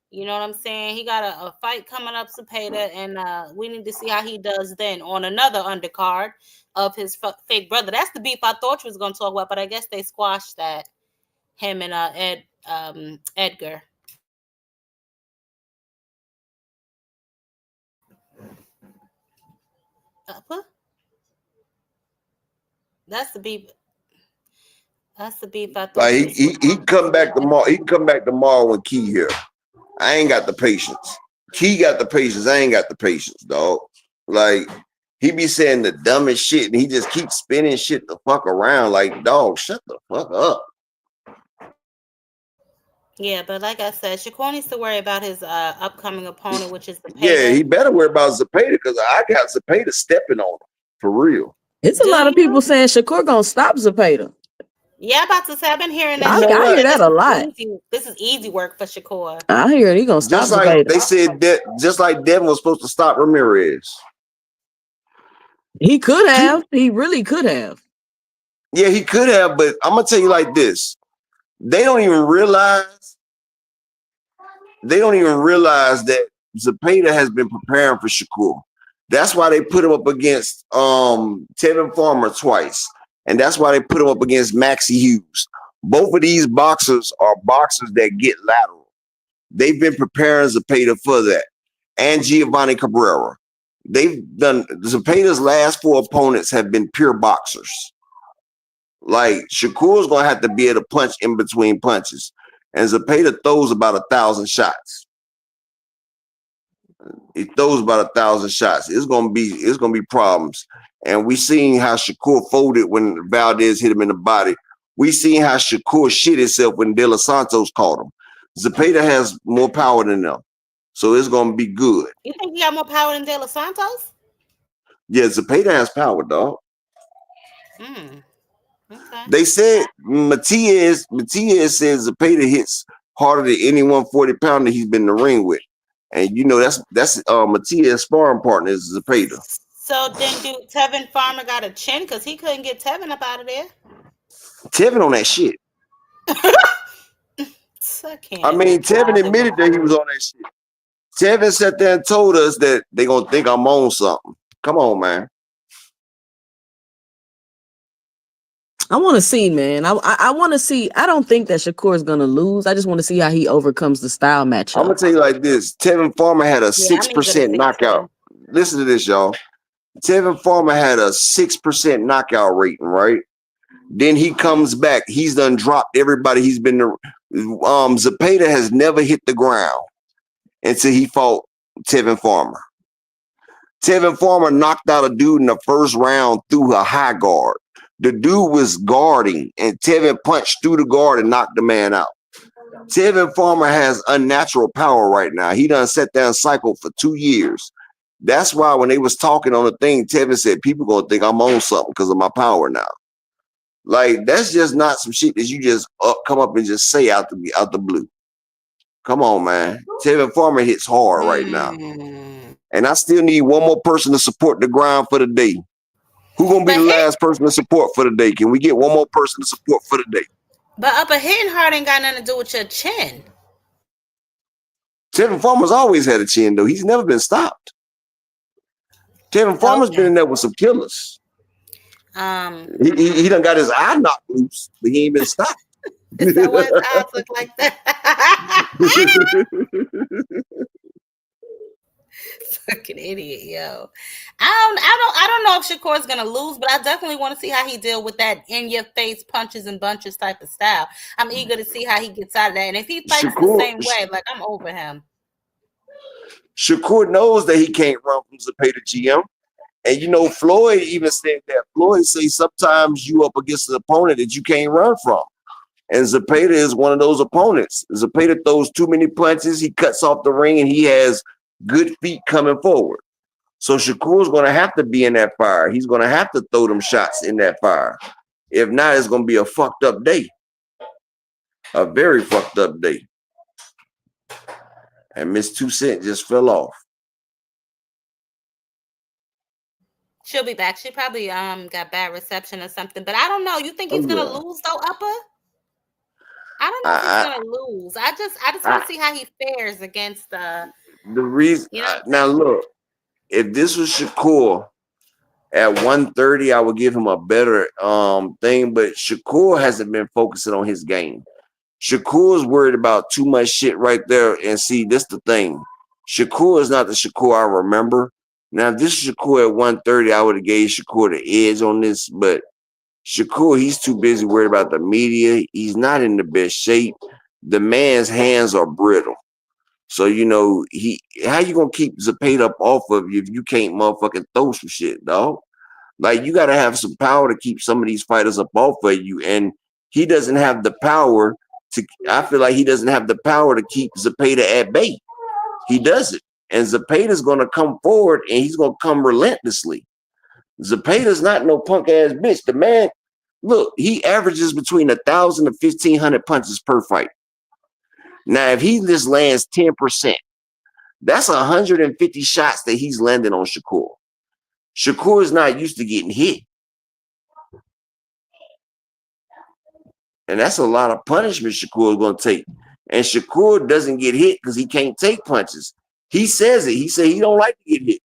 You know what I'm saying? He got a fight coming up, Zapata, and we need to see how he does then on another undercard of his fake brother. That's the beef I thought you was gonna talk about, but I guess they squashed that. Him and Edgar. What? That's the beef. That's the beef I thought. Like he come back tomorrow. He can come back tomorrow when Key here. I ain't got the patience. Key got the patience. I ain't got the patience, dog. Like he be saying the dumbest shit, and he just keeps spinning shit the fuck around. Like, dog, shut the fuck up. Yeah, but like I said, Shakur needs to worry about his upcoming opponent, which is Zapata. Yeah, he better worry about Zapata because I got Zapata stepping on him for real. It's a lot of people saying Shakur gonna stop Zapata. Yeah, I'm about to say I've been hearing that. I hear that a lot. This is easy work for Shakur. I hear he gonna stop Zapata. Like they said that, just like Devin was supposed to stop Ramirez. He could have. He really could have. Yeah, he could have, but I'm gonna tell you like this: they don't even realize that Zapata has been preparing for Shakur. That's why they put him up against Tevin Farmer twice, and that's why they put him up against Maxie Hughes. Both of these boxers are boxers that get lateral. They've been preparing Zapata for that, and Giovanni Cabrera. They've done Zapata's last 4 opponents have been pure boxers. Like Shakur's gonna have to be able to punch in between punches, and Zapata throws about 1,000 shots. He throws about 1,000 shots. It's gonna be problems. And we seen how Shakur folded when Valdez hit him in the body. We seen how Shakur shit himself when De Los Santos caught him. Zapata has more power than them, so it's gonna be good. You think he got more power than De Los Santos? Yeah, Zapata has power, dog. Okay. They said Matias says Zapata hits harder than any 140-pounder he's been in the ring with. And you know that's Matias' sparring partner is Zapata. So then do Tevin Farmer got a chin because he couldn't get Tevin up out of there? Tevin on that shit. I mean, Tevin admitted that he was on that shit. Tevin sat there and told us that they gonna think I'm on something. Come on, man. I want to see, man. I want to see. I don't think that Shakur is gonna lose. I just want to see how he overcomes the style matchup. I'm gonna tell you like this: Tevin Farmer had a 6% knockout. Listen to this, y'all. Tevin Farmer had a 6% knockout rating, right? Then he comes back. He's done dropped everybody. He's been Zapata has never hit the ground until he fought Tevin Farmer. Tevin Farmer knocked out a dude in the first round through a high guard. The dude was guarding, and Tevin punched through the guard and knocked the man out. Tevin Farmer has unnatural power right now. He done sat there and cycled for 2 years. That's why when they was talking on the thing, Tevin said, people gonna think I'm on something because of my power now. Like, that's just not some shit that you just come up and just say out the blue. Come on, man. Tevin Farmer hits hard right now. And I still need one more person to support the grind for the day. Who gonna be the last person to support for the day? Can we get one more person to support for the day? But hitting hard ain't got nothing to do with your chin. Tevin Farmer's always had a chin, though. He's never been stopped. Kevin Farmer's Okay. been in there with some killers. He done got his eye knocked loose, but he ain't been stopped. Is that why his eyes look like that? Fucking idiot, yo. I don't know if Shakur's gonna lose, but I definitely want to see how he deal with that in your face punches and bunches type of style. I'm eager to see how he gets out of that. And if he fights the same way, like I'm over him. Shakur knows that he can't run from Zepeda GM. And you know, Floyd even said that. Floyd say sometimes you up against an opponent that you can't run from. And Zepeda is one of those opponents. Zepeda throws too many punches, he cuts off the ring, and he has good feet coming forward. So Shakur's going to have to be in that fire. He's going to have to throw them shots in that fire. If not, it's going to be a fucked up day. A very fucked up day. And Miss 2 Cent just fell off. She'll be back. She probably got bad reception or something. But I don't know. You think he's gonna lose though, Upper? I don't know if he's gonna lose. I just want to see how he fares against the reason. Now look, if this was Shakur at 130, I would give him a better thing. But Shakur hasn't been focusing on his game. Shakur's worried about too much shit right there. And see, this the thing. Shakur is not the Shakur I remember. Now, if this is Shakur at 130, I would have gave Shakur the edge on this. But Shakur, he's too busy worried about the media. He's not in the best shape. The man's hands are brittle. So, you know, how you gonna keep Zepeda up off of you if you can't motherfucking throw some shit, dog? Like, you gotta have some power to keep some of these fighters up off of you. And he doesn't have the power I feel like he doesn't have the power to keep Zepeda at bay. He doesn't. And Zepeda's gonna come forward and he's gonna come relentlessly. Zepeda's not no punk ass bitch. The man, look, he averages between 1,000 to 1,500 punches per fight. Now, if he just lands 10%, that's 150 shots that he's landing on Shakur. Shakur is not used to getting hit. And that's a lot of punishment Shakur is going to take. And Shakur doesn't get hit because he can't take punches. He says it. He said he don't like to get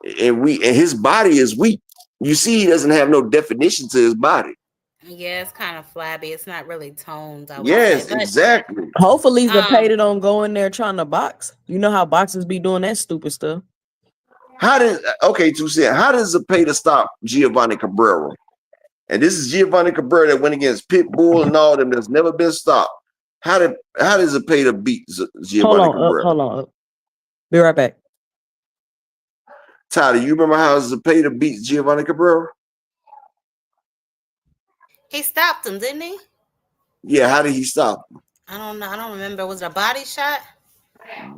hit. And his body is weak. You see, he doesn't have no definition to his body. Yeah, it's kind of flabby. It's not really toned. Yes, exactly. Hopefully, Zepeda don't go in there trying to box. You know how boxers be doing that stupid stuff. How does Zepeda stop Giovanni Cabrera? And this is Giovanni Cabrera that went against Pitbull and all them that's never been stopped. How does Zepeda beat Giovanni Cabrera? Hold on. Be right back. Tyler, you remember how Zepeda beat Giovanni Cabrera? He stopped him, didn't he? Yeah, how did he stop him? I don't know. I don't remember. Was it a body shot?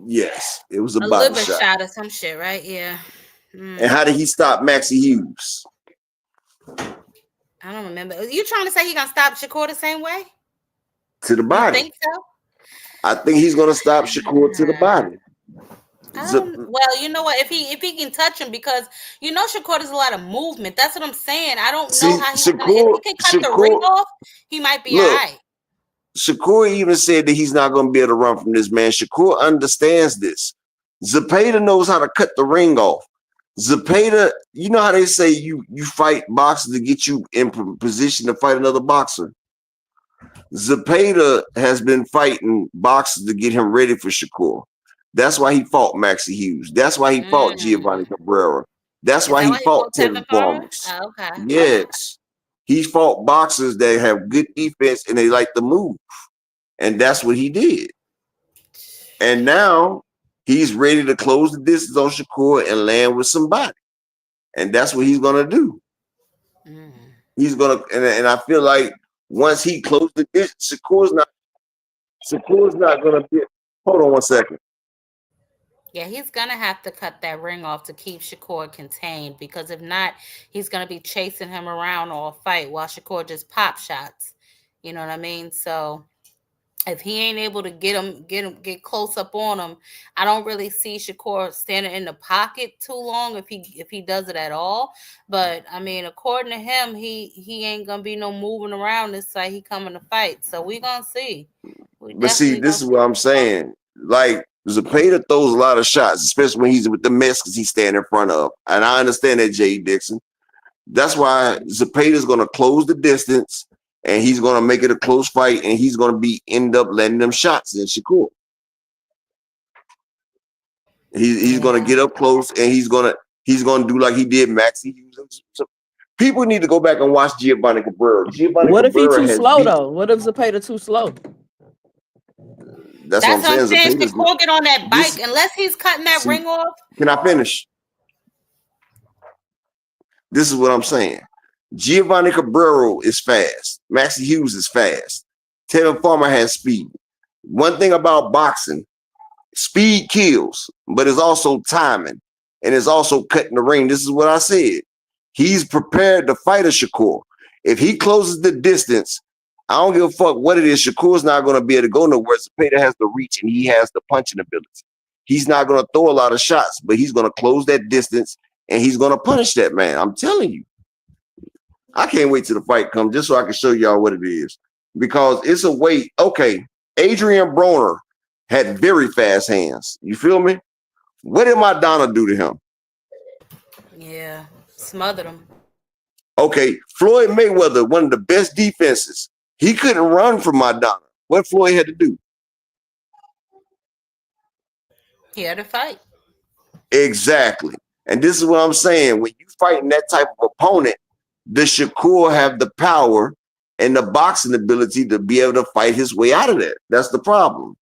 Yes, it was a body liver shot or some shit, right? Yeah. And how did he stop Maxie Hughes? I don't remember. Are you trying to say he gonna stop Shakur the same way? To the body. You think so? I think he's gonna stop Shakur to the body. Well, you know what? If he can touch him, because you know Shakur does a lot of movement. That's what I'm saying. I don't know how he's gonna. If he can cut the ring off, he might be all right. Shakur even said that he's not gonna be able to run from this man. Shakur understands this. Zepeda knows how to cut the ring off. Zepeda, you know how they say you fight boxers to get you in position to fight another boxer. Zepeda has been fighting boxers to get him ready for Shakur. That's why he fought Maxie Hughes. That's why he fought Giovanni Cabrera. That's why he fought Tevin Farmer. Oh, okay. Yes. He fought boxers that have good defense and they like to move. And that's what he did. And now he's ready to close the distance on Shakur and land with somebody. And that's what he's going to do. He's going to, and I feel like once he closes the distance, Shakur's not going to be, hold on one second. Yeah, he's going to have to cut that ring off to keep Shakur contained, because if not, he's going to be chasing him around all fight while Shakur just pop shots. You know what I mean? So if he ain't able to get close up on him, I don't really see Shakur standing in the pocket too long if he does it at all. But I mean, according to him, he ain't gonna be no moving around this side. He coming to fight, so we gonna see. But see, this is what I'm saying. Like Zepeda throws a lot of shots, especially when he's with the Mexicans he's standing in front of. And I understand that, Jay Dixon. That's why Zepeda's going to close the distance, and he's going to make it a close fight, and he's going to end up letting them shots in Shakur. He's going to get up close, and he's going to do like he did Maxie Hughes. People need to go back and watch Giovanni Cabrera. What if he's too slow though? What if Zepeda too slow? That's what I'm saying. Shakur get on that bike unless he's cutting that ring off. Can I finish? This is what I'm saying. Giovanni Cabrera is fast. Maxie Hughes is fast. Tevin Farmer has speed. One thing about boxing, speed kills, but it's also timing, and it's also cutting the ring. This is what I said. He's prepared to fight a Shakur. If he closes the distance, I don't give a fuck what it is. Shakur's not going to be able to go nowhere. Zepeda has the reach, and he has the punching ability. He's not going to throw a lot of shots, but he's going to close that distance, and he's going to punish that man. I'm telling you. I can't wait till the fight comes just so I can show y'all what it is. Because it's a way. Okay, Adrian Broner had very fast hands. You feel me? What did Maidana do to him? Yeah, smothered him. Okay, Floyd Mayweather, one of the best defenses. He couldn't run from Maidana. What Floyd had to do? He had to fight. Exactly. And this is what I'm saying. When you fighting that type of opponent, the Shakur have the power and the boxing ability to be able to fight his way out of that. That's the problem.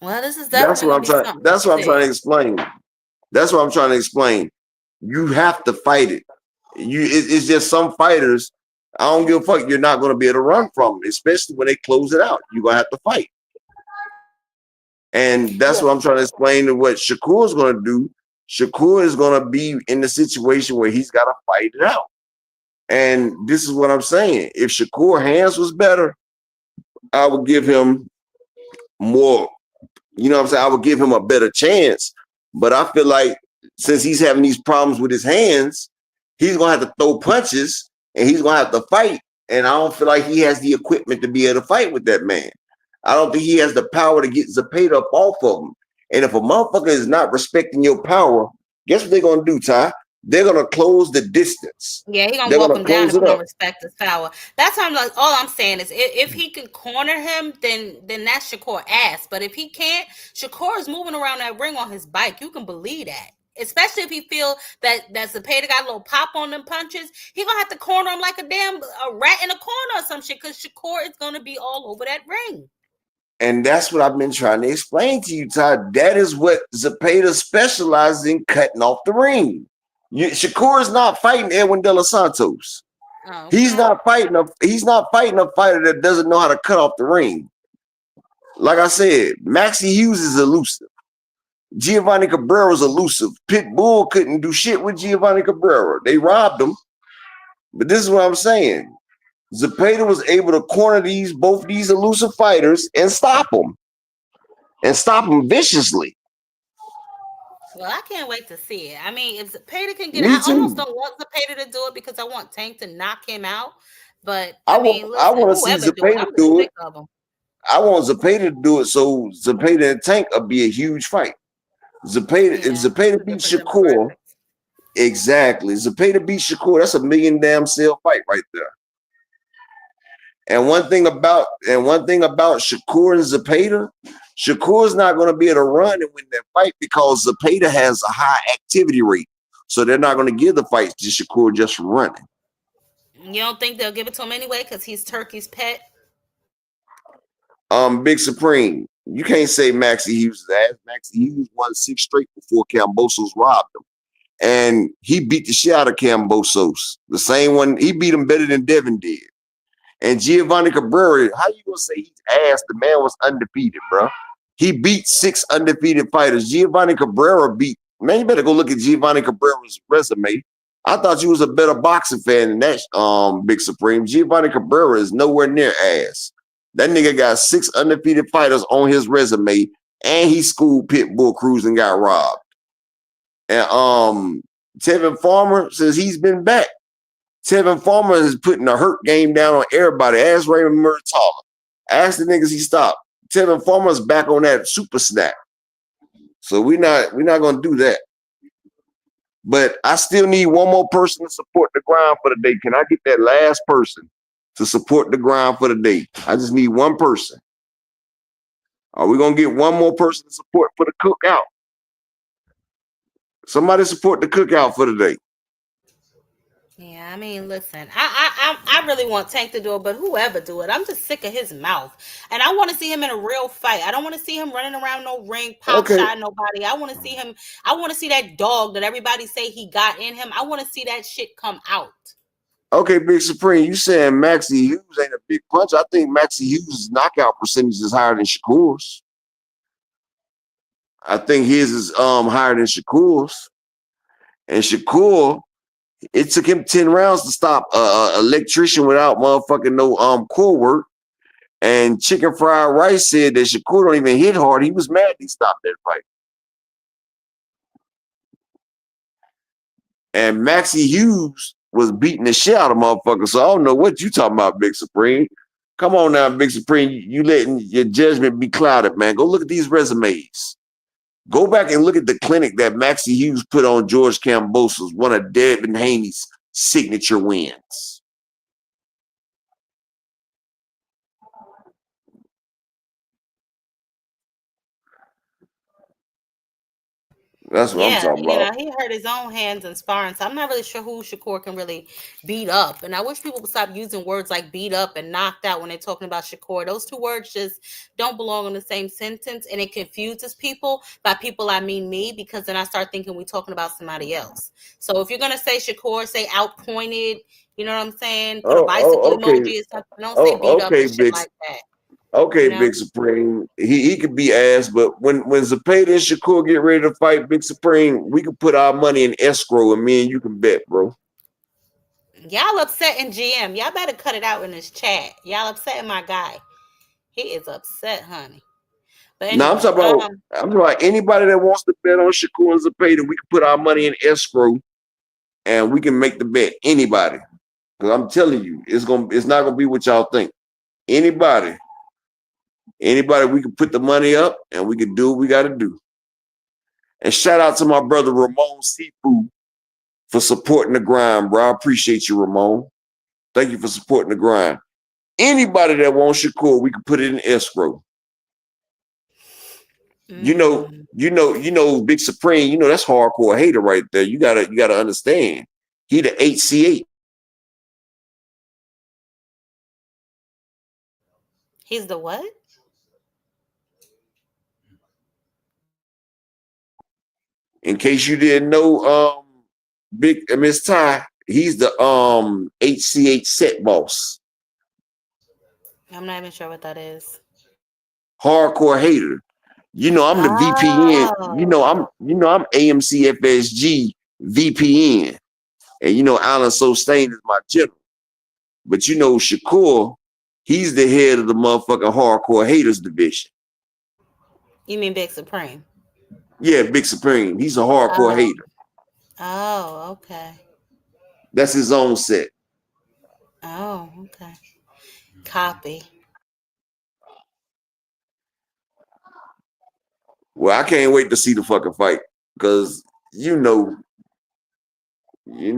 Well, this is That's what I'm trying. That's what I'm trying to explain. That's what I'm trying to explain. You have to fight it. It's just some fighters. I don't give a fuck. You're not going to be able to run from it, especially when they close it out. You're gonna have to fight. And that's what I'm trying to explain to what Shakur is going to do. Shakur is going to be in the situation where he's got to fight it out. And this is what I'm saying. If Shakur hands was better, I would give him more, you know what I'm saying? I would give him a better chance. But I feel like since he's having these problems with his hands, he's going to have to throw punches and he's going to have to fight. And I don't feel like he has the equipment to be able to fight with that man. I don't think he has the power to get Zepeda up off of him. And if a motherfucker is not respecting your power, guess what they're going to do, Ty? They're going to close the distance. Yeah, he's going to walk him down if he don't respect his power. That's why I'm like, all I'm saying is if he can corner him, then that's Shakur ass. But if he can't, Shakur is moving around that ring on his bike. You can believe that. Especially if he feel that Zepeda got a little pop on them punches, he gonna have to corner him like a rat in a corner or some shit, because Shakur is gonna be all over that ring. And that's what I've been trying to explain to you, Todd. That is what Zepeda specializes in, cutting off the ring. Shakur is not fighting Edwin De Los Santos. Oh, okay. He's not fighting a fighter that doesn't know how to cut off the ring. Like I said, Maxie Hughes is elusive. Giovanni Cabrera is elusive. Pitbull couldn't do shit with Giovanni Cabrera. They robbed him. But this is what I'm saying. Zepeda was able to corner both these elusive fighters and stop them. And stop them viciously. Well, I can't wait to see it. I mean, if Zepeda can get it, I almost don't want Zepeda to do it because I want Tank to knock him out. But I want to see Zepeda do it. I want Zepeda to do it so Zepeda and Tank will be a huge fight. If Zepeda beats Shakur, exactly. Zepeda beats Shakur, that's $1 million damn sale fight right there. And one thing about Shakur and Zepeda, Shakur's not going to be able to run and win that fight because Zepeda has a high activity rate. So they're not going to give the fight to Shakur just from running. You don't think they'll give it to him anyway because he's Turkey's pet? Big Supreme. You can't say Maxie Hughes' ass. Maxie Hughes won 6 straight before Kambosos robbed him. And he beat the shit out of Kambosos. The same one, he beat him better than Devin did. And Giovanni Cabrera, how you gonna say he's ass? The man was undefeated, bro. He beat 6 undefeated fighters. Giovanni Cabrera man, you better go look at Giovanni Cabrera's resume. I thought you was a better boxing fan than that, Big Supreme. Giovanni Cabrera is nowhere near ass. That nigga got 6 undefeated fighters on his resume, and he schooled Pitbull Cruz and got robbed. And Tevin Farmer, since he's been back, Tevin Farmer is putting a hurt game down on everybody. Ask Raymond Murtaugh. Ask the niggas he stopped. Tell them farmers back on that super snack. So we're not gonna do that. But I still need one more person to support the grind for the day. Can I get that last person to support the grind for the day? I just need one person. Are we gonna get one more person to support for the cookout? Somebody support the cookout for the day. Yeah, I mean, listen, I really want Tank to do it, but whoever do it, I'm just sick of his mouth, and I want to see him in a real fight. I don't want to see him running around no ring, pop shot nobody. I want to see him. I want to see that dog that everybody say he got in him. I want to see that shit come out. Okay, Big Supreme, you saying Maxie Hughes ain't a big punch? I think Maxie Hughes' knockout percentage is higher than Shakur's. I think his is higher than Shakur's, and Shakur. It took him 10 rounds to stop electrician without motherfucking no core work. And Chicken Fried Rice said that Shakur don't even hit hard. He was mad he stopped that fight. And Maxie Hughes was beating the shit out of motherfuckers. So I don't know what you talking about, Big Supreme. Come on now, Big Supreme. You letting your judgment be clouded, man. Go look at these resumes. Go back and look at the clinic that Maxie Hughes put on George Kambosos, one of Devin Haney's signature wins. That's what I'm talking about. He hurt his own hands in sparring, so I'm not really sure who Shakur can really beat up. And I wish people would stop using words like beat up and knocked out when they're talking about Shakur. Those two words just don't belong in the same sentence, and it confuses people. By people, I mean me, because then I start thinking we're talking about somebody else. So if you're going to say Shakur, say outpointed, you know what I'm saying? Put a bicycle emoji or something. Don't say beat up and shit like that. Okay, Big Supreme. He could be ass, but when Zepeda and Shakur get ready to fight Big Supreme, we can put our money in escrow and me and you can bet, bro. Y'all upsetting GM. Y'all better cut it out in this chat. Y'all upsetting my guy. He is upset, honey. But anyway, now I'm talking about anybody that wants to bet on Shakur and Zepeda, we can put our money in escrow and we can make the bet. Anybody. Because I'm telling you, it's not gonna be what y'all think. Anybody, we can put the money up and we can do what we got to do. And shout out to my brother Ramon Seafood for supporting the grind, bro. I appreciate you, Ramon. Thank you for supporting the grind. Anybody that wants Shakur, we can put it in escrow. You know, Big Supreme. You know that's hardcore hater right there. You gotta understand. He the HC8. He's the what? In case you didn't know, Big Miss Ty, he's the HC8 set boss. I'm not even sure what that is. Hardcore hater. You know, I'm the VPN. You know, I'm AMC FSG VPN. And you know, Alan Sustain is my general. But you know, Shakur, he's the head of the motherfucking hardcore haters division. You mean Big Supreme? Yeah, Big Supreme. He's a hardcore hater. Oh, okay. That's his own set. Oh, okay. Copy. Well, I can't wait to see the fucking fight because you know, we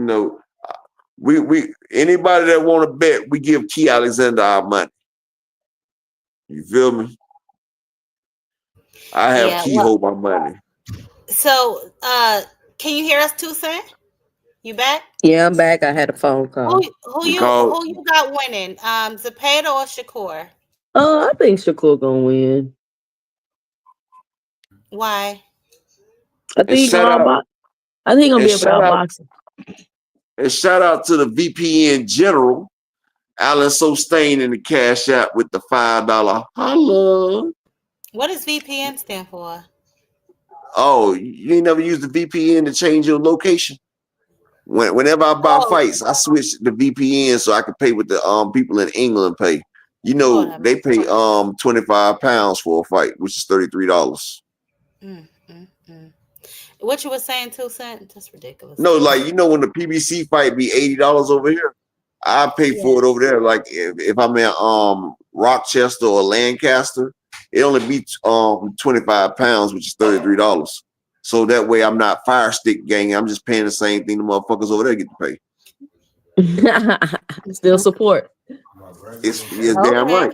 anybody that want to bet, we give Key Alexander our money. You feel me? I have Key hold my money. So, can you hear us, Toussaint? You back? Yeah, I'm back. I had a phone call. Who you got winning? Zepeda or Shakur? I think Shakur gonna win. Why? I think gonna be about boxing. And shout out to the VPN general, Alan Sustain in the Cash App with the $5 holla. What does VPN stand for? Oh, you ain't never used the VPN to change your location? Whenever I buy fights, I switch the VPN so I can pay what the people in England pay. You know, they pay £25 for a fight, which is $33. What you were saying, Toussaint? That's ridiculous. No, like you know when the PBC fight be $80 over here, I pay for it over there. Like if I'm in Rochester or Lancaster, it only beats 25 pounds, which is $33. So that way I'm not fire stick gang. I'm just paying the same thing the motherfuckers over there get to pay. Still support. It's damn right.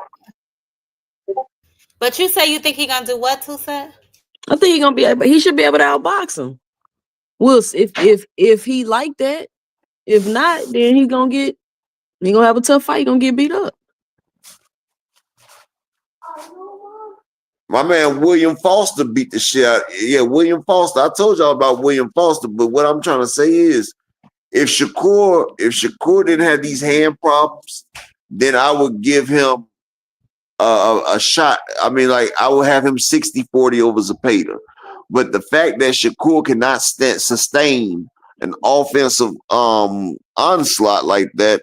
But you say you think he gonna do what, Tusa? I think he gonna be able. He should be able to outbox him. We'll if he like that. If not, then he gonna have a tough fight. He gonna get beat up. My man William Foster beat the shit out. Yeah, William Foster. I told y'all about William Foster, but what I'm trying to say is, if Shakur didn't have these hand problems, then I would give him a shot. I mean, like I would have him 60-40 over Zepeda. But the fact that Shakur cannot sustain an offensive onslaught like that,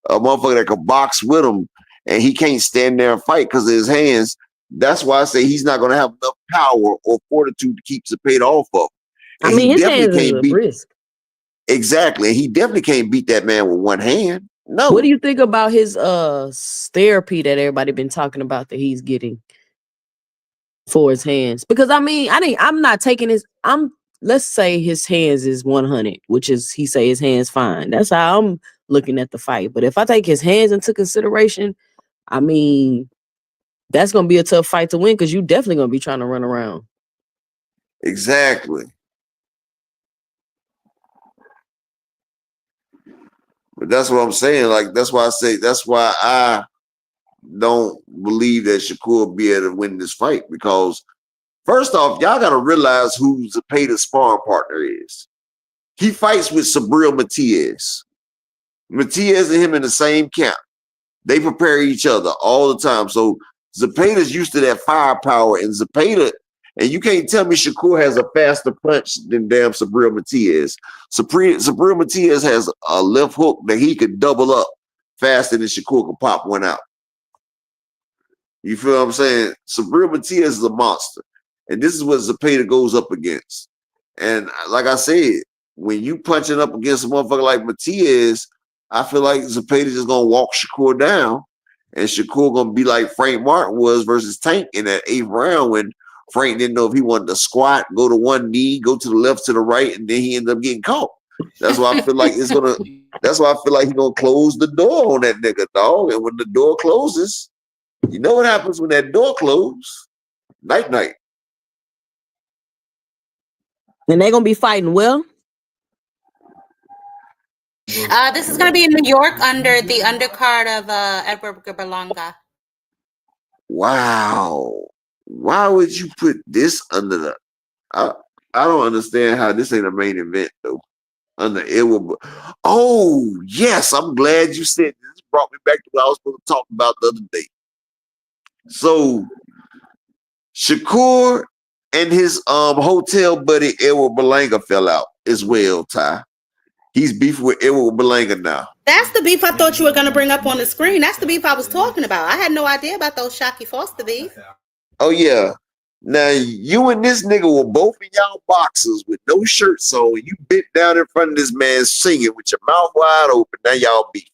a motherfucker that could box with him, and he can't stand there and fight because of his hands. That's why I say he's not going to have enough power or fortitude to keep Zepeda off of him. And I mean, his hands is a risk. Exactly. He definitely can't beat that man with one hand. No. What do you think about his therapy that everybody been talking about that he's getting for his hands? Because I mean, I'm not taking his. Let's say his hands is 100, which is he say his hands fine. That's how I'm looking at the fight. But if I take his hands into consideration, I mean, that's gonna be a tough fight to win because you definitely gonna be trying to run around. Exactly. But that's what I'm saying. Like that's why I don't believe that Shakur will be able to win this fight because first off, y'all gotta realize who Zepeda's sparring partner is. He fights with Sabril Matias. Matias and him in the same camp. They prepare each other all the time. So Zepeda's used to that firepower, and Zepeda, and you can't tell me Shakur has a faster punch than damn Sabril Matias. Sabril Matias has a left hook that he could double up faster than Shakur could pop one out. You feel what I'm saying? Sabril Matias is a monster. And this is what Zepeda goes up against. And like I said, when you punching up against a motherfucker like Matias, I feel like Zepeda just gonna walk Shakur down, and Shakur gonna be like Frank Martin was versus Tank in that 8th round when Frank didn't know if he wanted to squat, go to one knee, go to the left, to the right, and then he ended up getting caught. That's why I feel like he's gonna close the door on that nigga, dog. And when the door closes, you know what happens when that door closes? Night night. And they're gonna be fighting well. This is going to be in New York under the undercard of Edward Berlanga. Wow. Why would you put this under the... I don't understand how this ain't a main event, though. Under Edward... Oh, yes. I'm glad you said this. This brought me back to what I was supposed to talk about the other day. So, Shakur and his hotel buddy Edward Berlanga fell out as well, Ty. He's beef with Edward Berlanga now. That's the beef I thought you were going to bring up on the screen. That's the beef I was talking about. I had no idea about those Shocky Foster beef. Oh, yeah. Now, you and this nigga were both in y'all boxers with no shirts on. You bit down in front of this man singing with your mouth wide open. Now y'all beefing.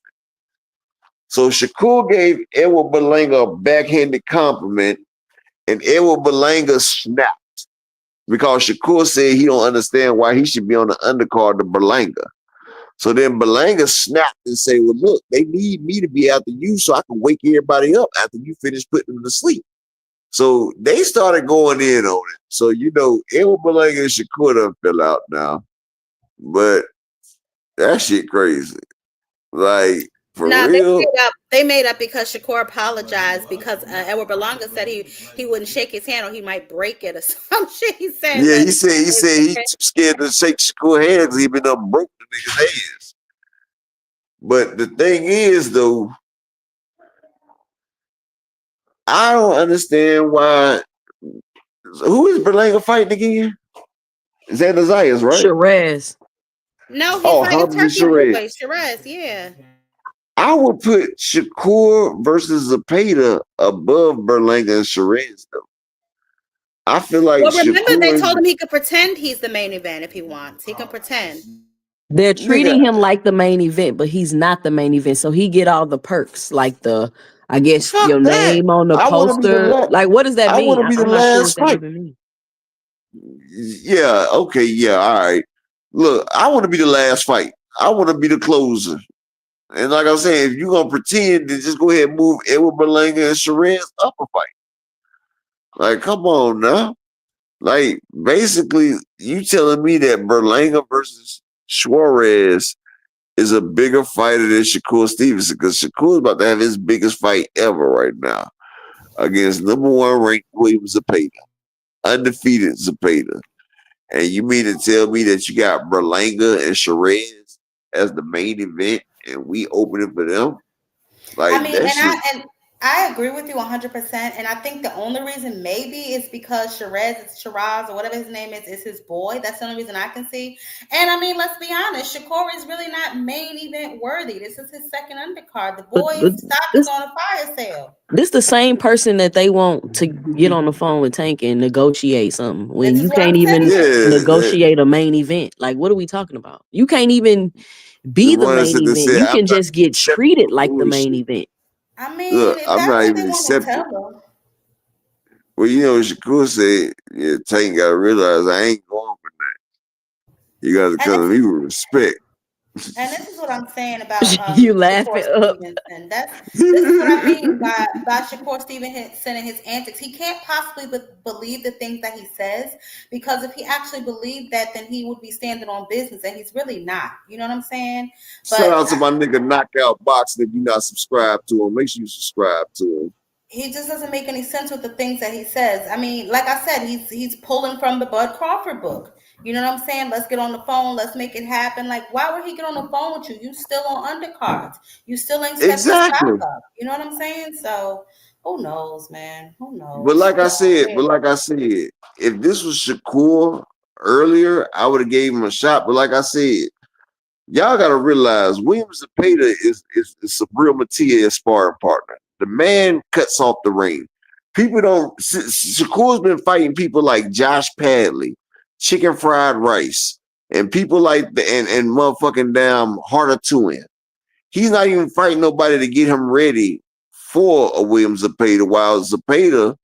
So Shakur gave Edward Berlanga a backhanded compliment, and Edward Berlanga snapped because Shakur said he don't understand why he should be on the undercard of Berlanga. So then Berlanga snapped and said, well, look, they need me to be after you so I can wake everybody up after you finish putting them to sleep. So they started going in on it. So, you know, Edward Berlanga and Shakur done fell out now. But that shit crazy. Like, for real? They made up because Shakur apologized because Edward Berlanga said he wouldn't shake his hand or he might break it or some shit. He said. Yeah, he said he's too scared to shake Shakur's hand because he been done broke the nigga's hands. But the thing is, though, I don't understand why. Who is Berlanga fighting again? Is that Nazias, right? Shiraz. No, he's fighting Turkey. Shiraz, yeah. I would put Shakur versus Zepeda above Berlanga and Shiraz, though. I feel like. Well, remember they told him he could pretend he's the main event if he wants. He can pretend. They're treating Nigga, him like the main event, but he's not the main event. So he get all the perks, like I guess fuck your that. name on the I want to be the poster. last. Like, what does that I want mean? to be the I'm not sure what last that fight. even means. Yeah, okay, yeah, all right. Look, I want to be the last fight. I want to be the closer. And like I was saying, if you're gonna pretend, then just go ahead and move Edward Berlanga and Shiraz up a fight. Like, come on now. Like, basically, you telling me that Berlanga versus Suarez is a bigger fighter than Shakur Stevenson, because Shakur's about to have his biggest fight ever right now against number one ranked William Zepeda, undefeated Zepeda. And you mean to tell me that you got Berlanga and Shiraz as the main event and we open it for them? I Like, mean, that shit. and I agree with you 100%. And I think the only reason maybe is because Shiraz or whatever his name is his boy. That's the only reason I can see. And I mean, let's be honest, Shakur is really not main event worthy. This is his second undercard. The But boy's stock is this on a fire sale. this the same person that they want to get on the phone with Tank and negotiate something when This is you what can't I'm even saying. negotiate a main event. Like, what are we talking about? You can't even The be the one that main said they event. said, You I'm can not just get accepting treated the like the main bullshit. event. I mean, Look, if I'm that's not what even they want to accepting. tell them. Well, you know, Shakur said, yeah, Tank got to realize I ain't going for that. You got to And come to this me with respect. And this is what I'm saying about You Shakur laughing up. Stevenson. This is what I mean by Shakur Stevenson and his antics. He can't possibly believe the things that he says, because if he actually believed that, then he would be standing on business, and he's really not. You know what I'm saying? Shout But out to my nigga Knockout Boxing. If you're not subscribed to him, make sure you subscribe to him. he just doesn't make any sense with the things that he says. I mean, like I said, he's pulling from the Bud Crawford book. You know what I'm saying? Let's get on the phone. Let's make it happen. Like, why would he get on the phone with you? You still on undercards. You still ain't stepped your stock Exactly. up. You know what I'm saying? So who knows, man? Who But knows? like I said, if this was Shakur earlier, I would have gave him a shot. But like I said, y'all got to realize William Zepeda is Sabril Matias sparring partner. The man cuts off the ring. People don't. Shakur's been fighting people like Josh Padley, Chicken Fried Rice, and people like and motherfucking damn Harder Tuin. He's not even fighting nobody to get him ready for a William Zepeda. While Zepeda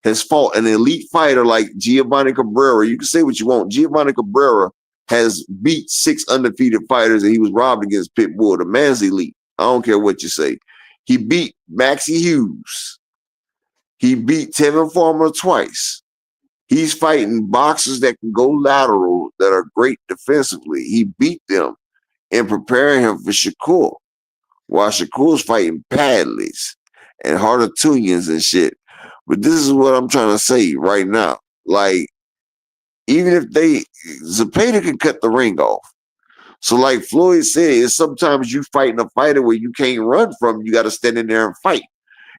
has fought an elite fighter like Giovanni Cabrera. You can say what you want. Giovanni Cabrera has beat 6 undefeated fighters, and he was robbed against Pitbull. The man's elite. I don't care what you say. He beat Maxie Hughes. He beat Tevin Farmer twice. He's fighting boxers that can go lateral, that are great defensively. He beat them and preparing him for Shakur, while Shakur's fighting Padleys and Harder Tunians and shit. But this is what I'm trying to say right now. Like, even if Zepeda can cut the ring off. So like Floyd said, it's sometimes you fighting a fighter where you can't run from, you got to stand in there and fight.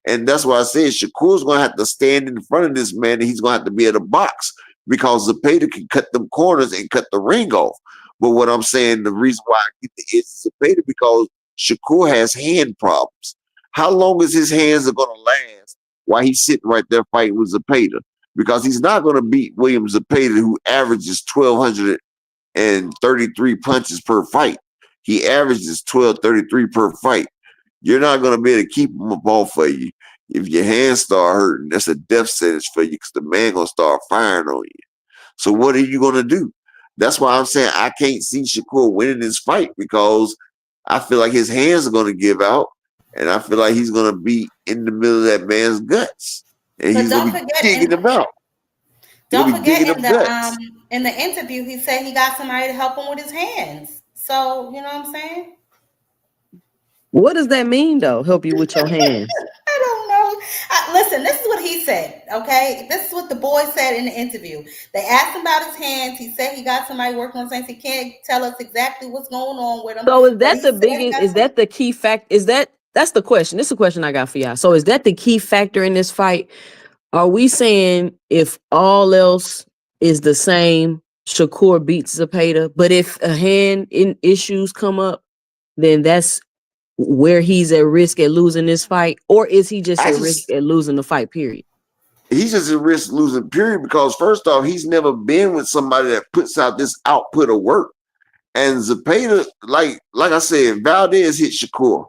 And that's why I said Shakur's going to have to stand in front of this man, and he's going to have to be at a box, because Zepeda can cut them corners and cut the ring off. But what I'm saying, the reason why I get the itch is Zepeda, because Shakur has hand problems. How long is his hands are going to last while he's sitting right there fighting with Zepeda? Because he's not going to beat William Zepeda, who averages 1,233 punches per fight. He averages 1,233 per fight. You're not going to be able to keep him up off of you. If your hands start hurting, that's a death sentence for you, because the man going to start firing on you. So what are you going to do? That's why I'm saying I can't see Shakur winning this fight, because I feel like his hands are going to give out, and I feel like he's going to be in the middle of that man's guts, and But he's going to be digging him out. Don't forget in the interview he said he got somebody to help him with his hands. So you know what I'm saying? What does that mean, though? Help you with your hands? I don't know. Listen, this is what he said, okay? This is what the boy said in the interview. They asked him about his hands. He said he got somebody working on his hands. He can't tell us exactly what's going on with him. So is that the biggest, is that the key fact? That's the question. This is a question I got for y'all. So is that the key factor in this fight? Are we saying if all else is the same, Shakur beats Zepeda, but if a hand in issues come up, then that's where he's at risk at losing this fight? Or is he just at risk at losing the fight, period? He's just at risk losing, period, because first off, he's never been with somebody that puts out this output of work. And Zepeda, like I said, Valdez hit Shakur.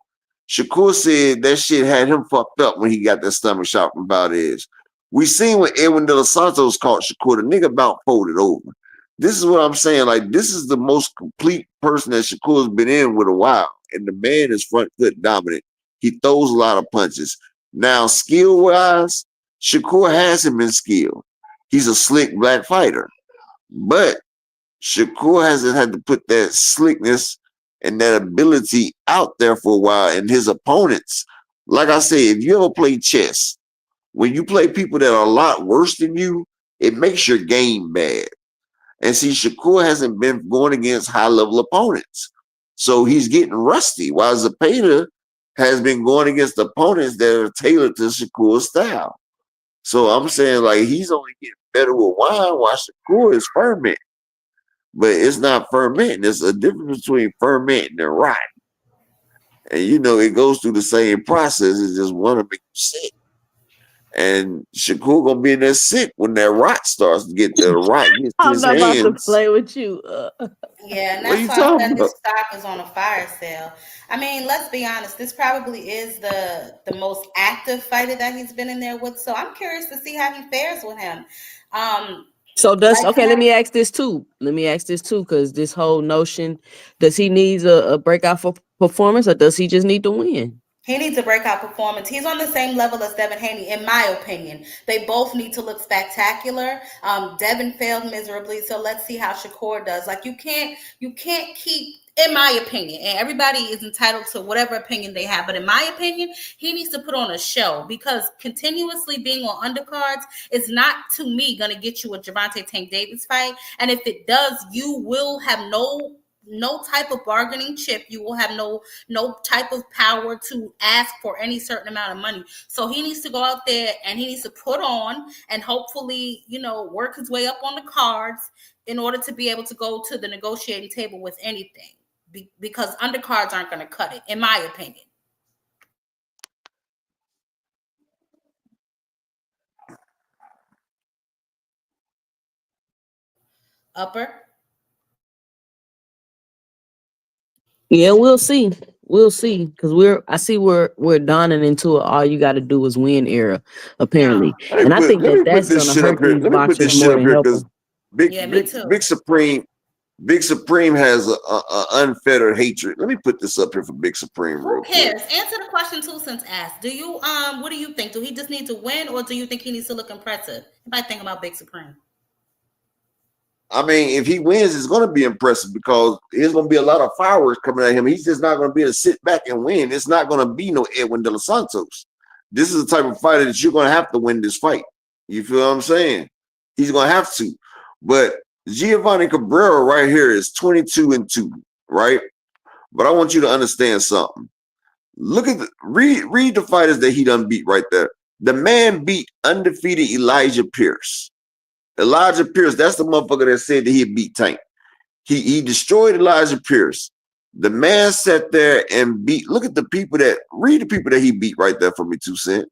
Shakur said that shit had him fucked up when he got that stomach shot from Valdez. We seen when Edwin De Los Santos caught Shakur, the nigga about folded over. This is what I'm saying. Like, this is the most complete person that Shakur's been in with a while. And the man is front foot dominant. He throws a lot of punches. Now, skill-wise, Shakur hasn't been skilled. He's a slick black fighter. But Shakur hasn't had to put that slickness and that ability out there for a while. And his opponents, like I said, if you ever play chess, when you play people that are a lot worse than you, it makes your game bad. And see, Shakur hasn't been going against high-level opponents. So he's getting rusty, while Zepeda has been going against opponents that are tailored to Shakur's style. So I'm saying, like, he's only getting better with wine while Shakur is fermenting. But it's not fermenting. There's a difference between fermenting and rot. And, you know, it goes through the same process. It's just one to make you sick. And Shakur gonna be in there sick when that rot starts to get the rot gets I'm his not hands. about to play with you. Yeah, and What are that's you why I talking said about? his stock is on a fire sale. I mean, let's be honest, this probably is the most active fighter that he's been in there with. So I'm curious to see how he fares with him. So does Like okay? Let me ask this too. Because this whole notion, does he needs a breakout for performance, or does he just need to win? he needs a breakout performance. He's on the same level as Devin Haney, in my opinion. They both need to look spectacular. Devin failed miserably, so let's see how Shakur does. Like you can't keep, in my opinion, and everybody is entitled to whatever opinion they have, but in my opinion, he needs to put on a show, because continuously being on undercards is not, to me, going to get you a Gervonta Tank Davis fight. And if it does, you will have no type of bargaining chip. You will have no type of power to ask for any certain amount of money. So he needs to go out there and he needs to put on and hopefully, work his way up on the cards in order to be able to go to the negotiating table with anything, because undercards aren't going to cut it, in my opinion. Upper. Yeah, we'll see. We'll see, because I see we're donning into all you got to do is win era, apparently, and I think Let me put that's this gonna shit up hurt here. these Let me put boxers this shit more up than here help because them. Yeah, me too. Big Supreme has a unfettered hatred. Let me put this up here for Big Supreme Who real quick. cares? Answer the question 2 cents asked. Do you what do you think? Do he just need to win, or do you think he needs to look impressive? If I think about Big Supreme. I mean, if he wins, it's going to be impressive because there's going to be a lot of fireworks coming at him. He's just not going to be able to sit back and win. It's not going to be no Edwin De Los Santos. This is the type of fighter that you're going to have to win this fight. You feel what I'm saying? He's going to have to. But Giovanni Cabrera right here is 22-2, right? But I want you to understand something. Look at read the fighters that he done beat right there. The man beat undefeated Elijah Pierce. Elijah Pierce, that's the motherfucker that said that he beat Tank. He destroyed Elijah Pierce. The man sat there and look at the people read the people that he beat right there for me, 2 cents.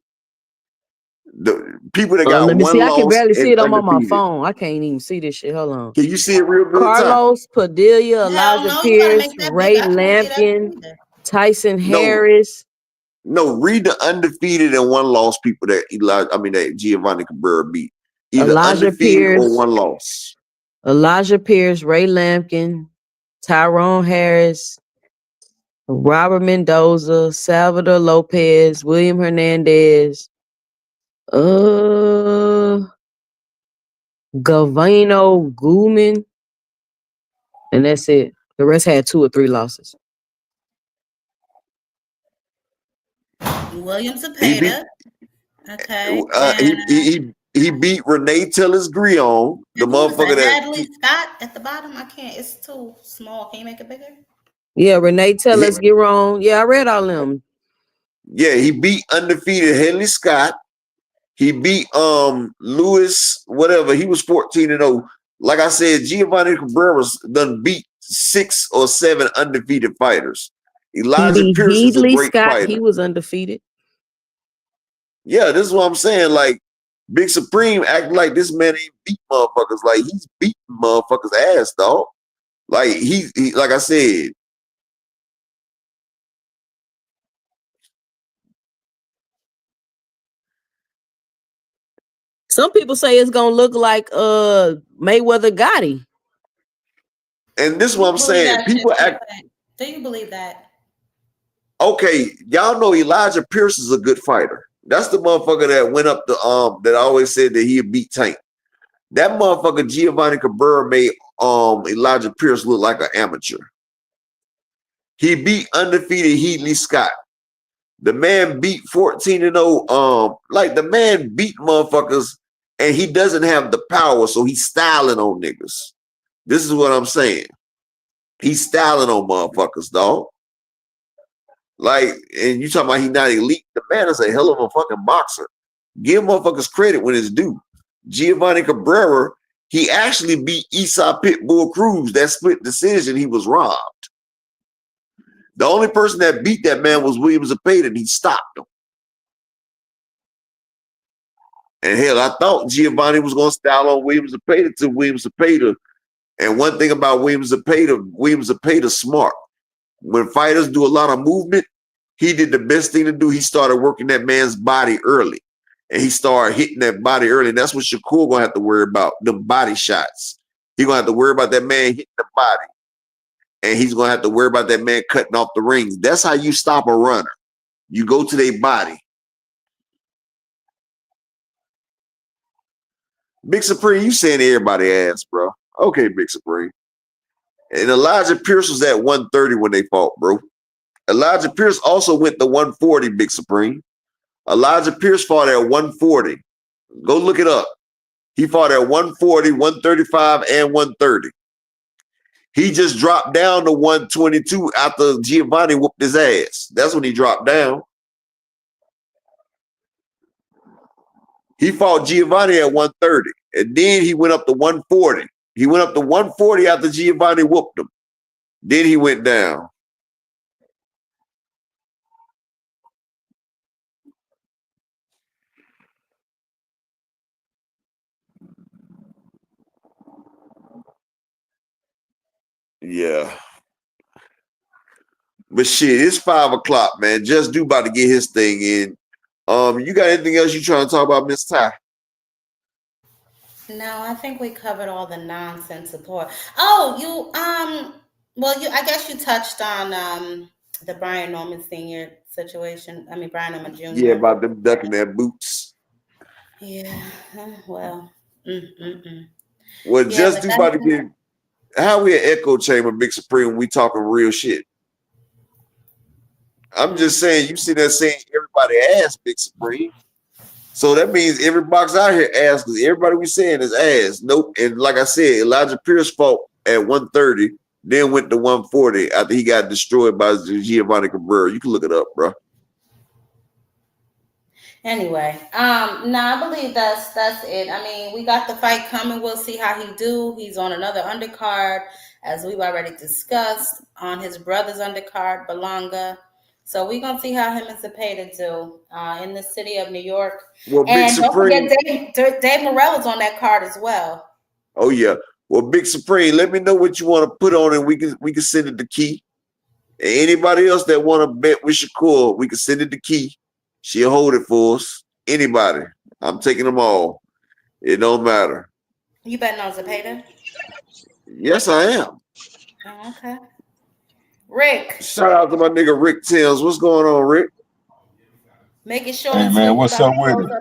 The people that got Let me one see. I can loss barely see and it. I'm on my undefeated. phone. I can't even see this shit. Hold on. Can you see it real good, Ty? Carlos Padilla, Hell Elijah no, you gotta Pierce, make that Ray bigger. I can't see that Lampkin, either. Tyson No, Harris. no, read the undefeated and one loss people that that Giovanni Cabrera beat. Either Elijah undefeated or Pierce, one loss. Elijah Pierce, Ray Lampkin, Tyrone Harris, Robert Mendoza, Salvador Lopez, William Hernandez, Gavino Guman, and that's it. The rest had 2 or 3 losses. William He beat Zepeda. Okay. he beat Renee Taylor's Grion, the And who is motherfucker that? that Hadley Scott at the bottom? I can't. It's too small. Can you make it bigger? Yeah, Renee he, Tellers, get wrong. Yeah, I read all them. yeah, he beat undefeated Henley Scott. He beat Lewis, whatever. He was 14-0. Like I said, Giovanni Cabrera's done beat 6 or 7 undefeated fighters. He Elijah beat Pierce is a Headley great Scott. fighter. He was undefeated. Yeah, this is what I'm saying. Like, Big Supreme acting like this man ain't beat motherfuckers. Like, he's beating motherfuckers' ass, dog. Like he like I said, Some people say it's gonna look like Mayweather Gotti. and this is what I'm saying. People act Do you believe that? okay. Y'all know Elijah Pierce is a good fighter. That's the motherfucker that went up the that always said that he'd beat Tank. That motherfucker Giovanni Cabrera made Elijah Pierce look like an amateur. He beat undefeated Heatley Scott. The man beat 14-0. Like the man beat motherfuckers, and he doesn't have the power, so he's styling on niggas. This is what I'm saying. He's styling on motherfuckers, dog. Like, and you talking about he not elite. The man is a hell of a fucking boxer. Give motherfuckers credit when it's due. Giovanni Cabrera, he actually beat Esau Pitbull Cruz. That split decision, he was robbed. The only person that beat that man was William Zepeda, and he stopped him. And hell, I thought Giovanni was going to style on William Zepeda to William Zepeda. And one thing about William Zepeda's smart. When fighters do a lot of movement, he did the best thing to do. He started working that man's body early. And he started hitting that body early. And that's what Shakur going to have to worry about, the body shots. He's going to have to worry about that man hitting the body. And he's going to have to worry about that man cutting off the rings. That's how you stop a runner. You go to their body. Big Supreme, you saying everybody ass, bro. Okay, Big Supreme. And Elijah Pierce was at 130 when they fought, bro. Elijah Pierce also went to 140, Big Supreme. Elijah Pierce fought at 140. Go look it up. He fought at 140, 135, and 130. He just dropped down to 122 after Giovanni whooped his ass. That's when he dropped down. He fought Giovanni at 130, and then he went up to 140. He went up to 140 after Giovanni whooped him. Then he went down. Yeah. But shit, it's 5 o'clock, man. Just do about to get his thing in. You got anything else you trying to talk about, Miss Ty? No, I think we covered all the nonsense support. Oh, I guess you touched on the Brian Norman Sr. situation. I mean, Brian Norman Jr. Yeah, about them ducking their boots. Yeah, well. Well, yeah, just do about to get. How we an echo chamber, Big Supreme, when we talking real shit? I'm just saying, you see that saying everybody ass, Big Supreme. So that means every box out here ass, because everybody we saying is ass. Nope. And like I said, Elijah Pierce fought at 130, then went to 140 after he got destroyed by Giovanni Cabrera. You can look it up, bro. Anyway, I believe that's it. I mean, we got the fight coming. We'll see how he do. He's on another undercard, as we've already discussed, on his brother's undercard, Belonga. So we're going to see how him and Zepeda do in the city of New York. Well, and don't forget Dave Morrell's on that card as well. Oh, yeah. Well, Big Supreme, let me know what you want to put on and we can send it to Key. And anybody else that want to bet with Shakur, we can send it to Key. She'll hold it for us. Anybody. I'm taking them all. It don't matter. You betting on Zepeda? Yes, I am. Oh, okay. Rick. Shout out to my nigga Rick Tales. What's going on, Rick? Make it short. Hey, man, what's up with it?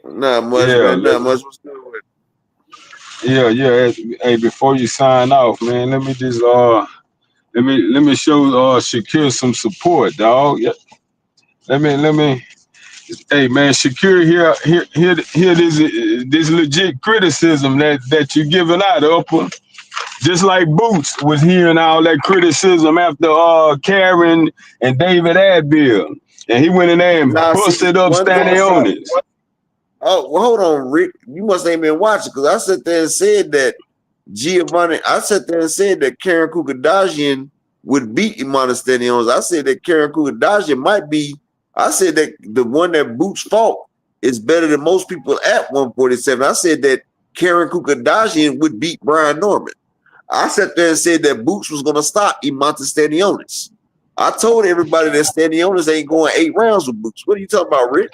Not much, man. Not much. What's good with it? Yeah. Hey, before you sign off, man, let me just let me show Shakur some support, dog. Yeah. Let me. Hey, man, Shakur, here this legit criticism that you're giving out, Upper. Just like Boots was hearing all that criticism after Karen and David Adville. And he went in there and busted up standing on it. Oh, well, hold on, Rick. You must ain't been watching, because I sat there and said that Karen Kukadajian would beat Imana Stanionis. I said that Karen Kukadajian might be, I said that the one that Boots fought is better than most people at 147. I said that Karen Kukadajian would beat Brian Norman. I sat there and said that Boots was going to stop Imantas Stanionis. I told everybody that Stanionis ain't going 8 rounds with Boots. What are you talking about, Rick?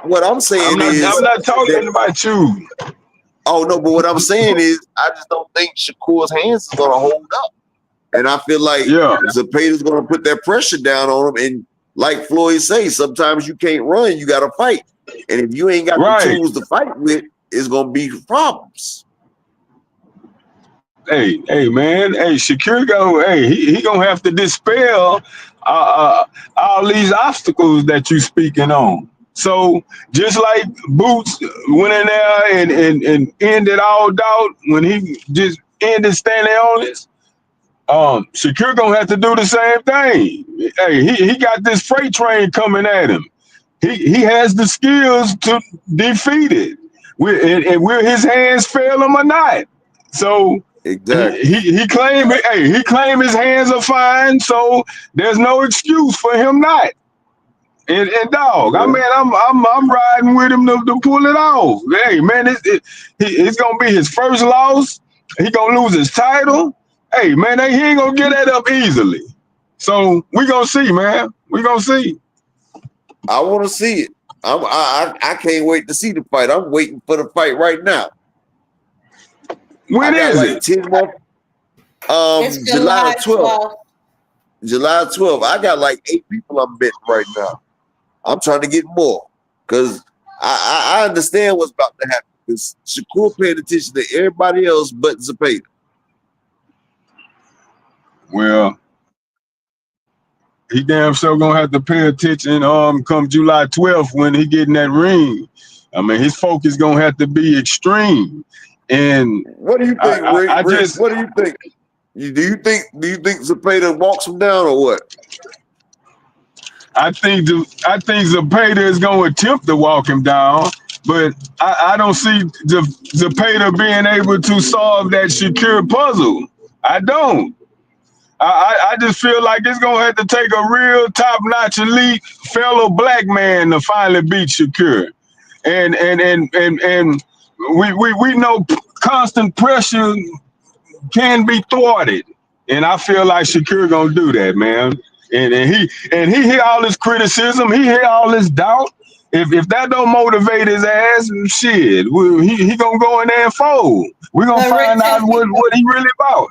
What I'm saying I'm not talking about you. Oh no, but what I'm saying is, I just don't think Shakur's hands is going to hold up, and I feel like Zepeda's going to put that pressure down on him. And like Floyd says, sometimes you can't run, you got to fight, and if you ain't got the tools to fight with, it's going to be problems. Hey, man, Shakur he gonna have to dispel all these obstacles that you speaking on. So just like Boots went in there and ended all doubt when he just ended Stanionis, Shakur gonna have to do the same thing. Hey, he got this freight train coming at him. He has the skills to defeat it. Will his hands fail him or not? So exactly. he claimed his hands are fine, so there's no excuse for him not. And dog, I mean, I'm riding with him to pull it off. Hey man, it's gonna be his first loss. He gonna lose his title. Hey man, he ain't gonna get that up easily. So we gonna see, man. We gonna see. I want to see it. I can't wait to see the fight. I'm waiting for the fight right now. When is it? 10 more. It's July 12th. July 12th. I got like 8 people I'm betting right now. I'm trying to get more because I understand what's about to happen. Because Shakur paid attention to everybody else but Zepeda. Well, he damn sure gonna have to pay attention come July 12th when he get in that ring. I mean, his focus gonna have to be extreme. And what do you think, Rick? What do you think? Do you think Zepeda walks him down or what? I think Zepeda is gonna attempt to walk him down, but I don't see Zepeda being able to solve that Shakur puzzle. I don't. I just feel like it's gonna have to take a real top-notch elite fellow black man to finally beat Shakur. And we know constant pressure can be thwarted. And I feel like Shakur gonna do that, man. And he hear all this criticism, he hear all this doubt. If that don't motivate his ass, shit, he gonna go in there and fold. We're gonna find out what he really about.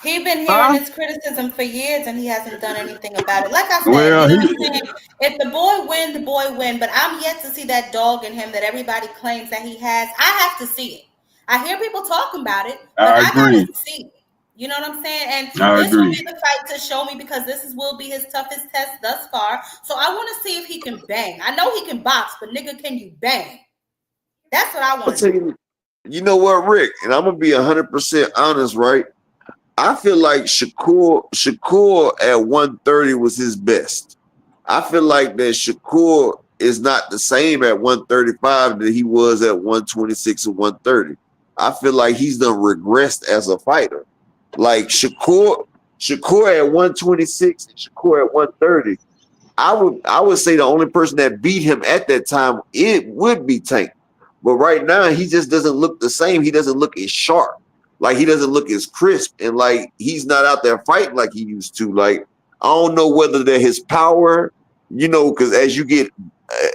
He's been hearing this criticism for years and he hasn't done anything about it. Like I said, you know what I'm saying? If the boy win, the boy win. But I'm yet to see that dog in him that everybody claims that he has. I have to see it. I hear people talking about it, but I gotta see it. You know what I'm saying? And this will be the fight to show me because will be his toughest test thus far. So I want to see if he can bang. I know he can box, but nigga, can you bang? That's what I want to do. You know what, Rick? And I'm gonna be 100% honest, right? I feel like Shakur at 130 was his best. I feel like that Shakur is not the same at 135 that he was at 126 and 130. I feel like he's done regressed as a fighter. Like Shakur at 126 and Shakur at 130. I would say the only person that beat him at that time it would be Tank. But right now he just doesn't look the same. He doesn't look as sharp. Like he doesn't look as crisp, and like he's not out there fighting like he used to. Like I don't know whether that his power, because as you get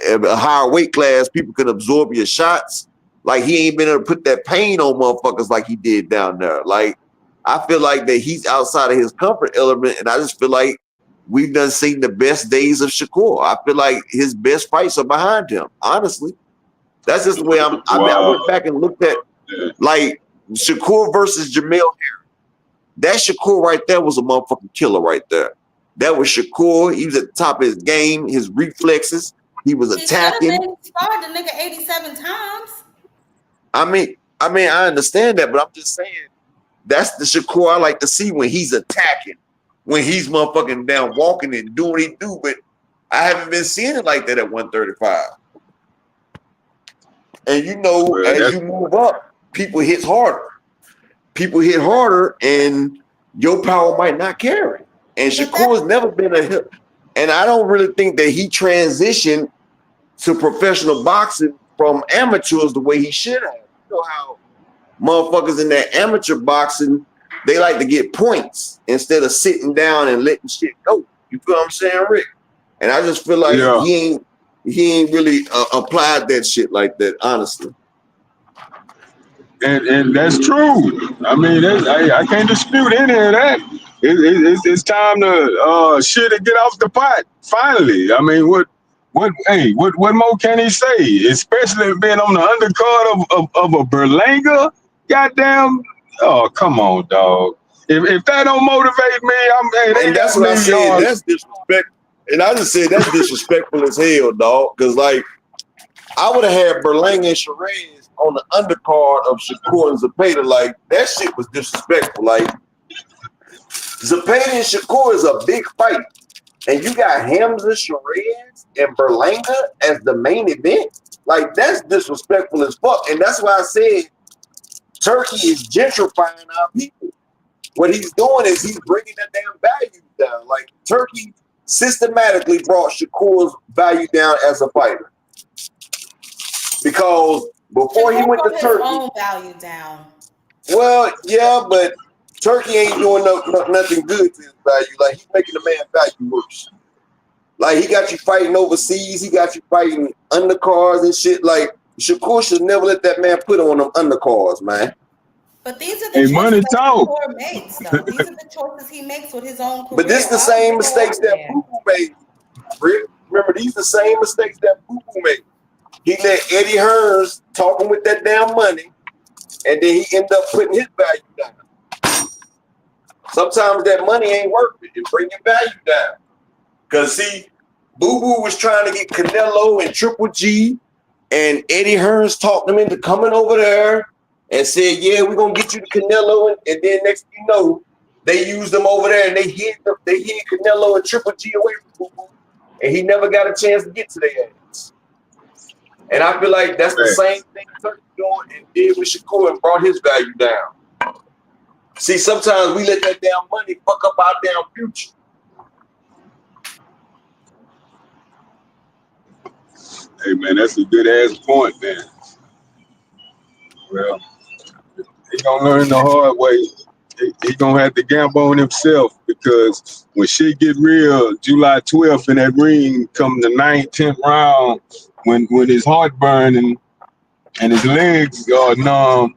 a higher weight class, people can absorb your shots. Like he ain't been able to put that pain on motherfuckers like he did down there. Like I feel like that he's outside of his comfort element, and I just feel like we've done seen the best days of Shakur. I feel like his best fights are behind him. Honestly, that's just the way I went back and looked at like. Shakur versus Jamel Herring. That Shakur right there was a motherfucking killer right there. That was Shakur. He was at the top of his game, his reflexes. He was attacking. He sparred the nigga 87 times. I mean, I understand that, but I'm just saying that's the Shakur I like to see when he's attacking, when he's motherfucking down walking and doing what he do. But I haven't been seeing it like that at 135. And as you move up, people hit harder. People hit harder, and your power might not carry. And Shakur's never been a hit. And I don't really think that he transitioned to professional boxing from amateurs the way he should have. You know how motherfuckers in that amateur boxing, they like to get points instead of sitting down and letting shit go. You feel what I'm saying, Rick? And I just feel like he ain't really applied that shit like that, honestly. And that's true. I mean, I can't dispute any of that. It's time to shit and get off the pot. Finally, I mean, what more can he say? Especially being on the undercard of a Berlanga. Goddamn! Oh, come on, dog. If that don't motivate me, and that's what I said. That's disrespect. And I just said that's disrespectful as hell, dog. Because like, I would have had Berlanga and Shiraz on the undercard of Shakur and Zepeda. Like, that shit was disrespectful. Like, Zepeda and Shakur is a big fight, and you got Hamza, Shiraz, and Berlanga as the main event. Like, that's disrespectful as fuck. And that's why I said Turkey is gentrifying our people. What he's doing is he's bringing that damn value down. Like, Turkey systematically brought Shakur's value down as a fighter. Because before he went to Turkey, his own value down. Well, yeah, but Turkey ain't doing nothing good to his value. Like, he's making the man value worse. Like, he got you fighting overseas. He got you fighting undercards and shit. Like, Shakur should never let that man put on them undercards, man. But these are the choices that Shakur makes, though. These are the choices he makes with his own career. But this is the same mistakes that Boo-Boo made. Remember, these are the same mistakes that Boo-Boo made. He let Eddie Hearns talk him with that damn money, and then he ended up putting his value down. Sometimes that money ain't worth it. It bring your value down. Because, see, Boo-Boo was trying to get Canelo and Triple G, and Eddie Hearns talked him into coming over there and said, yeah, we're going to get you to Canelo. And then next thing you know, they used them over there, and they hid Canelo and Triple G away from Boo-Boo, and he never got a chance to get to their ass. And I feel like that's the same thing Turkey doing and did with Shakur and brought his value down. See, sometimes we let that damn money fuck up our damn future. Hey, man, that's a good ass point, man. Well, he gonna learn the hard way. He gonna have to gamble on himself, because when shit get real, July 12th in that ring, come the 9th, 10th round, when his heart burning and his legs are numb,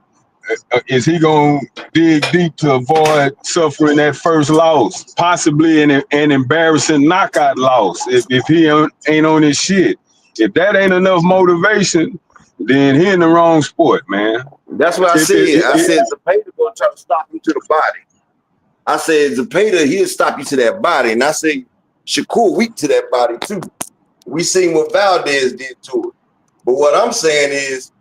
is he gonna dig deep to avoid suffering that first loss, possibly an embarrassing knockout loss if he ain't on his shit? If that ain't enough motivation, then he in the wrong sport, man. That's what I said. I said Zepeda gonna try to stop you to the body. I said Zepeda, he'll stop you to that body. And I say Shakur weak to that body too. We seen what Valdez did to it. But what I'm saying is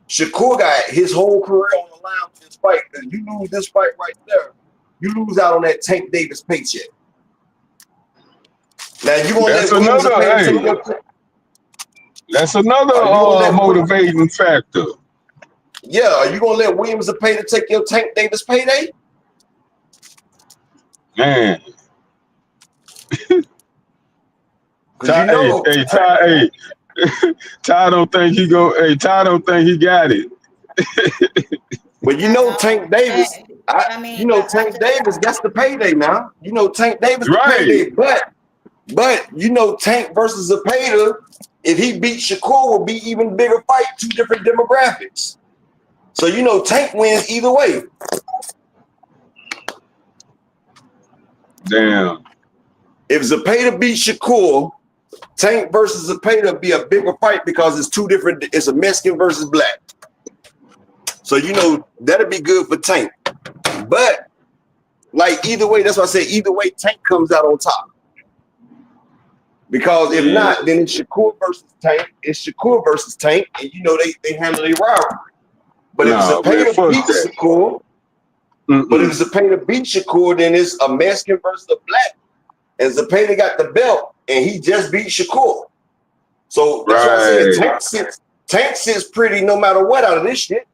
Shakur got his whole career on the line with this fight. Because you lose this fight right there, you lose out on that Tank Davis paycheck. Now you gonna that's another motivating factor. Yeah, are you gonna let Williams Zepeda take your Tank Davis payday? Man. Ty don't think he Ty don't think he got it. But you know Tank Davis, Tank Davis gets the payday now. You know Tank Davis the payday, but you know Tank versus Zepeda, if he beats Shakur, will be even bigger fight, two different demographics. So you know Tank wins either way. Damn. If Zepeda beats Shakur, Tank versus Zepeda be a bigger fight because it's two different. It's a Mexican versus black. So you know that'll be good for Tank. But like either way, that's why I say either way, Tank comes out on top. Because if not, then it's Shakur versus Tank. It's Shakur versus Tank, and you know they handle their rivalry. But if Zepeda beats Shakur, but if Zepeda beats Shakur, then it's a Mexican versus a black. And Zepeda got the belt, and he just beat Shakur. So that's what I said. Tank sits pretty no matter what out of this shit.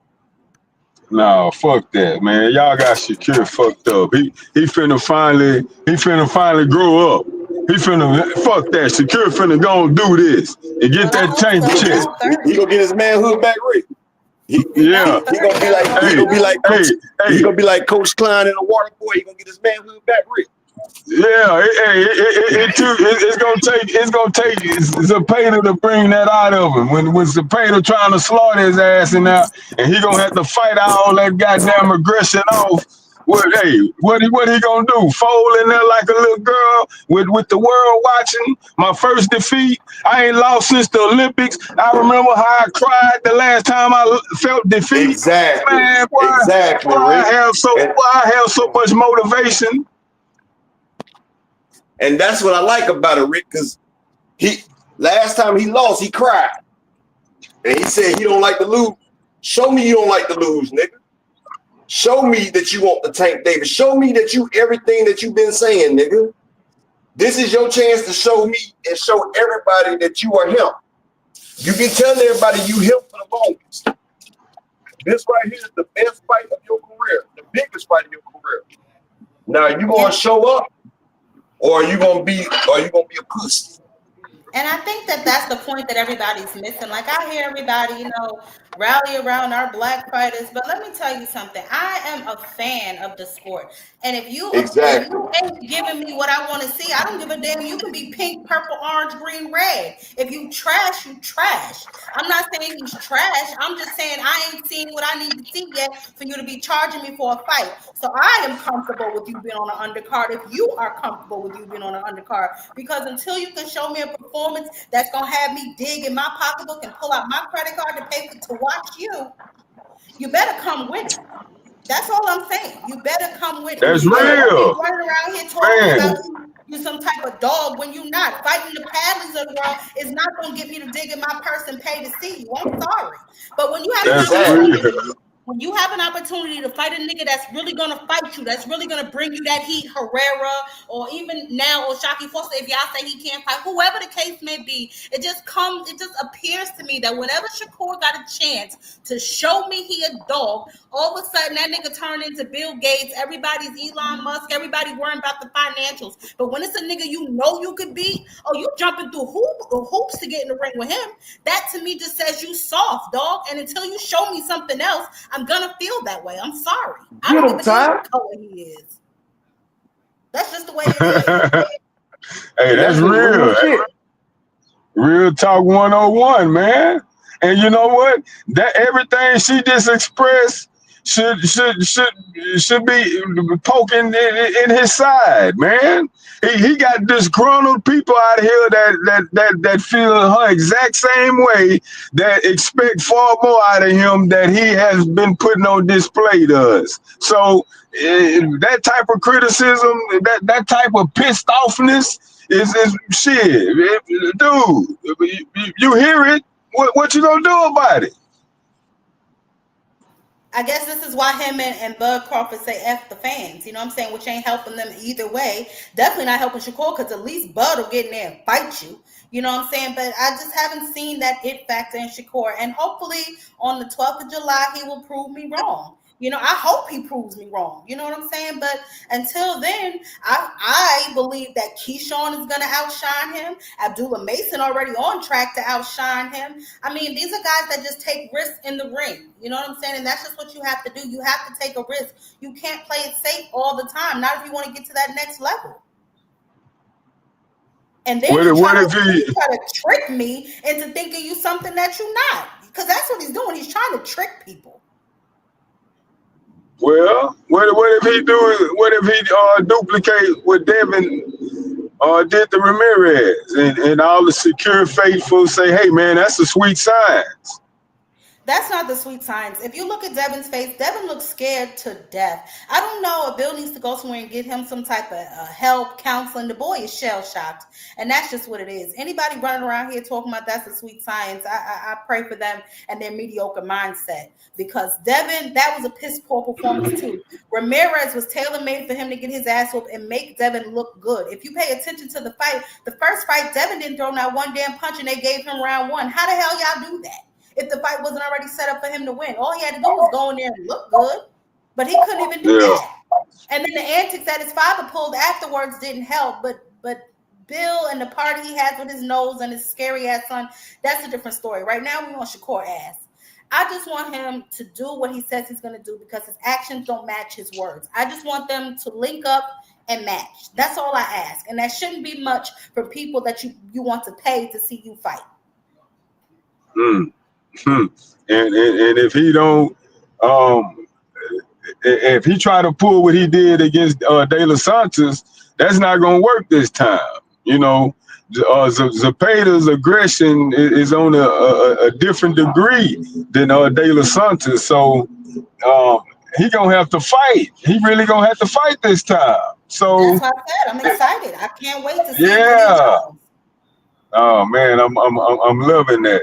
No, fuck that, man. Y'all got Shakur fucked up. He finna finally grow up. He finna fuck that. Shakur finna go and do this and get that Tank check. He gonna get his manhood back, Rick. He Yeah. gonna be like he gonna be like Coach Klein in a water boy. He gonna get his manhood back rich. Yeah, it's gonna take Zapata to bring that out of him. When Zapata trying to slaughter his ass in there, and he gonna have to fight all that goddamn aggression off. What he gonna do? Fold in there like a little girl with the world watching? My first defeat. I ain't lost since the Olympics. I remember how I cried the last time I felt defeat. Exactly. Man, why I have so much motivation? And that's what I like about it, Rick, because last time he lost, he cried. And he said he don't like to lose. Show me you don't like to lose, nigga. Show me that you want the Tank Davis. Show me that you everything that you've been saying, nigga. This is your chance to show me and show everybody that you are him. You been telling everybody you him for the longest. This right here is the best fight of your career, the biggest fight of your career. Now you gonna show up, or are you gonna be a pussy? And I think that that's the point that everybody's missing. Like, I hear everybody, rally around our black fighters, but let me tell you something. I am a fan of the sport, and if you ain't giving me what I want to see, I don't give a damn. You can be pink, purple, orange, green, red. If you trash, you trash. I'm not saying he's trash. I'm just saying I ain't seen what I need to see yet for you to be charging me for a fight. So I am comfortable with you being on an undercard if you are comfortable with you being on an undercard, because until you can show me a performance that's gonna have me dig in my pocketbook and pull out my credit card to pay to watch you better come with it. That's all I'm saying. You better come with it. That's real. Running around here talking about you some type of dog when you're not. Fighting the Padleys of the world is not gonna get me to dig in my purse and pay to see you. I'm sorry, but when you have an opportunity to fight a nigga that's really gonna fight you, that's really gonna bring you that heat, Herrera, or even now Oshak Foster, if y'all say he can't fight, whoever the case may be, it just appears to me that whenever Shakur got a chance to show me he a dog, all of a sudden that nigga turned into Bill Gates, everybody's Elon Musk, everybody worrying about the financials. But when it's a nigga you could beat, you jumping through hoops to get in the ring with him, that to me just says you soft, dog. And until you show me something else, I'm gonna feel that way. I'm sorry. I don't give a damn what color he is. That's just the way it is. Hey, that's real. Real talk 101, man. And you know what? That everything she just expressed should be poking in his side, man. He got disgruntled people out here that feel her exact same way, that expect far more out of him that he has been putting on display to us. So that type of criticism, that type of pissed offness is shit, dude. You hear it? What you gonna do about it? I guess this is why him and Bud Crawford say F the fans, you know what I'm saying, which ain't helping them either way. Definitely not helping Shakur, because at least Bud will get in there and fight you. You know what I'm saying? But I just haven't seen that it factor in Shakur. And hopefully on the 12th of July, he will prove me wrong. I hope he proves me wrong. You know what I'm saying? But until then, I believe that Keyshawn is going to outshine him. Abdullah Mason already on track to outshine him. I mean, these are guys that just take risks in the ring. You know what I'm saying? And that's just what you have to do. You have to take a risk. You can't play it safe all the time. Not if you want to get to that next level. And then you try to trick me into thinking you something that you're not. Because that's what he's doing. He's trying to trick people. Well, what if he duplicate what Devin did to Ramirez, and all the secure faithful say, hey man, that's a sweet science. That's not the sweet science. If you look at Devin's face, Devin looks scared to death. I don't know if Bill needs to go somewhere and get him some type of help, counseling. The boy is shell-shocked, and that's just what it is. Anybody running around here talking about that's a sweet science, I pray for them and their mediocre mindset, because Devin, that was a piss-poor performance too. Ramirez was tailor-made for him to get his ass whooped and make Devin look good. If you pay attention to the fight, the first fight, Devin didn't throw not one damn punch, and they gave him round one. How the hell y'all do that? If the fight wasn't already set up for him to win, all he had to do was go in there and look good, but he couldn't even do that. And then the antics that his father pulled afterwards didn't help, but Bill and the party he has with his nose and his scary ass son, that's a different story. Right now we want Shakur ass. I just want him to do what he says he's going to do because his actions don't match his words. I just want them to link up and match. That's all I ask. And that shouldn't be much for people that you want to pay to see you fight. And if he don't, if he try to pull what he did against De Los Santos, that's not gonna work this time. You know, Zepeda's aggression is on a different degree than De Los Santos, so he gonna have to fight. He really gonna have to fight this time. So that's what I said. I'm excited. I can't wait to see. Yeah. Oh man, I'm loving that.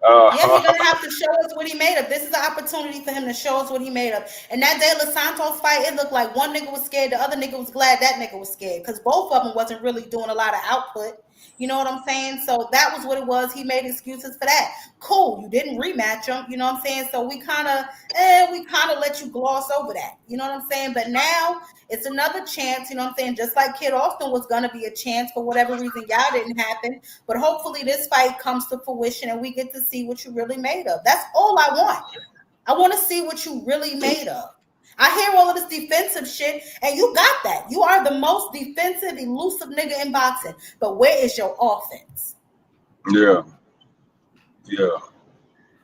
Yeah, he's gonna have to show us what he made of. This is an opportunity for him to show us what he made of. And that De Los Santos fight, it looked like one nigga was scared, the other nigga was glad that nigga was scared because both of them wasn't really doing a lot of output. You know what I'm saying? So that was what it was. He made excuses for that. Cool, you didn't rematch him. You know what I'm saying? So we kind of let you gloss over that. You know what I'm saying? But now it's another chance. You know what I'm saying? Just like Kid Austin was gonna be a chance for whatever reason, y'all didn't happen. But hopefully this fight comes to fruition and we get to see what you really made of. That's all I want. I want to see what you really made of. I hear all of this defensive shit, and you got that. You are the most defensive, elusive nigga in boxing. But where is your offense? Yeah.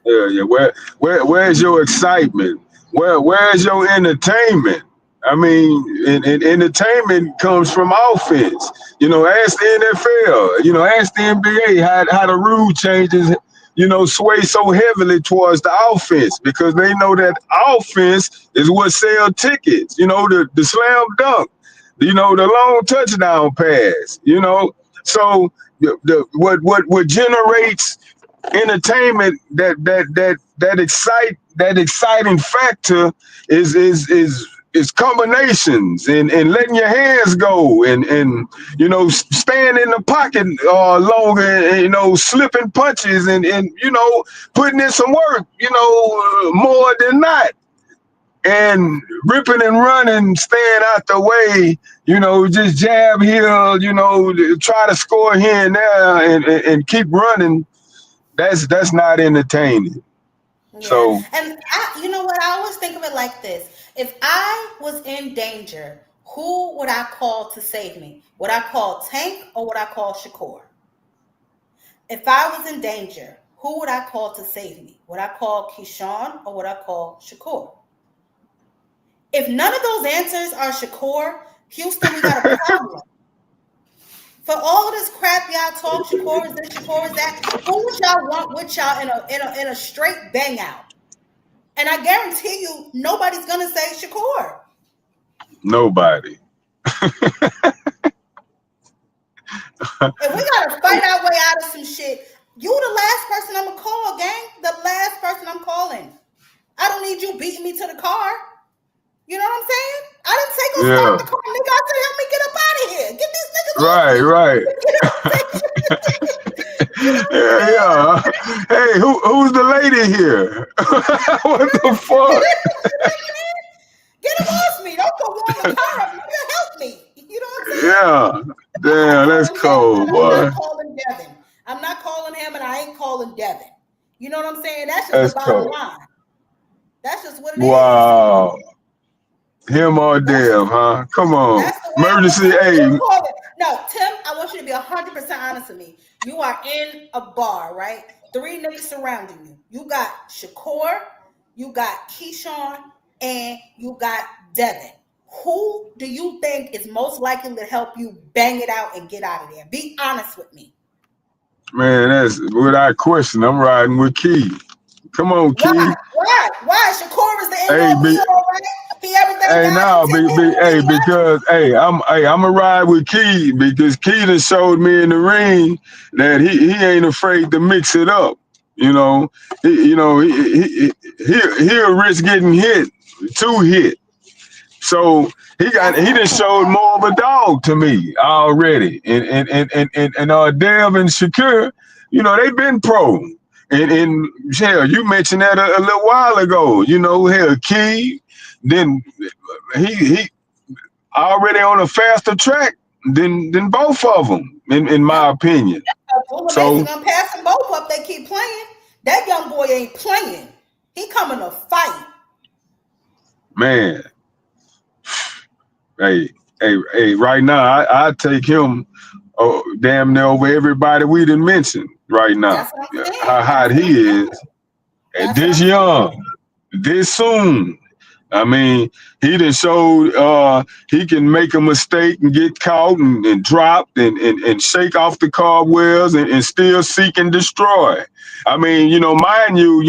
Where's your excitement? Where's your entertainment? I mean, entertainment comes from offense. You know, ask the NFL. You know, ask the NBA how the rule changes. You know, sway so heavily towards the offense because they know that offense is what sell tickets. You know, the slam dunk, you know, the long touchdown pass. You know, so what generates entertainment that exciting factor is combinations and letting your hands go and you know staying in the pocket longer and you know slipping punches and you know putting in some work, you know, more than not, and ripping and running, staying out the way, you know, just jab here, you know, try to score here and there and keep running. That's not entertaining. Yeah. So, and you know what? I always think of it like this. If I was in danger, who would I call to save me? Would I call Tank or would I call Shakur? If I was in danger, who would I call to save me? Would I call Keyshawn or would I call Shakur? If none of those answers are Shakur, Houston, we got a problem. For all of this crap y'all talk, Shakur is this, Shakur is that. Who would y'all want with y'all in a straight bang out? And I guarantee you, nobody's gonna say Shakur. Nobody. If we gotta fight our way out of some shit, you the last person I'm gonna call, gang. The last person I'm calling. I don't need you beating me to the car. You know what I'm saying? I didn't say go start the car, nigga. I said help me get up out of here. Get these niggas off me. Right. You know what Yeah. Hey, who's the lady here? What the fuck? Get him off me. Don't go warm the car up. Nigga, help me. You know what I'm saying? Yeah. Damn, that's cold, boy. I'm not calling Devin. I'm not calling him, and I ain't calling Devin. You know what I'm saying? That's just the bottom line. That's just what it is. Wow. Him or Dev, huh? Come on. Emergency aid. No, Tim, I want you to be 100% honest with me. You are in a bar, right? 3 niggas surrounding you. You got Shakur, you got Keyshawn, and you got Devin. Who do you think is most likely to help you bang it out and get out of there? Be honest with me. Man, that's without question. I'm riding with Key. Come on, Key. Why? Shakur is the end all all, right? Because I'm gonna ride with Key because Key done showed me in the ring that he ain't afraid to mix it up. You know, he'll risk getting hit, 2 hit. So he done showed more of a dog to me already. And Dev and Shakur, you know, they've been pro. And hell, you mentioned that a little while ago. You know, hell, Key, then he already on a faster track than both of them, in my opinion. So gonna pass them both up. They keep playing. That young boy ain't playing. He coming to fight. Man, hey, right now, I take him damn near over everybody we didn't mention right now. That's what I'm Yeah, how saying. hot That's what he I'm saying. is, and That's what this I'm saying. young, this soon. I mean, he done showed he can make a mistake and get caught and dropped and shake off the cobwebs and still seek and destroy. I mean, mind you,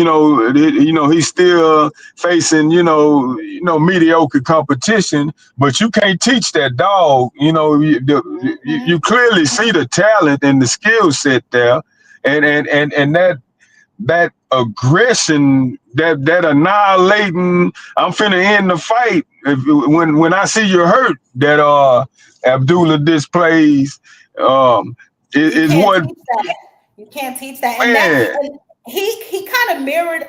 he's still facing, mediocre competition, but you can't teach that dog. You clearly see the talent and the skill set there, and that aggression, that annihilating, I'm finna end the fight. When I see you hurt, that Abdullah displays, You is can't what, teach that. You can't teach that. man, And he kind of mirrored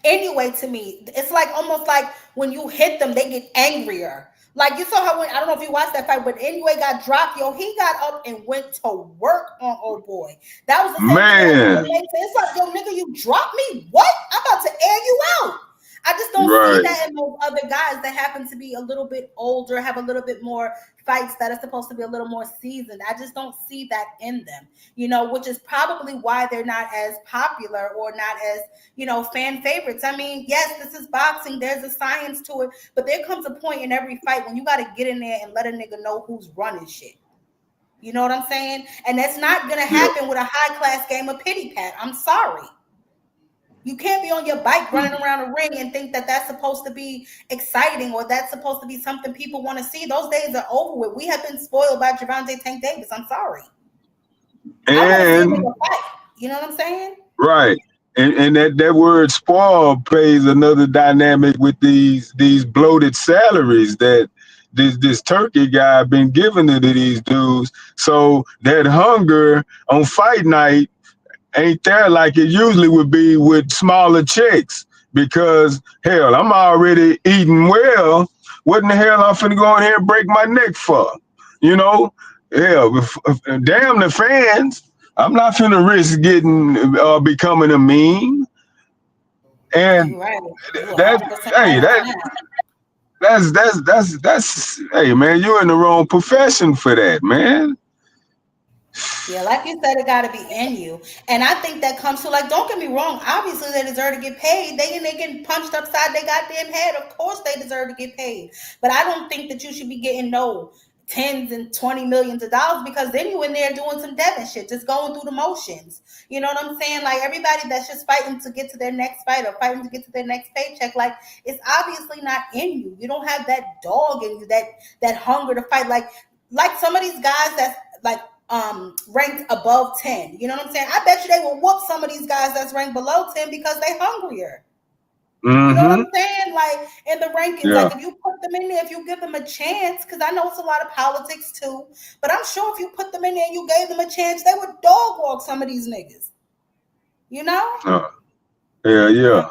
anyway to me. It's like almost like when you hit them, they get angrier. Like you saw how when I don't know if you watched that fight, but anyway got dropped, yo, he got up and went to work on old boy. That was the same thing that man, Abdullah made. It's like, yo, nigga, you dropped me? What? I'm about to air you out. I just don't see right, that in those other guys that happen to be a little bit older, have a little bit more fights that are supposed to be a little more seasoned. I just don't see that in them, which is probably why they're not as popular or not as, fan favorites. I mean, yes, this is boxing. There's a science to it, but there comes a point in every fight when you got to get in there and let a nigga know who's running shit. You know what I'm saying? And that's not going to yeah, happen with a high class game of pity pat. I'm sorry. You can't be on your bike running around a ring and think that that's supposed to be exciting or that's supposed to be something people want to see. Those days are over with. We have been spoiled by Gervonta Tank Davis. I'm sorry. I want to see a and nigga fight. You know what I'm saying? right. And that word spoil plays another dynamic with these bloated salaries that this turkey guy been giving to these dudes. So that hunger on fight night ain't there like it usually would be with smaller checks, because hell, I'm already eating well. What in the hell I'm finna go in here and break my neck for? Hell, damn the fans. I'm not finna risk becoming a meme. And You're right. You that 100% hey, right on that. that's hey man, you're in the wrong profession for that, man. Yeah, like you said, it got to be in you, and I think that comes to like. Don't get me wrong. Obviously, they deserve to get paid. They getting punched upside their goddamn head. Of course, they deserve to get paid. But I don't think that you should be getting no tens and 20 millions of dollars, because then you in there doing some Devin shit, just going through the motions. You know what I'm saying? Like everybody that's just fighting to get to their next fight or fighting to get to their next paycheck, like it's obviously not in you. You don't have that dog in you, that hunger to fight. Like some of these guys that's like ranked above 10. You know what I'm saying? I bet you they will whoop some of these guys that's ranked below 10 because they hungrier. You know what Mm-hmm. I'm saying? Like in the rankings, Yeah. like if you put them in there, if you give them a chance, because I know it's a lot of politics too, but I'm sure if you put them in there and you gave them a chance, they would dog walk some of these niggas. You know? Yeah.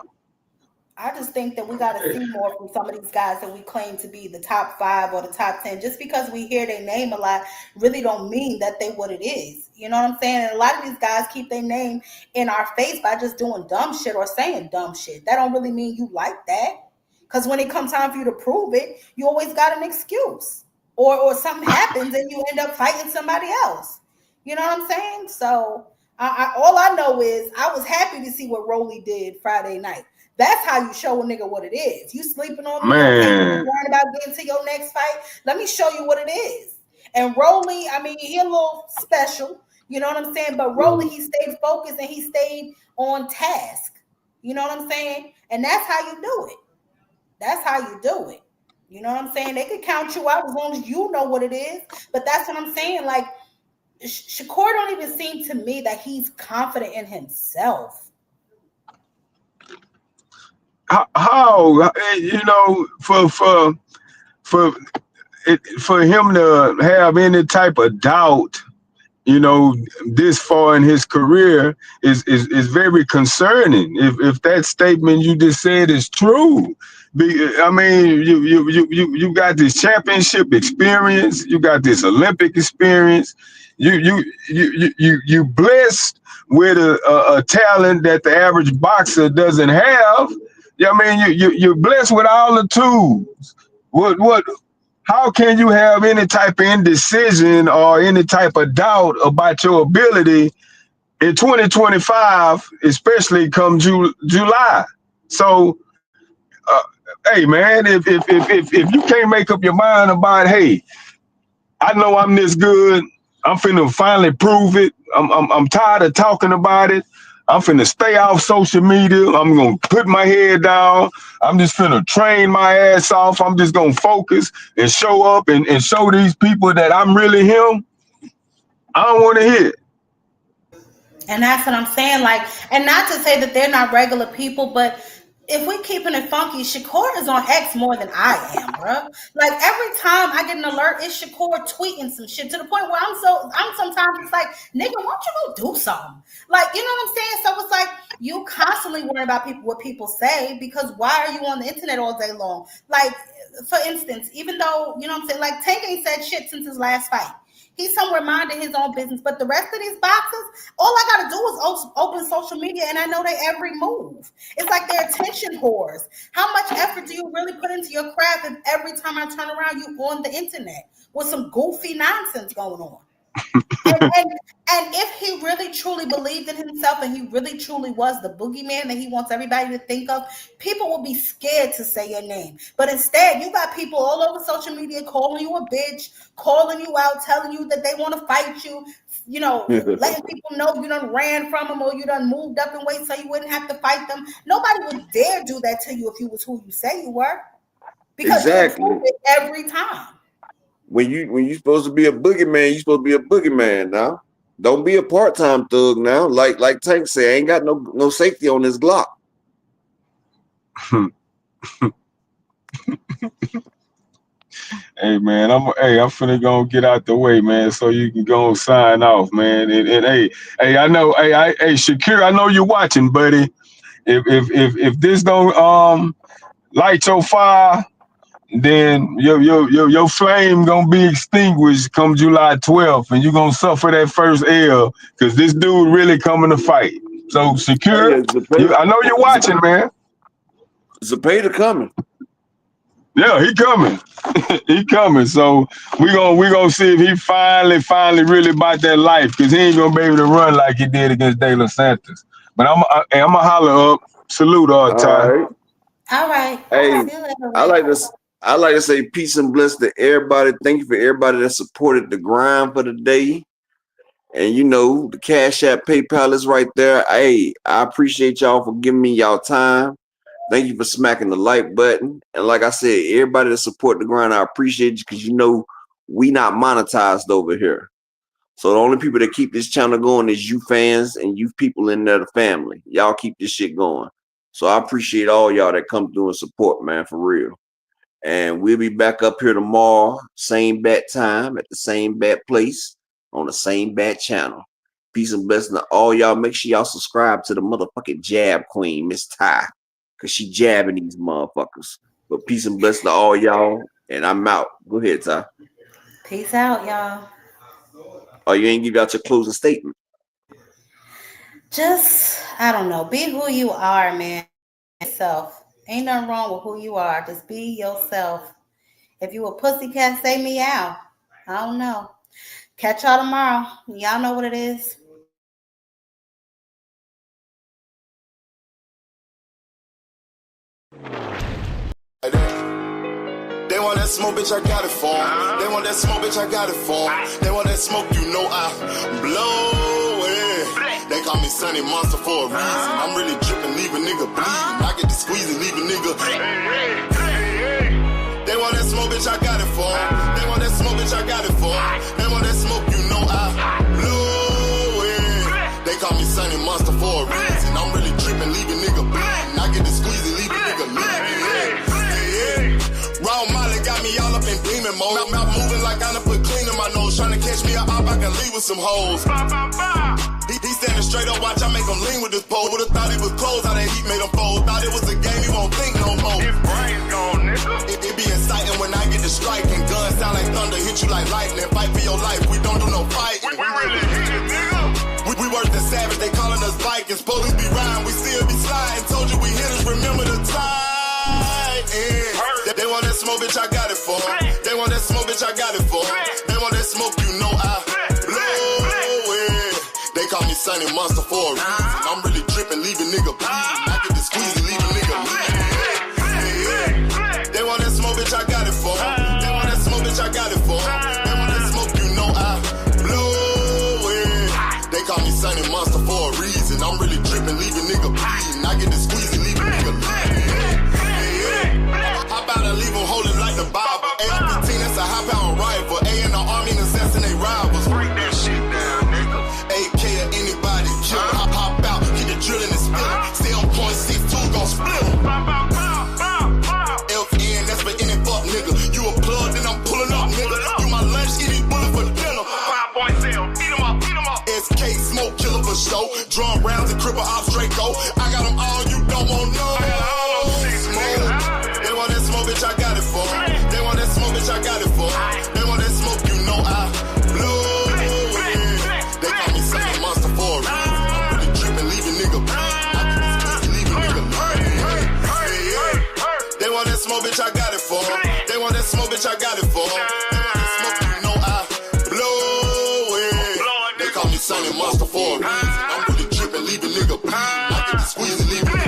I just think that we got to see more from some of these guys that we claim to be the top 5 or the top 10. Just because we hear their name a lot really don't mean that they what it is. You know what I'm saying? And a lot of these guys keep their name in our face by just doing dumb shit or saying dumb shit. That don't really mean you like that. Because when it comes time for you to prove it, you always got an excuse. Or something happens and you end up fighting somebody else. You know what I'm saying? So all I know is I was happy to see what Rolly did Friday night. That's how you show a nigga what it is. You sleeping on me, okay? You Man. worrying about getting to your next fight. Let me show you what it is. And Rolly, I mean, he a little special. You know what I'm saying? But Rolly, he stayed focused and he stayed on task. You know what I'm saying? And that's how you do it. That's how you do it. You know what I'm saying? They could count you out as long as you know what it is. But that's what I'm saying. Like, Shakur don't even seem to me that he's confident in himself. How for him to have any type of doubt, this far in his career is very concerning. If that statement you just said is true, I mean, you got this championship experience. You got this Olympic experience. You blessed with a talent that the average boxer doesn't have. Yeah, I mean, you're blessed with all the tools. What? How can you have any type of indecision or any type of doubt about your ability in 2025, especially come July? So, hey man, if you can't make up your mind about, hey, I know I'm this good, I'm finna finally prove it. I'm tired of talking about it. I'm finna stay off social media. I'm gonna put my head down. I'm just finna train my ass off. I'm just gonna focus and show up and show these people that I'm really him. I don't want to hear it. And that's what I'm saying. Like, and not to say that they're not regular people, but if we keeping it funky, Shakur is on X more than I am, bro. Like every time I get an alert, it's Shakur tweeting some shit to the point where I'm sometimes it's like, nigga, why don't you go do something? Like, you know what I'm saying? So it's like you constantly worry about what people say, because why are you on the internet all day long? Like, for instance, even though, you know what I'm saying, like Tank ain't said shit since his last fight. He's somewhere minding his own business. But the rest of these boxers, all I got to do is open social media, and I know their every move. It's like they're attention whores. How much effort do you really put into your craft if every time I turn around, you on the internet with some goofy nonsense going on? And if he really truly believed in himself and he really truly was the boogeyman that he wants everybody to think of, people will be scared to say your name. But instead, you got people all over social media calling you a bitch, calling you out, telling you that they want to fight you, you know, letting people know you done ran from them or you done moved up and wait so you wouldn't have to fight them. Nobody would dare do that to you if you was who you say you were. Because Exactly. you prove it every time. When you supposed to be a boogeyman, you supposed to be a boogeyman now. Don't be a part-time thug now. Like Tank said, ain't got no safety on this Glock. Hey man, I'm finna go get out the way, man, so you can go and sign off, man. And hey, I know, hey, Shakur, I know you're watching, buddy. If this don't light your fire, then your flame gonna be extinguished come July 12th, and you're gonna suffer that first L, because this dude really coming to fight. So Shakur, I know you're watching, man. Zapata coming. Yeah, he coming. He coming. So we gonna see if he finally really about that life, because he ain't gonna be able to run like he did against De Los Santos. But I'm gonna holler up. Salute all time. All right. Hey, I like to say peace and bless to everybody. Thank you for everybody that supported the grind for the day. And you know, the Cash App, PayPal is right there. Hey, I appreciate y'all for giving me y'all time. Thank you for smacking the like button. And like I said, everybody that support the grind, I appreciate you, because you know we not monetized over here. So the only people that keep this channel going is you fans and you people in there, the family. Y'all keep this shit going. So I appreciate all y'all that come through and support, man, for real. And we'll be back up here tomorrow, same bat time, at the same bat place, on the same bat channel. Peace and blessing to all y'all. Make sure y'all subscribe to the motherfucking Jab Queen, Miss Ty, because she jabbing these motherfuckers. But peace and blessing to all y'all, and I'm out. Go ahead, Ty. Peace out, y'all. Oh, you ain't give out your closing statement. Just, I don't know, be who you are, man. Yourself. Ain't nothing wrong with who you are. Just be yourself. If you a pussycat, say meow. I don't know. Catch y'all tomorrow. Y'all know what it is. They want that smoke, bitch, I got it for 'em. They want that smoke, bitch, I got it for 'em. They want that smoke, you know I blow it. They call me Sunny Monster for a reason. I'm really dripping, leave a nigga bleeding. I get to squeezing, leave a nigga. They want that smoke, bitch, I got it for 'em. They want that smoke, bitch, I got it for 'em. They want that smoke, you know I blow it. They call me Sunny Monster for a reason. I'm really dripping, leave a nigga bleeding. I get to squeezing, leave a nigga leaving. Raw Molly got me all up in demon mode. Mouth moving like I done put clean in my nose. Trying to catch me up, I can leave with some hoes. He standing straight up, watch I make him lean with this pole. Would've thought he was closed, how that heat made him fold. Thought it was a game, he won't think no more. like thunder, hit you like lightning. Fight for your life, we don't do no fighting. We really hit it, nigga. We worse than savage, they calling us Vikings. Police be riding, we still be sliding. Told you we hitters, remember the time. Yeah. They want that smoke, bitch, I got it for 'em. They want that smoke, bitch, I got it for 'em. They want that smoke, you know I blow it. They call me Sunny Monster for a reason. I'm really tripping, leaving nigga bleeding. I get the squeezy, leaving nigga bleeding. Yeah. They want that smoke, bitch, I got it for 'em. They want that smoke, bitch, I got it for 'em. They want that smoke, you know I blow it. They call me Sunny Monster for a reason. I'm really tripping, leaving nigga bleeding. I get the squeezy, leaving nigga bleeding. How about I leave them holding like the Bible? AR-15, that's a high-pound rifle. A in the army and assassinate rivals. Break that shit down, nigga. AK to anybody, kill him. Hop out, keep the drilling and spilling. Stay on .62, gon' split him. FN, that's for any fuck nigga. You a plug, then I'm pulling up, nigga. You my lunch, eating bullet for dinner. 5.0, eat 'em up, eat 'em up. SK, smoke killer for show. Drum rounds and cripple ops Draco. I got them all, you don't want no. They want that smoke, bitch, I got it for 'em. They want that smoke, bitch, I got it for 'em. They want that smoke, you know I blow it. They call me Sunny Monster for a reason. I'm really tripping, leaving nigga bleeding. I get this pussy, leaving nigga bleeding. They want that smoke, bitch, I got it for 'em. They want that smoke, bitch, I got it for 'em. They want that smoke, you know I blow it. They call me Sunny Monster for a reason. I'm really tripping, leaving nigga bleeding. I get the squeeze and leaving nigga